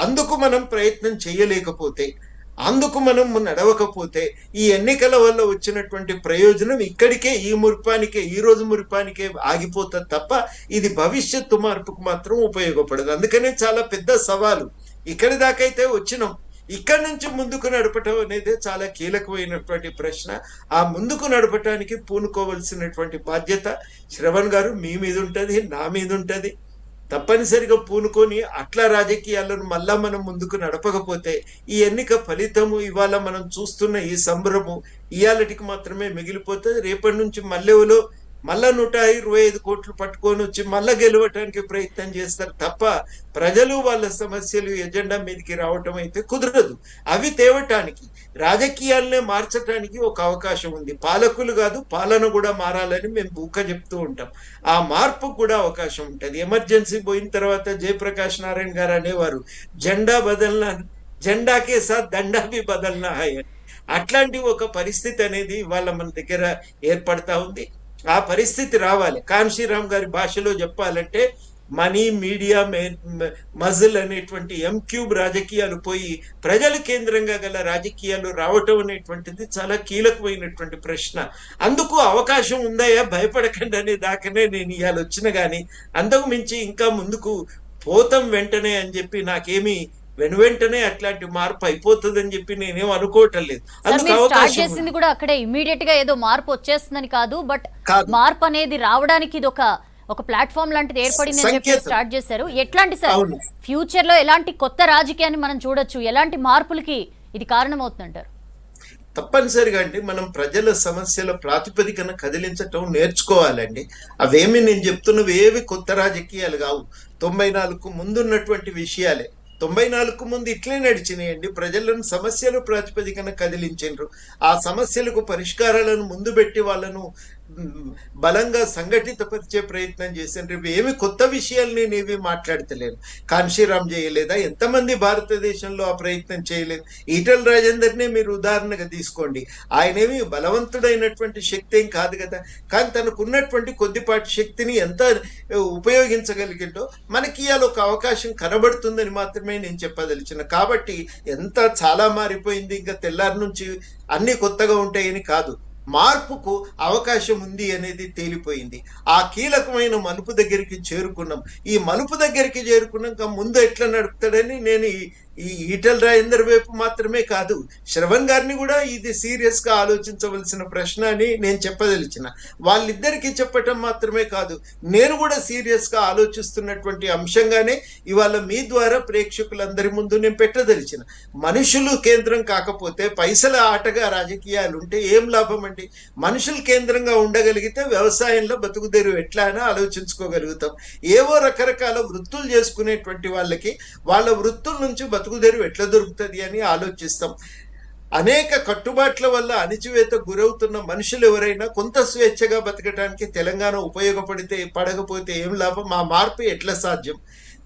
అందుకు మనం ప్రయత్నం చేయలేకపోతే అందుకు మనం నడవకపోతే ఈ ఎన్నికల వల్ల వచ్చినటువంటి ప్రయోజనం ఇక్కడికే, ఈ మురిపానికే, ఈ రోజు మురిపానికే ఆగిపోతుంది తప్ప ఇది భవిష్యత్తు మార్పుకు మాత్రం ఉపయోగపడదు. అందుకనే చాలా పెద్ద సవాలు. ఇక్కడి దాకైతే వచ్చినాం, ఇక్కడి నుంచి ముందుకు నడపటం అనేది చాలా కీలకమైనటువంటి ప్రశ్న. ఆ ముందుకు నడపటానికి పూనుకోవలసినటువంటి బాధ్యత శ్రవణ్ గారు మీ మీద ఉంటుంది, నా మీద ఉంటుంది. తప్పనిసరిగా పూనుకొని అట్లా రాజకీయాలను మళ్ళా మనం ముందుకు నడపకపోతే ఈ ఎన్నిక ఫలితము ఇవాళ మనం చూస్తున్న ఈ సంబరము ఇవాళటికి మాత్రమే మిగిలిపోతుంది. రేపటి నుంచి మళ్ళా 125 కోట్లు పట్టుకొని వచ్చి మళ్ళా గెలవటానికి ప్రయత్నం చేస్తారు తప్ప ప్రజలు వాళ్ళ సమస్యలు ఎజెండా మీదకి రావటం అయితే కుదరదు. అవి తేవటానికి, రాజకీయాలనే మార్చడానికి ఒక అవకాశం ఉంది. పాలకులు కాదు, పాలన కూడా మారాలని మేము చెప్తూ ఉంటాం. ఆ మార్పుకు కూడా అవకాశం ఉంటుంది. ఎమర్జెన్సీ పోయిన తర్వాత జయప్రకాష్ నారాయణ గారు అనేవారు, జెండాకే సాత్ దండా భీ బదల్నా హై అని. అట్లాంటి ఒక పరిస్థితి అనేది ఇవాళ మన దగ్గర ఏర్పడతా ఉంది. ఆ పరిస్థితి రావాలి. కాన్షీరామ్ గారి భాషలో చెప్పాలంటే మనీ, మీడియా, మజిల్ అనేటువంటి M³ రాజకీయాలు పోయి ప్రజల కేంద్రంగా గల రాజకీయాలు రావటం అనేటువంటిది చాలా కీలకమైనటువంటి ప్రశ్న. అందుకు అవకాశం ఉందాయా, భయపడకండి అనే దాకానే నేను ఇవాళ వచ్చిన కానీ అంతకు మించి ఇంకా ముందుకు పోతాం వెంటనే అని చెప్పి నాకేమి వెంటనే అట్లాంటి మార్పు అయిపోతుందని చెప్పి నేనేం అనుకోవటం లేదు. అందుకు అవకాశం చేసింది కూడా అక్కడే ఇమీడియట్ గా ఏదో మార్పు వచ్చేస్తుందని కాదు, బట్ కాదు. మార్పు అనేది రావడానికి ఇది ఒక ప్లాట్ఫామ్ లాంటిది ఏర్పడింది అని చెప్పి స్టార్ట్ చేశారు. ఎట్లాంటి సార్ అవును. ఫ్యూచర్ లో ఎలాంటి కొత్త రాజకీయాన్ని మనం చూడొచ్చు, ఎలాంటి మార్పులకి ఇది కారణమవుతుందంటారు? తప్పనిసరిగా అండి మనం ప్రజల సమస్యల ప్రాతిపదికన కదిలించటం నేర్చుకోవాలండి. అవేమి నేను చెప్తున్నవి ఏవి కొత్త రాజకీయాలు కావు. 94కు ముందున్నటువంటి విషయాలే. 94కు ముందు ఇట్లే నడిచినాయండి. ప్రజలను సమస్యలు ప్రాతిపదికన కదిలించారు. ఆ సమస్యలకు పరిష్కారాలను ముందు పెట్టి వాళ్ళను బలంగా సంఘటితపరిచే ప్రయత్నం చేశాను. రేపు ఏమి కొత్త విషయాలు నేను ఏవి మాట్లాడతలేను. కాన్షీరామ్ చేయలేదా? ఎంతమంది భారతదేశంలో ఆ ప్రయత్నం చేయలేదు? ఈటల రాజేందర్నే మీరు ఉదాహరణగా తీసుకోండి. ఆయనేమి బలవంతుడైనటువంటి శక్తి ఏం కాదు కదా, కానీ తనకున్నటువంటి కొద్దిపాటి శక్తిని ఎంత ఉపయోగించగలిగిందో మనకి ఇవాళ ఒక అవకాశం కనబడుతుందని మాత్రమే నేను చెప్పదలిచిన. కాబట్టి ఎంత చాలా మారిపోయింది, ఇంకా తెల్లారి నుంచి అన్ని కొత్తగా ఉంటాయని కాదు, మార్పుకు అవకాశం ఉంది అనేది తేలిపోయింది. ఆ కీలకమైన మలుపు దగ్గరికి చేరుకున్నాం. ఈ మలుపు దగ్గరికి చేరుకున్నాక ముందు ఎట్లా నడుపుతాడని నేను ఈ ఈటల రాజేందర్ వైపు మాత్రమే కాదు, శ్రవణ్ గారిని కూడా ఇది సీరియస్ గా ఆలోచించవలసిన ప్రశ్న అని నేను చెప్పదలిచిన. వాళ్ళిద్దరికీ చెప్పటం మాత్రమే కాదు, నేను కూడా సీరియస్ గా ఆలోచిస్తున్నటువంటి అంశంగానే ఇవాళ మీ ద్వారా ప్రేక్షకులందరి ముందు నేను పెట్టదలిచిన. మనుషులు కేంద్రం కాకపోతే పైసల ఆటగా రాజకీయాలు ఉంటే ఏం లాభం అండి? మనుషులు కేంద్రంగా ఉండగలిగితే వ్యవసాయంలో బతుకుదేరు ఎట్లా అని ఆలోచించుకోగలుగుతాం. ఏవో రకరకాల వృత్తులు చేసుకునేటువంటి వాళ్ళకి వాళ్ళ వృత్తుల నుంచి బతుకుదేరు ఎట్లా దొరుకుతుంది అని ఆలోచిస్తాం. అనేక కట్టుబాట్ల వల్ల అణిచివేత గురవుతున్న మనుషులు ఎవరైనా కొంత స్వేచ్ఛగా బతకడానికి తెలంగాణ పడకపోతే ఏం లాభం? ఆ మార్పు ఎట్లా సాధ్యం?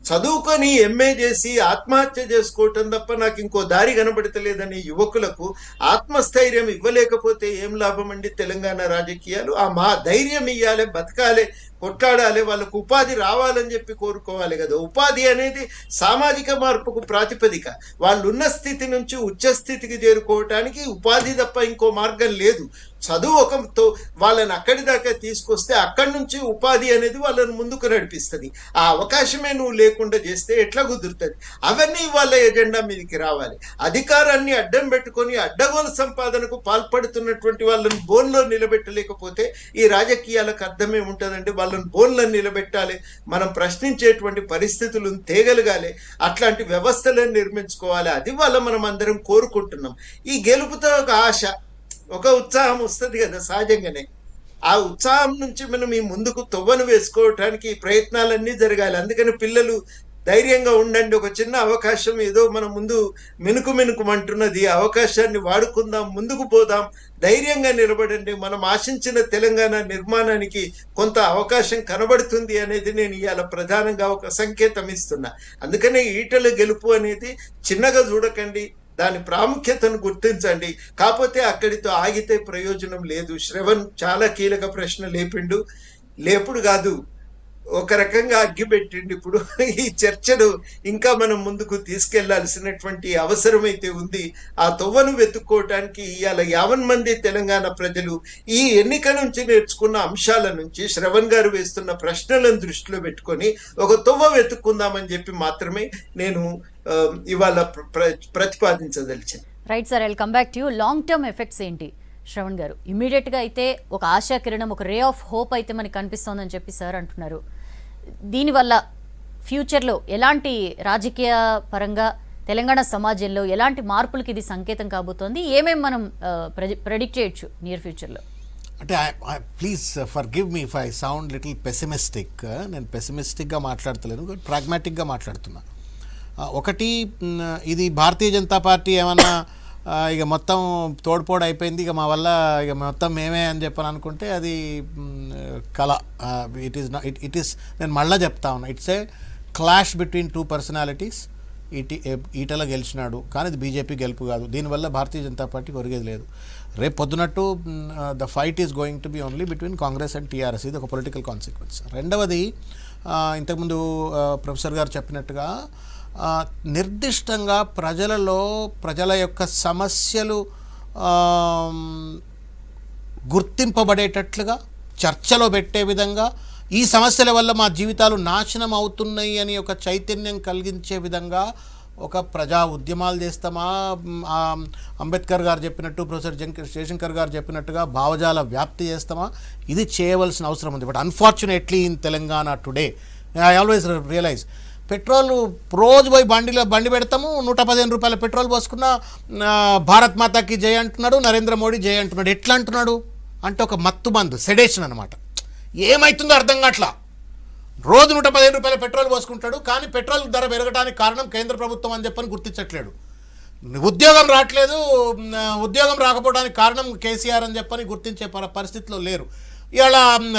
చదువుకొని MA చేసి ఆత్మహత్య చేసుకోవటం తప్ప నాకు ఇంకో దారి కనబడతలేదని యువకులకు ఆత్మస్థైర్యం ఇవ్వలేకపోతే ఏం లాభం అండి? తెలంగాణ రాజకీయాలు ఆ ధైర్యం ఇవ్వాలి, బతకాలి, కొట్లాడాలి, వాళ్ళకు ఉపాధి రావాలని చెప్పి కోరుకోవాలి కదా. ఉపాధి అనేది సామాజిక మార్పుకు ప్రాతిపదిక. వాళ్ళు ఉన్న స్థితి నుంచి ఉచ్చ స్థితికి చేరుకోవటానికి ఉపాధి తప్ప ఇంకో మార్గం లేదు. చదువు ఒకతో వాళ్ళని అక్కడి దాకా తీసుకొస్తే అక్కడి నుంచి ఉపాధి అనేది వాళ్ళని ముందుకు నడిపిస్తుంది. ఆ అవకాశమే నువ్వు లేకుండా చేస్తే ఎట్లా కుదురుతుంది? అవన్నీ వాళ్ళ ఎజెండా మీదకి రావాలి. అధికారాన్ని అడ్డం పెట్టుకొని అడ్డగోలు సంపాదనకు పాల్పడుతున్నటువంటి వాళ్ళని బోన్లో నిలబెట్టలేకపోతే ఈ రాజకీయాలకు అర్థమే ఉంటుందండి. వాళ్ళని బోన్లను నిలబెట్టాలి, మనం ప్రశ్నించేటువంటి పరిస్థితులను తేగలగాలి, అట్లాంటి వ్యవస్థలను నిర్మించుకోవాలి. అది వాళ్ళ మనం అందరం కోరుకుంటున్నాం. ఈ గెలుపుతో ఒక ఆశ, ఒక ఉత్సాహం వస్తుంది కదా సహజంగానే. ఆ ఉత్సాహం నుంచి మనం ఈ ముందుకు తొవ్వను వేసుకోవటానికి ప్రయత్నాలన్నీ జరగాలి. అందుకని పిల్లలు ధైర్యంగా ఉండండి. ఒక చిన్న అవకాశం ఏదో మన ముందు మినుకుమంటున్నది, అవకాశాన్ని వాడుకుందాం, ముందుకు పోదాం, ధైర్యంగా నిలబడండి. మనం ఆశించిన తెలంగాణ నిర్మాణానికి కొంత అవకాశం కనబడుతుంది అనేది నేను ఇవాళ ప్రధానంగా ఒక సంకేతం ఇస్తున్నా. అందుకనే ఈటల గెలుపు అనేది చిన్నగా చూడకండి, దాని ప్రాముఖ్యతను గుర్తించండి. కాకపోతే అక్కడితో ఆగితే ప్రయోజనం లేదు. శ్రవణ్ చాలా కీలక ప్రశ్న లేపుడు కాదు, ఒక రకంగా అగ్గిపెట్టిండి. ఇప్పుడు ఈ చర్చను ఇంకా మనం ముందుకు తీసుకెళ్లాల్సినటువంటి అవసరం అయితే ఉంది. ఆ తొవ్వను వెతుక్కోవటానికి ఇవాళ 50 మంది తెలంగాణ ప్రజలు ఈ ఎన్నిక నుంచి నేర్చుకున్న అంశాల నుంచి శ్రవణ్ గారు వేస్తున్న ప్రశ్నలను దృష్టిలో పెట్టుకొని ఒక తొవ్వ వెతుక్కుందామని చెప్పి మాత్రమే నేను ఇవాళ ప్రతిపాదించదలిచాను. Right sir, I will come back to you. Long term effects ఏంటి శ్రవణ్ గారు? ఇమీడియట్గా అయితే ఒక ఆశా కిరణం, ఒక రే ఆఫ్ హోప్ అయితే మనకి కనిపిస్తోందని చెప్పి సార్ అంటున్నారు. దీనివల్ల ఫ్యూచర్లో ఎలాంటి రాజకీయ పరంగా తెలంగాణ సమాజంలో ఎలాంటి మార్పులకి ఇది సంకేతం కాబోతోంది? ఏమేమి మనం ప్రెడిక్ట్ చేయొచ్చు నియర్ ఫ్యూచర్లో? అంటే please for give me if I sound little pessimistic. నేను పెసిమిస్టిక్గా మాట్లాడతలేను, ప్రాగ్మాటిక్గా మాట్లాడుతున్నా. ఒకటి, ఇది భారతీయ జనతా పార్టీ ఏమన్నా ఇక మొత్తం తోడ్పోడు అయిపోయింది, ఇక మా వల్ల ఇక మొత్తం మేమే అని చెప్పని అనుకుంటే అది కళ. ఇట్ ఈస్ నేను మళ్ళీ చెప్తా ఉన్నా, it's a clash between two personalities. Etela గెలిచినాడు కానీ ఇది బీజేపీ గెలుపు కాదు. దీనివల్ల భారతీయ జనతా పార్టీకి ఒరిగేది లేదు. రేపు పొద్దునట్టు the fight is going to be only between Congress and TRS. ఇది ఒక పొలిటికల్ కాన్సిక్వెన్స్. రెండవది, ఇంతకుముందు ప్రొఫెసర్ గారు చెప్పినట్టుగా నిర్దిష్టంగా ప్రజల యొక్క సమస్యలు గుర్తింపబడేటట్లుగా చర్చలో పెట్టే విధంగా, ఈ సమస్యల వల్ల మా జీవితాలు నాశనం అవుతున్నాయి అని ఒక చైతన్యం కలిగించే విధంగా ఒక ప్రజా ఉద్యమాలు చేస్తామా, అంబేద్కర్ గారు చెప్పినట్టు, ప్రొఫెసర్ జయశంకర్ గారు చెప్పినట్టుగా భావజాల వ్యాప్తి చేస్తామా, ఇది చేయవలసిన అవసరం ఉంది. But unfortunately in Telangana today I always realize, petrol రోజు పోయి బండి పెడతాము, 115 రూపాయల పెట్రోల్ పోసుకున్న భారత్ మాతాకి జై అంటున్నాడు, నరేంద్ర మోడీ జై అంటున్నాడు. ఎట్లా అంటున్నాడు అంటే ఒక మత్తు మందు, సెడేషన్ అనమాట. ఏమవుతుందో అర్థం కావట్లా. రోజు 115 రూపాయల పెట్రోల్ పోసుకుంటాడు, కానీ పెట్రోల్ ధర పెరగడానికి కారణం కేంద్ర ప్రభుత్వం అని చెప్పని గుర్తించట్లేడు. ఉద్యోగం రావట్లేదు, ఉద్యోగం రాకపోవడానికి కారణం కేసీఆర్ అని చెప్పని గుర్తించే పరిస్థితిలో లేరు. ఇవాళ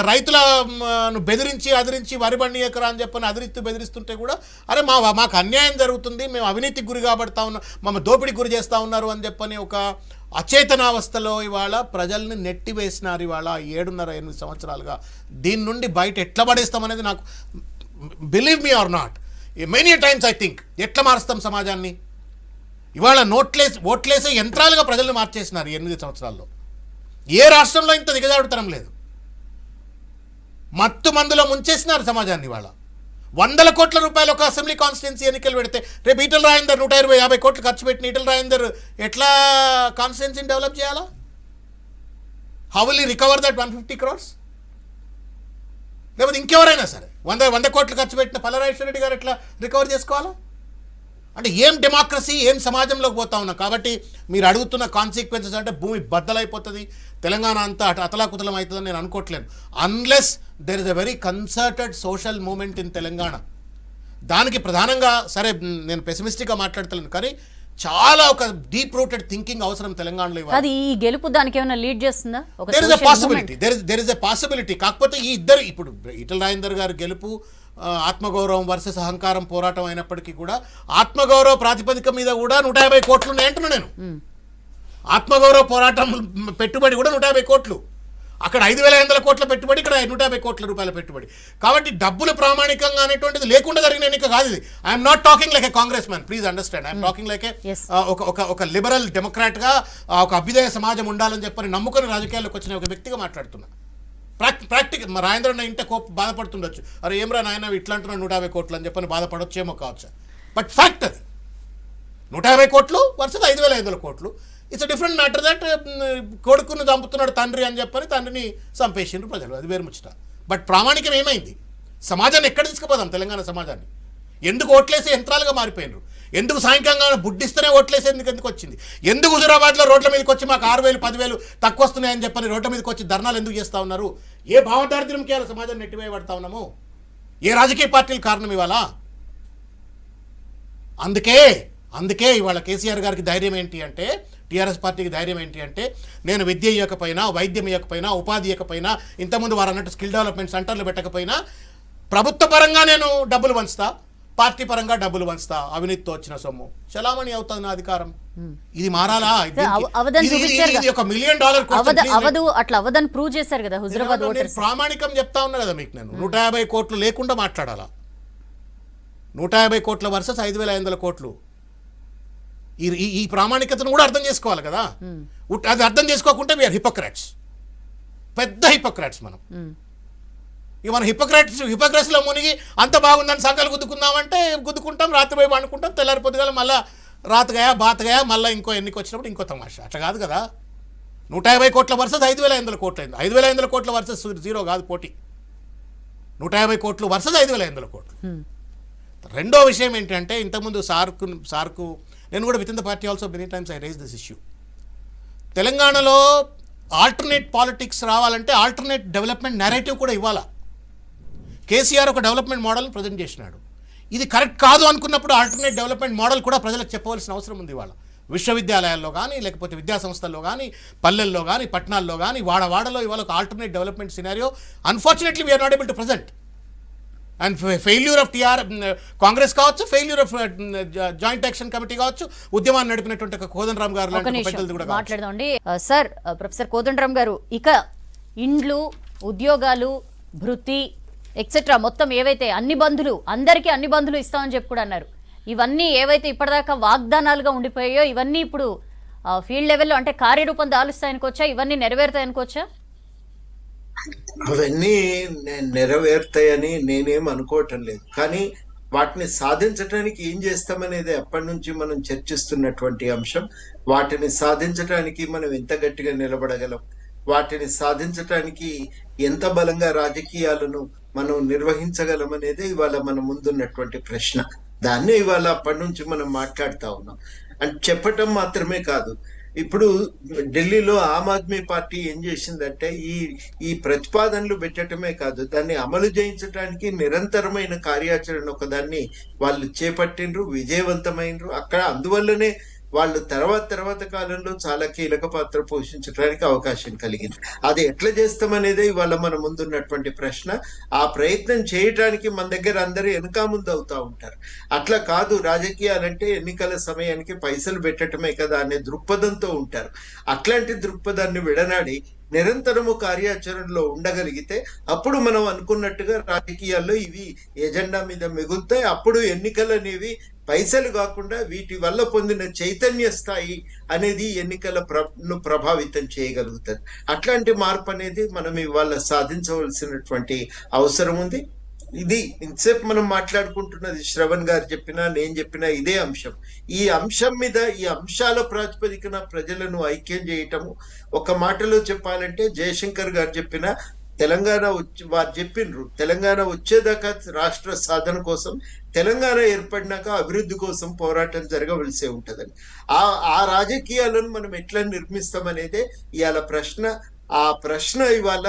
రైతులను బెదిరించి అదిరించి వరి బండియకరా అని చెప్పని బెదిరిస్తుంటే కూడా, అరే మాకు అన్యాయం జరుగుతుంది, మేము అవినీతికి గురి కాబడతా ఉన్నాం, మమ్మల్ని దోపిడీకి గురి చేస్తూ ఉన్నారు అని చెప్పని ఒక అచేతనావస్థలో ఇవాళ ప్రజల్ని నెట్టివేసినారు. ఇవాళ 7.5-8 సంవత్సరాలుగా దీని నుండి బయట ఎట్లా పడేస్తామనేది నాకు, believe me or not, many times I think, ఎట్లా మారుస్తాం సమాజాన్ని? ఇవాళ ఓట్లేసే యంత్రాలుగా ప్రజల్ని మార్చేసినారు 8 సంవత్సరాల్లో. ఏ రాష్ట్రంలో ఇంత దిగజాడుతనం లేదు. మత్తు మందులో ముంచేసినారు సమాజాన్ని. ఇవాళ 100 కోట్ల రూపాయలు ఒక అసెంబ్లీ కాన్స్టిట్యున్సీ ఎన్నికలు పెడితే, రేపు ఈటల రాజేందర్ 120-50 కోట్లు ఖర్చు పెట్టిన ఈటల రాజేందర్ ఎట్లా కాన్స్టిట్యున్సీని డెవలప్ చేయాలా? How will recover that 150 crores? లేకపోతే ఇంకెవరైనా సరే 100 కోట్లు ఖర్చు పెట్టిన పల్లరాజేశ్వర రెడ్డి గారు ఎట్లా రికవర్ చేసుకోవాలా? అంటే ఏం డెమోక్రసీ, ఏం సమాజంలోకి పోతా ఉన్నాం. కాబట్టి మీరు అడుగుతున్న కాన్సిక్వెన్సెస్ అంటే భూమి బద్దలైపోతుంది, తెలంగాణ అంతా అతలాకుతలం అవుతుందని నేను అనుకోవట్లేను. Unless there is a very concerted social movement in Telangana. దానికి ప్రధానంగా, సరే నేను పెసిమిస్టిక్గా మాట్లాడతలేను, కానీ చాలా ఒక డీప్ రూటెడ్ థింకింగ్ అవసరం తెలంగాణలో. అది ఈ గెలుపు దానికి ఏమైనా లీడ్ చేస్తుందా? There is a possibility. కాకపోతే ఈ ఇద్దరు, ఇప్పుడు ఈటల రాజేందర్ గారి గెలుపు ఆత్మగౌరవం వర్సెస్ అహంకారం పోరాటం అయినప్పటికీ కూడా, ఆత్మగౌరవ ప్రాతిపదిక మీద కూడా 150 కోట్లు ఉన్నాయంటున్నా నేను. ఆత్మగౌరవ పోరాటం పెట్టుబడి కూడా 150 కోట్లు. అక్కడ 5,500 కోట్ల పెట్టుబడి, ఇక్కడ 150 కోట్ల రూపాయల పెట్టుబడి. కాబట్టి డబ్బులు ప్రామాణికంగా అనేటువంటిది లేకుండా జరిగిన ఎన్నిక కాదు ఇది. I'm not talking like a Congress man, please understand. I'm talking like ఒక లిబరల్ డెమోక్రాట్గా, ఒక అభ్యుదయ సమాజం ఉండాలని చెప్పని నమ్ముకొని రాజకీయాల్లోకి వచ్చిన ఒక వ్యక్తిగా మాట్లాడుతున్నా. ప్రాక్టికల్ మా రాజేంద్ర ఇంటే బాధపడుతుండొచ్చు, అరే ఏమరా నాయన ఇట్లా అంటున్నా 150 కోట్లు అని చెప్పని బాధపడొచ్చేమో కావచ్చు. బట్ ఫ్యాక్ట్ అది 150 కోట్లు వర్సెస్ 5,500 కోట్లు. ఇట్స్ డిఫరెంట్ మ్యాటర్ దట్ కొడుకును చంపుతున్నాడు తండ్రి అని చెప్పని తండ్రిని చంపేసిండ్రు ప్రజలు, అది వేరు ముచ్చట. బట్ ప్రామాణికం ఏమైంది? సమాజాన్ని ఎక్కడ తీసుకుపోదాం? తెలంగాణ సమాజాన్ని ఎందుకు ఓట్లేసే యంత్రాలుగా మారిపోయినారు? ఎందుకు సాయంకాలం బుడ్డిస్తేనే ఓట్లేసేందుకు ఎందుకు వచ్చింది? ఎందుకు హుజురాబాద్లో రోడ్ల మీదకి వచ్చి మాకు 6,000 10,000 తక్కువ వస్తున్నాయని చెప్పని రోడ్ల మీదకి వచ్చి ధర్నాలు ఎందుకు చేస్తూ ఉన్నారు? ఏ భావదారిద్ర్యంకి ఇవాళ సమాజాన్ని నెట్టివేయబడతా ఉన్నాము? ఏ రాజకీయ పార్టీలు కారణం ఇవాళ? అందుకే ఇవాళ కేసీఆర్ గారికి ధైర్యం ఏంటి అంటే, టీఆర్ఎస్ పార్టీకి ధైర్యం ఏంటి అంటే, నేను విద్య ఇవ్వకపోయినా, వైద్యం ఇవ్వకపోయినా, ఉపాధి ఇవ్వకపోయినా, ఇంతకుముందు వారు అన్నట్టు స్కిల్ డెవలప్మెంట్ సెంటర్లు పెట్టకపోయినా, ప్రభుత్వ పరంగా నేను డబ్బులు పంచుతా, పార్టీ పరంగా డబ్బులు పంచుతా, అవినీతితో వచ్చిన సొమ్ము చలామణి అవుతుంది నా అధికారం. ఇది మారాలా? అవదని చూపించారు ఇది $1 మిలియన్ అవదు, అట్లా అవదని ప్రూవ్ చేశారు కదా హుజరాబాద్ ఓటర్స్. ప్రామాణికం చెప్తా ఉన్నా కదా మీకు నేను. 150 కోట్లు లేకుండా మాట్లాడాలా, 150 కోట్ల వర్సెస్ 5,500 కోట్లు. ఈ ప్రామాణికతను కూడా అర్థం చేసుకోవాలి కదా. అది అర్థం చేసుకోకుంటే వీఆర్ హిపోక్రాట్స్, పెద్ద హిపోక్రాట్స్ మనం. ఇక మనం హిపోక్రసీలో మునిగి అంత బాగుందని సంఘాలు గుద్దుకుందామంటే గుద్దుకుంటాం, రాత్రి పోయి పండుకుంటాం, తెల్లారి పొద్దుగాల మళ్ళీ రాతగాయా బాతగాయా మళ్ళీ ఇంకో ఎన్నిక వచ్చినప్పుడు ఇంకో తమాషా. అట్లా కాదు కదా. 150 కోట్ల వర్సెస్ 5,500 కోట్లు అయింది. 5,500 కోట్ల వర్సెస్ 0 కాదు పోటీ. 150 కోట్లు వర్సెస్ 5,500 కోట్లు. రెండో విషయం ఏంటంటే, ఇంతకుముందు సార్కు నేను కూడా with in the party also many times I rise this issue. తెలంగాణలో ఆల్టర్నేట్ పాలిటిక్స్ రావాలంటే ఆల్టర్నేట్ డెవలప్మెంట్ నెరేటివ్ కూడా ఇవ్వాలా. కేసీఆర్ ఒక డెవలప్మెంట్ మోడల్ని ప్రజెంట్ చేసినాడు. ఇది కరెక్ట్ కాదు అనుకున్నప్పుడు ఆల్టర్నేట్ డెవలప్మెంట్ మోడల్ కూడా ప్రజలకు చెప్పవలసిన అవసరం ఉంది. ఇవాళ విశ్వవిద్యాలయాల్లో కానీ, లేకపోతే విద్యా సంస్థల్లో కానీ, పల్లెల్లో కానీ, పట్టణాల్లో కానీ, వాడవాడలో ఇవాళ ఒక alternate development scenario unfortunately we are not able to present. And failure of Congress కావచ్చు, failure of joint action committee కావచ్చు, ఉద్యమాన్ని నడిపినటువంటి కోదండరామ్ గారు పెద్దలు కూడా మాట్లాడదామండి. సార్, ప్రొఫెసర్ కోదండరామ్ గారు, ఇక ఇండ్లు, ఉద్యోగాలు, భృతి ఎక్సెట్రా మొత్తం ఏవైతే అన్ని బంధులు, అందరికీ అన్ని బంధులు ఇస్తామని చెప్పి కూడా అన్నారు. ఇవన్నీ ఏవైతే ఇప్పటిదాకా వాగ్దానాలుగా ఉండిపోయాయో ఇవన్నీ ఇప్పుడు ఫీల్డ్ లెవెల్లో అంటే కార్యరూపం దాలుస్తాయనుకోవచ్చా? ఇవన్నీ నెరవేరుతాయనుకోవచ్చా? అవన్నీ నెరవేరుతాయని నేనేం అనుకోవటం లేదు. కానీ వాటిని సాధించడానికి ఏం చేస్తామనేది ఎప్పటి నుంచి మనం చర్చిస్తున్నటువంటి అంశం. వాటిని సాధించడానికి మనం ఎంత గట్టిగా నిలబడగలం, వాటిని సాధించటానికి ఎంత బలంగా రాజకీయాలను మనం నిర్వహించగలం అనేది ఇవాళ మన ముందున్నటువంటి ప్రశ్న. దాన్నే ఇవాళ అప్పటి నుంచి మనం మాట్లాడుతూ ఉన్నాం. అంటే చెప్పటం మాత్రమే కాదు, ఇప్పుడు ఢిల్లీలో ఆమ్ ఆద్మీ పార్టీ ఏం చేసిందంటే ఈ ప్రతిపాదనలు పెట్టడమే కాదు, దాన్ని అమలు చేయించడానికి నిరంతరమైన కార్యాచరణ ఒకదాన్ని వాళ్ళు చేపట్టిండ్రు, విజయవంతమైనరు. అక్కడ అందువల్లనే వాళ్ళు తర్వాత కాలంలో చాలా కీలక పాత్ర పోషించడానికి అవకాశం కలిగింది. అది ఎట్లా చేస్తామనేదే ఇవాళ మన ముందున్నటువంటి ప్రశ్న. ఆ ప్రయత్నం చేయటానికి మన దగ్గర అందరూ వెనక ముందు అవుతా ఉంటారు. అట్లా కాదు, రాజకీయాలంటే ఎన్నికల సమయానికి పైసలు పెట్టడమే కదా అనే దృక్పథంతో ఉంటారు. అట్లాంటి దృక్పథాన్ని విడనాడి నిరంతరము కార్యాచరణలో ఉండగలిగితే అప్పుడు మనం అనుకున్నట్టుగా రాజకీయాల్లో ఇవి ఎజెండా మీద మిగులుతాయి. అప్పుడు ఎన్నికలు అనేవి పైసలు కాకుండా వీటి వల్ల పొందిన చైతన్య స్థాయి అనేది ఎన్నికలను ప్రభావితం చేయగలుగుతుంది. అట్లాంటి మార్పు అనేది మనం ఇవాళ సాధించవలసినటువంటి అవసరం ఉంది. ఇది ఇంతసేపు మనం మాట్లాడుకుంటున్నది శ్రవణ్ గారు చెప్పినా నేను చెప్పినా ఇదే అంశం. ఈ అంశం మీద, ఈ అంశాల ప్రాతిపదికన ప్రజలను ఐక్యం చేయటము. ఒక మాటలో చెప్పాలంటే జయశంకర్ గారు చెప్పిన వారు చెప్పిండ్రు, తెలంగాణ వచ్చేదాకా రాష్ట్ర సాధన కోసం, తెలంగాణ ఏర్పడినాక అభివృద్ధి కోసం పోరాటం జరగవలసే ఉంటుందని. ఆ రాజకీయాలను మనం ఎట్లా నిర్మిస్తామనేదే ఇవాళ ప్రశ్న. ఆ ప్రశ్న ఇవాళ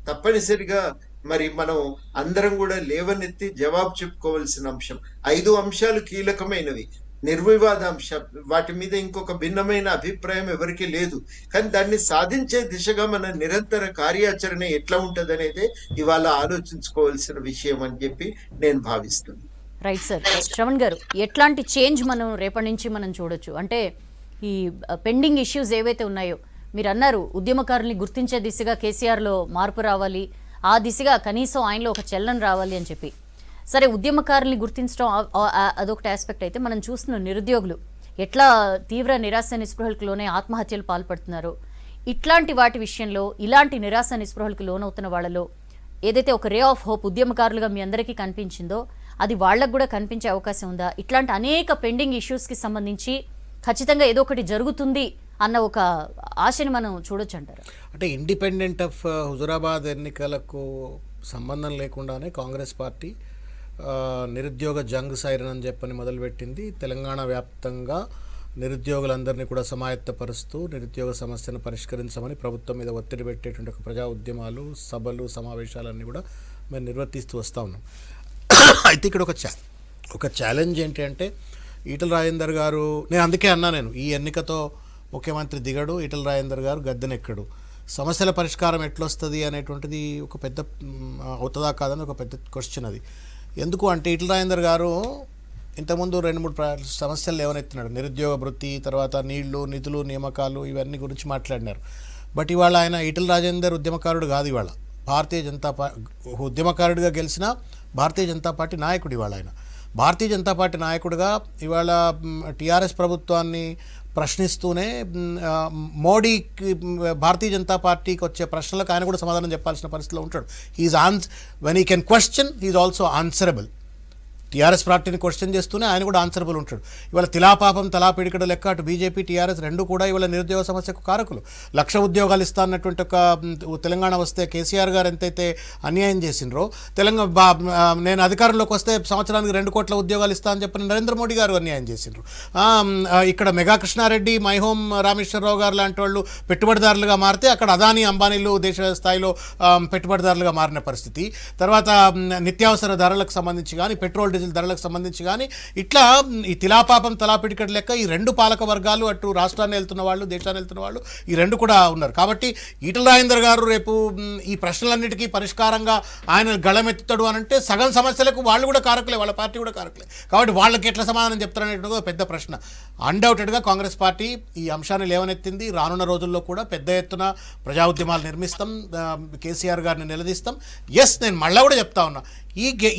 తప్పనిసరిగా మరి మనం అందరం కూడా లేవనెత్తి జవాబు చెప్పుకోవాల్సిన అంశం. 5 అంశాలు కీలకమైనవి, నిర్వివాద అంశం. వాటి మీద ఇంకొక భిన్నమైన అభిప్రాయం ఎవరికి లేదు. కానీ దాన్ని సాధించే దిశగా మన నిరంతర కార్యాచరణ ఎట్లా ఉంటుంది అనేది ఇవాళ ఆలోచించుకోవాల్సిన విషయం అని చెప్పి నేను భావిస్తున్నాను. Right sir. శ్రవణ్ గారు, ఎట్లాంటి చేంజ్ మనం రేపటి నుంచి మనం చూడొచ్చు? అంటే ఈ పెండింగ్ ఇష్యూస్ ఏవైతే ఉన్నాయో, మీరు అన్నారు ఉద్యమకారుల్ని గుర్తించే దిశగా కేసీఆర్లో మార్పు రావాలి, ఆ దిశగా కనీసం ఆయనలో ఒక చలనం రావాలి అని చెప్పి. సరే, ఉద్యమకారుల్ని గుర్తించడం అదొకటి ఆస్పెక్ట్ అయితే, మనం చూస్తున్న నిరుద్యోగులు ఎట్లా తీవ్ర నిరాశ నిస్పృహలకు లోనే ఆత్మహత్యలు పాల్పడుతున్నారు. ఇట్లాంటి వాటి విషయంలో, ఇలాంటి నిరాశ నిస్పృహలకు లోనవుతున్న వాళ్ళలో ఏదైతే ఒక రే ఆఫ్ హోప్ ఉద్యమకారులుగా మీ అందరికీ కనిపించిందో అది వాళ్ళకు కూడా కనిపించే అవకాశం ఉందా? ఇట్లాంటి అనేక పెండింగ్ ఇష్యూస్కి సంబంధించి ఖచ్చితంగా ఏదో ఒకటి జరుగుతుంది అన్న ఒక ఆశని మనం చూడొచ్చు అంటారు. అంటే ఇండిపెండెంట్ ఆఫ్ హుజురాబాద్ ఎన్నికలకు సంబంధం లేకుండానే కాంగ్రెస్ పార్టీ నిరుద్యోగ జంగ్ సైరన్ అని చెప్పని మొదలుపెట్టింది. తెలంగాణ వ్యాప్తంగా నిరుద్యోగులందరినీ కూడా సమాయత్తపరుస్తూ నిరుద్యోగ సమస్యను పరిష్కరించమని ప్రభుత్వం మీద ఒత్తిడి పెట్టేటువంటి ఒక ప్రజా ఉద్యమాలు, సభలు, సమావేశాలన్నీ కూడా మేము నిర్వర్తిస్తూ వస్తూ ఉన్నాం. అయితే ఇక్కడ ఒక ఛాలెంజ్ ఏంటి అంటే, ఈటల రాజేందర్ గారు, నేను అందుకే అన్నా, నేను ఈ ఎన్నికతో ముఖ్యమంత్రి దిగడు, ఈటల రాజేందర్ గారు గద్దెనెక్కడు, సమస్యల పరిష్కారం ఎట్లొస్తుంది అనేటువంటిది ఒక పెద్ద అవుతుందా కాదని ఒక పెద్ద క్వశ్చన్ అది. ఎందుకు అంటే ఈటల రాజేందర్ గారు ఇంతకుముందు 2-3 సమస్యలు లేవనెత్తినాడు. నిరుద్యోగ వృత్తి, తర్వాత నీళ్లు, నిధులు, నియామకాలు, ఇవన్నీ గురించి మాట్లాడినారు. బట్ ఇవాళ ఆయన ఈటెల రాజేందర్ ఉద్యమకారుడు కాదు. ఇవాళ భారతీయ జనతా పార్టీ ఉద్యమకారుడిగా గెలిచిన భారతీయ జనతా పార్టీ నాయకుడు. ఇవాళ ఆయన భారతీయ జనతా పార్టీ నాయకుడిగా ఇవాళ టీఆర్ఎస్ ప్రభుత్వాన్ని ప్రశ్నిస్తూనే మోడీకి, భారతీయ జనతా పార్టీకి వచ్చే ప్రశ్నలకు ఆయన కూడా సమాధానం చెప్పాల్సిన పరిస్థితిలో ఉంటాడు. When he can question, he's also answerable. TRS పార్టీని క్వశ్చన్ చేస్తూనే ఆయన కూడా ఆన్సరబుల్ ఉంటాడు. ఇవాళ తిలాపాపం తలాపిడికడ లెక్క అటు బీజేపీ టీఆర్ఎస్ రెండు కూడా ఇవాళ నిరుద్యోగ సమస్యకు కారకులు. 1,00,000 ఉద్యోగాలు ఇస్తా అన్నటువంటి ఒక తెలంగాణ వస్తే కేసీఆర్ గారు ఎంతైతే అన్యాయం చేసినరో, నేను అధికారంలోకి వస్తే సంవత్సరానికి 2 కోట్ల ఉద్యోగాలు ఇస్తా అని చెప్పిన నరేంద్ర మోడీ గారు అన్యాయం చేసినారు. ఇక్కడ మెగా కృష్ణారెడ్డి, మైహోం రామేశ్వరరావు గారు లాంటి వాళ్ళు పెట్టుబడిదారులుగా మారితే అక్కడ అదానీ అంబానీలు దేశ స్థాయిలో పెట్టుబడిదారులుగా మారిన పరిస్థితి. తర్వాత నిత్యావసర ధరలకు సంబంధించి కానీ, పెట్రోల్ డీజిల్ ధరలకు సంబంధించి కానీ, ఇట్లా ఈ తిలాపాపం తలాపిడికడ లెక్క ఈ 2 పాలక వర్గాలు, అటు రాష్ట్రాన్ని వెళ్తున్న వాళ్ళు, దేశాన్ని వెళ్తున్న వాళ్ళు, ఈ 2 కూడా ఉన్నారు. కాబట్టి ఈటెల రాజేందర్ గారు రేపు ఈ ప్రశ్నలన్నిటికీ పరిష్కారంగా ఆయన గళమెత్తుతాడు అని అంటే సగం సమస్యలకు వాళ్ళు కూడా కారకులే, వాళ్ళ పార్టీ కూడా కారకులే. కాబట్టి వాళ్ళకి ఎట్లా సమాధానం చెప్తారనేది పెద్ద ప్రశ్న. అన్డౌటెడ్గా కాంగ్రెస్ పార్టీ ఈ అంశాన్ని లేవనెత్తింది. రానున్న రోజుల్లో కూడా పెద్ద ఎత్తున ప్రజా ఉద్యమాలు నిర్మిస్తాం, కేసీఆర్ గారిని నిలదీస్తాం. నేను మళ్ళీ కూడా చెప్తా ఉన్నా,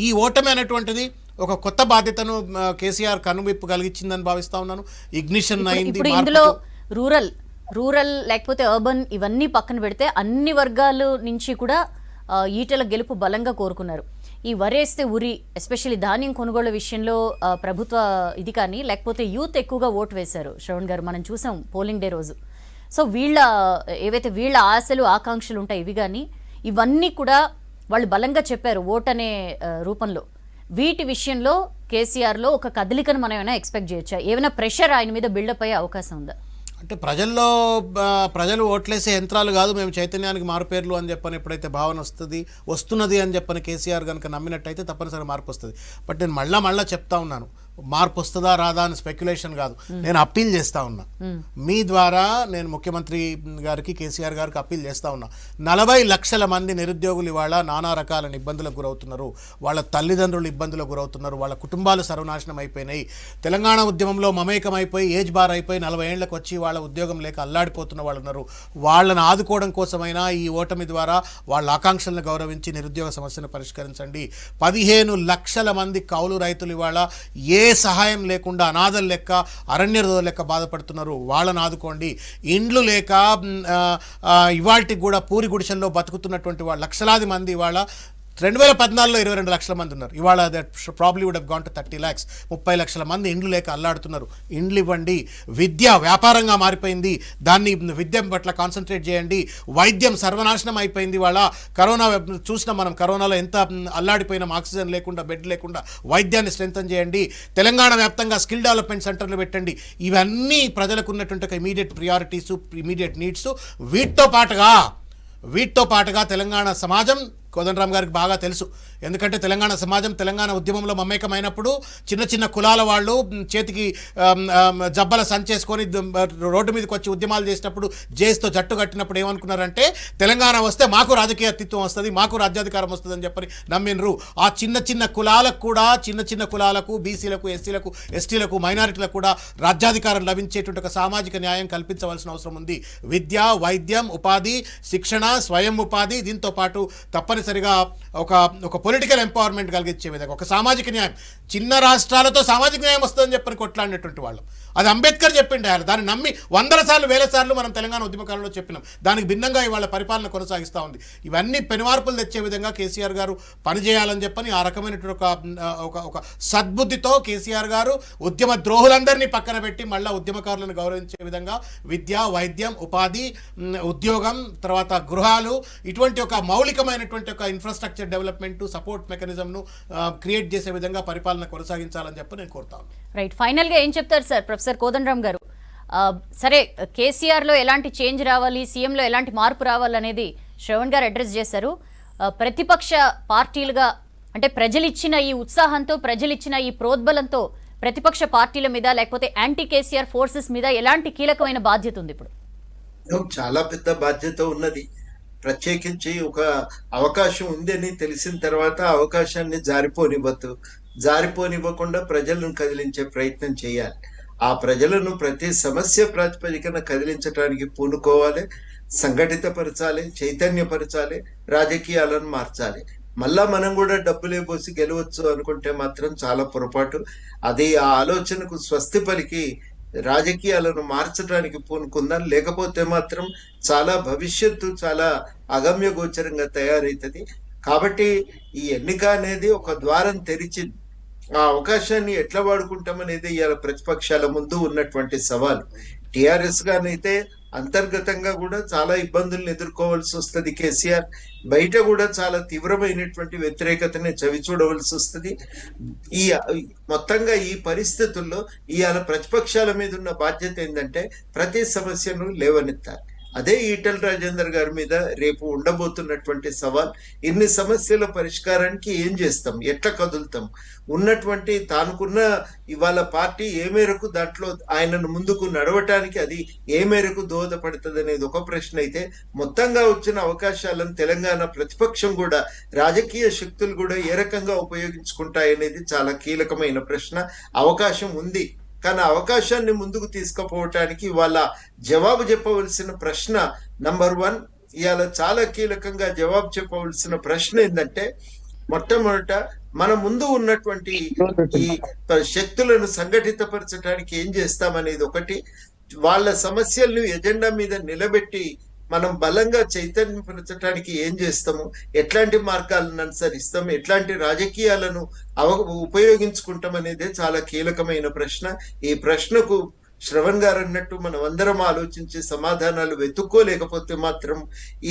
ఈ ఓటమి అనేటువంటిది ఒక కొత్త బాధ్యతను కేసీఆర్ కనువిప్పు కలిగించిందని భావిస్తా ఉన్నాను. ఇగ్నిషన్ అయింది. ఇప్పుడు ఇందులో రూరల్ లేకపోతే అర్బన్ ఇవన్నీ పక్కన పెడితే అన్ని వర్గాల నుంచి కూడా ఈటెల గెలుపు బలంగా కోరుకున్నారు. ఈ వరేస్తే ఉరి, ఎస్పెషల్లీ ధాన్యం కొనుగోలు విషయంలో ప్రభుత్వ ఇది కానీ, లేకపోతే యూత్ ఎక్కువగా ఓటు వేశారు. శ్రవణ్ గారు, మనం చూసాం పోలింగ్ డే రోజు. సో ఏవైతే వీళ్ళ ఆశలు ఆకాంక్షలు ఉంటాయి ఇవి కానీ, ఇవన్నీ కూడా వాళ్ళు బలంగా చెప్పారు ఓట్ అనే రూపంలో. వీటి విషయంలో కేసీఆర్లో ఒక కదలికను మనం ఏమైనా ఎక్స్పెక్ట్ చేయొచ్చా? ఏమైనా ప్రెషర్ ఆయన మీద బిల్డప్ అయ్యే అవకాశం ఉందా? అంటే ప్రజలు ఓట్లేసే యంత్రాలు కాదు, మేము చైతన్యానికి మారుపేర్లు అని చెప్పని ఎప్పుడైతే భావన వస్తున్నది అని చెప్పని కేసీఆర్ కనుక నమ్మినట్టయితే తప్పనిసరి మార్పు వస్తుంది. బట్ నేను మళ్ళా చెప్తా ఉన్నాను, మార్పు వస్తుందా రాదా అని స్పెక్యులేషన్ కాదు, నేను అప్పీల్ చేస్తా ఉన్నా. మీ ద్వారా నేను ముఖ్యమంత్రి గారికి, కేసీఆర్ గారికి అప్పీల్ చేస్తా ఉన్నా. 40 లక్షల మంది నిరుద్యోగులు ఇవాళ నానా రకాల ఇబ్బందులకు గురవుతున్నారు. వాళ్ళ తల్లిదండ్రులు ఇబ్బందులకు గురవుతున్నారు. వాళ్ళ కుటుంబాలు సర్వనాశనం అయిపోయినాయి. తెలంగాణ ఉద్యమంలో మమేకం అయిపోయి ఏజ్ బార్ అయిపోయి 40 ఏళ్లకు వచ్చి వాళ్ళ ఉద్యోగం లేక అల్లాడిపోతున్న వాళ్ళు ఉన్నారు. వాళ్ళని ఆదుకోవడం కోసమైనా ఈ ఓటమి ద్వారా వాళ్ళ ఆకాంక్షలను గౌరవించి నిరుద్యోగ సమస్యను పరిష్కరించండి. 15 లక్షల మంది కౌలు రైతులు ఇవాళ ఏ సహాయం లేకుండా అనాథలు లెక్క, అరణ్య రోజుల లెక్క బాధపడుతున్నారు. వాళ్ళని ఆదుకోండి. ఇండ్లు లేక ఇవాళకి కూడా పూరి గుడిసెల్లో బతుకుతున్నటువంటి వాళ్ళు లక్షలాది మంది ఇవాళ 2014లో 22 లక్షల మంది ఉన్నారు. ఇవాళ that probably would have gone to 30 lakhs. 30 లక్షల మంది ఇండ్లు లేక అల్లాడుతున్నారు. ఇండ్లు ఇవ్వండి. విద్య వ్యాపారంగా మారిపోయింది, దాన్ని విద్య పట్ల కాన్సన్ట్రేట్ చేయండి. వైద్యం సర్వనాశనం అయిపోయింది. ఇవాళ కరోనా చూసినా మనం, కరోనాలో ఎంత అల్లాడిపోయినాం. ఆక్సిజన్ లేకుండా, బెడ్ లేకుండా. వైద్యాన్ని స్ట్రెంథన్ చేయండి. తెలంగాణ వ్యాప్తంగా స్కిల్ డెవలప్మెంట్ సెంటర్లు పెట్టండి. ఇవన్నీ ప్రజలకు ఉన్నటువంటి ఒక ఇమీడియట్ ప్రియారిటీసు, ఇమీడియట్ నీడ్స్. వీటితో పాటుగా తెలంగాణ సమాజం, కోదండరామ్ గారికి బాగా తెలుసు, ఎందుకంటే తెలంగాణ సమాజం తెలంగాణ ఉద్యమంలో మమేకమైనప్పుడు చిన్న చిన్న కులాల వాళ్ళు చేతికి జబ్బల సంచేసుకొని రోడ్డు మీదకి వచ్చి ఉద్యమాలు చేసినప్పుడు, జేస్తో జట్టు కట్టినప్పుడు ఏమనుకున్నారంటే తెలంగాణ వస్తే మాకు రాజకీయ అస్తిత్వం వస్తుంది, మాకు రాజ్యాధికారం వస్తుంది అని చెప్పని నమ్మినరు. ఆ చిన్న చిన్న కులాలకు కూడా, చిన్న కులాలకు, బీసీలకు, ఎస్సీలకు, ఎస్టీలకు, మైనారిటీలకు కూడా రాజ్యాధికారం లభించేటువంటి ఒక సామాజిక న్యాయం కల్పించవలసిన అవసరం ఉంది. విద్య, వైద్యం, ఉపాధి, శిక్షణ, స్వయం ఉపాధి, దీంతో పాటు తప్పనిసరిగా ఒక పొలిటికల్ ఎంపవర్మెంట్ కలిగించే విధంగా ఒక సామాజిక న్యాయం. చిన్న రాష్ట్రాలతో సామాజిక న్యాయం వస్తుందని చెప్పని కొట్లాడినటువంటి వాళ్ళం. అది అంబేద్కర్ చెప్పిండే. ఆయన దాన్ని నమ్మి 100 సార్లు 1000 సార్లు మనం తెలంగాణ ఉద్యమకాలంలో చెప్పినాం. దానికి భిన్నంగా ఇవాళ పరిపాలన కొనసాగిస్తూ ఉంది. ఇవన్నీ పెనుమార్పులు తెచ్చే విధంగా కేసీఆర్ గారు పనిచేయాలని చెప్పని ఆ రకమైనటువంటి ఒక సద్బుద్ధితో కేసీఆర్ గారు ఉద్యమ ద్రోహులందరినీ పక్కన పెట్టి మళ్ళీ ఉద్యమకారులను గౌరవించే విధంగా విద్య, వైద్యం, ఉపాధి, ఉద్యోగం, తర్వాత గృహాలు, ఇటువంటి ఒక మౌలికమైనటువంటి ఒక ఇన్ఫ్రాస్ట్రక్చర్ డెవలప్మెంట్, సపోర్ట్ మెకానిజంను క్రియేట్ చేసే విధంగా పరిపాలన కొనసాగించాలని చెప్పి నేను కోరుతాను. రైట్, ఫైనల్గా ఏం చెప్తారు సార్ ప్రొఫెసర్ కోదండరామ్ గారు? సరే, కేసీఆర్లో ఎలాంటి చేంజ్ రావాలి, సీఎంలో ఎలాంటి మార్పు రావాలనేది శ్రవణ్ గారు అడ్రస్ చేశారు. ప్రతిపక్ష పార్టీలుగా అంటే ప్రజలిచ్చిన ఈ ఉత్సాహంతో, ప్రజలిచ్చిన ఈ ప్రోద్బలంతో ప్రతిపక్ష పార్టీల మీద లేకపోతే యాంటీ కేసీఆర్ ఫోర్సెస్ మీద ఎలాంటి కీలకమైన బాధ్యత ఉంది? ఇప్పుడు చాలా పెద్ద బాధ్యత ఉన్నది. ప్రత్యేకించి ఒక అవకాశం ఉందని తెలిసిన తర్వాత అవకాశాన్ని జారిపోనివ్వద్దు. జారిపోనివ్వకుండా ప్రజలను కదిలించే ప్రయత్నం చేయాలి. ఆ ప్రజలను ప్రతి సమస్య ప్రాతిపదికన కదిలించడానికి పూనుకోవాలి, సంఘటితపరచాలి, చైతన్యపరచాలి, రాజకీయాలను మార్చాలి. మళ్ళా మనం కూడా డబ్బులే పోసి గెలవచ్చు అనుకుంటే మాత్రం చాలా పొరపాటు. అది ఆ ఆలోచనకు స్వస్తి పలికి రాజకీయాలను మార్చడానికి పూనుకుందాం. లేకపోతే మాత్రం చాలా భవిష్యత్తు చాలా అగమ్య గోచరంగా తయారవుతుంది. కాబట్టి ఈ ఎన్నిక అనేది ఒక ద్వారం తెరిచింది. ఆ అవకాశాన్ని ఎట్లా వాడుకుంటామనేది ఇవాళ ప్రతిపక్షాల ముందు ఉన్నటువంటి సవాలు. టిఆర్ఎస్ గానైతే అంతర్గతంగా కూడా చాలా ఇబ్బందులను ఎదుర్కోవాల్సి వస్తుంది కేసీఆర్. బయట కూడా చాలా తీవ్రమైనటువంటి వ్యతిరేకతని చవి చూడవలసి వస్తుంది. ఈ మొత్తంగా ఈ పరిస్థితుల్లో ఇవాళ ప్రతిపక్షాల మీద ఉన్న బాధ్యత ఏంటంటే ప్రతి సమస్యను లేవనెత్తాలి. అదే ఈటెల రాజేందర్ గారి మీద రేపు ఉండబోతున్నటువంటి సవాల్. ఇన్ని సమస్యల పరిష్కారానికి ఏం చేస్తాం, ఎట్లా కదులుతాం, ఉన్నటువంటి తానుకున్న ఇవాళ పార్టీ ఏ మేరకు దాంట్లో ఆయనను ముందుకు నడవటానికి అది ఏ మేరకు దోహదపడుతుంది అనేది ఒక ప్రశ్న అయితే, మొత్తంగా వచ్చిన అవకాశాలను తెలంగాణ ప్రతిపక్షం కూడా రాజకీయ శక్తులు కూడా ఏ రకంగా ఉపయోగించుకుంటాయనేది చాలా కీలకమైన ప్రశ్న. అవకాశం ఉంది, కానీ అవకాశాన్ని ముందుకు తీసుకుపోవటానికి వాళ్ళ జవాబు చెప్పవలసిన ప్రశ్న నంబర్ 1 ఇవాళ చాలా కీలకంగా జవాబు చెప్పవలసిన ప్రశ్న ఏంటంటే, మొట్టమొదట మన ముందు ఉన్నటువంటి ఈ శక్తులను సంఘటితపరచడానికి ఏం చేస్తామనేది ఒకటి. వాళ్ళ సమస్యలను ఎజెండా మీద నిలబెట్టి మనం బలంగా చైతన్యపరచడానికి ఏం చేస్తాము, ఎట్లాంటి మార్గాలను అనుసరిస్తాం, ఎట్లాంటి రాజకీయాలను ఉపయోగించుకుంటాం అనేదే చాలా కీలకమైన ప్రశ్న. ఈ ప్రశ్నకు శ్రవణ్ గారు అన్నట్టు మనం అందరం ఆలోచించి సమాధానాలు వెతుక్కోలేకపోతే మాత్రం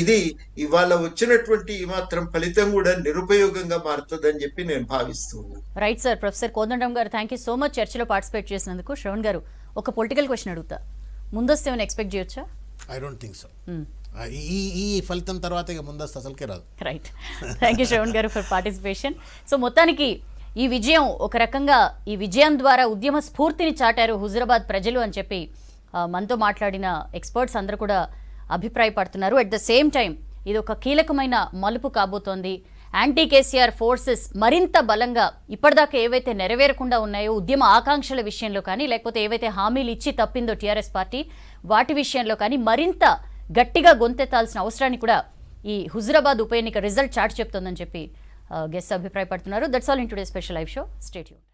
ఇది ఇవాళ వచ్చినటువంటి ఈ మాత్రం ఫలితం కూడా నిరుపయోగంగా మారుతుందని చెప్పి నేను భావిస్తున్నాను. Right sir. ప్రొఫెసర్ కోదండం గారు, థ్యాంక్ యూ సో మచ్ చర్చలో పార్టిసిపేట్ చేసినందుకు. శ్రవణ్ గారు, ఒక పొలిటికల్ క్వశ్చన్ అడుగుతా, ముందస్తు ఏమైనా ఎక్స్పెక్ట్ చేయొచ్చా? I don't think so. ఈ ఫలితం తర్వాత ఇక ముందస్తు అసలుకే రాదు. రైట్. థ్యాంక్ యూ శ్రవణ్ గారు ఫర్ పార్టిసిపేషన్. సో మొత్తానికి ఈ విజయం ఒక రకంగా, ఈ విజయం ద్వారా ఉద్యమ స్ఫూర్తిని చాటారు హుజురాబాద్ ప్రజలు అని చెప్పి మనతో మాట్లాడిన ఎక్స్పర్ట్స్ అందరూ కూడా అభిప్రాయపడుతున్నారు. అట్ ద సేమ్ టైం ఇది ఒక కీలకమైన మలుపు కాబోతోంది. యాంటీ కేసీఆర్ ఫోర్సెస్ మరింత బలంగా ఇప్పటిదాకా ఏవైతే నెరవేరకుండా ఉన్నాయో ఉద్యమ ఆకాంక్షల విషయంలో కానీ, లేకపోతే ఏవైతే హామీలు ఇచ్చి తప్పిందో టీఆర్ఎస్ పార్టీ వాటి విషయంలో కానీ మరింత గట్టిగా గొంతెత్తాల్సిన అవసరాన్ని కూడా ఈ హుజురాబాద్ ఉప ఎన్నిక రిజల్ట్ చాట్ చెప్తోందని చెప్పి గెస్ట్ అభిప్రాయపడుతున్నారు. That's all in today special live show. Stay tuned.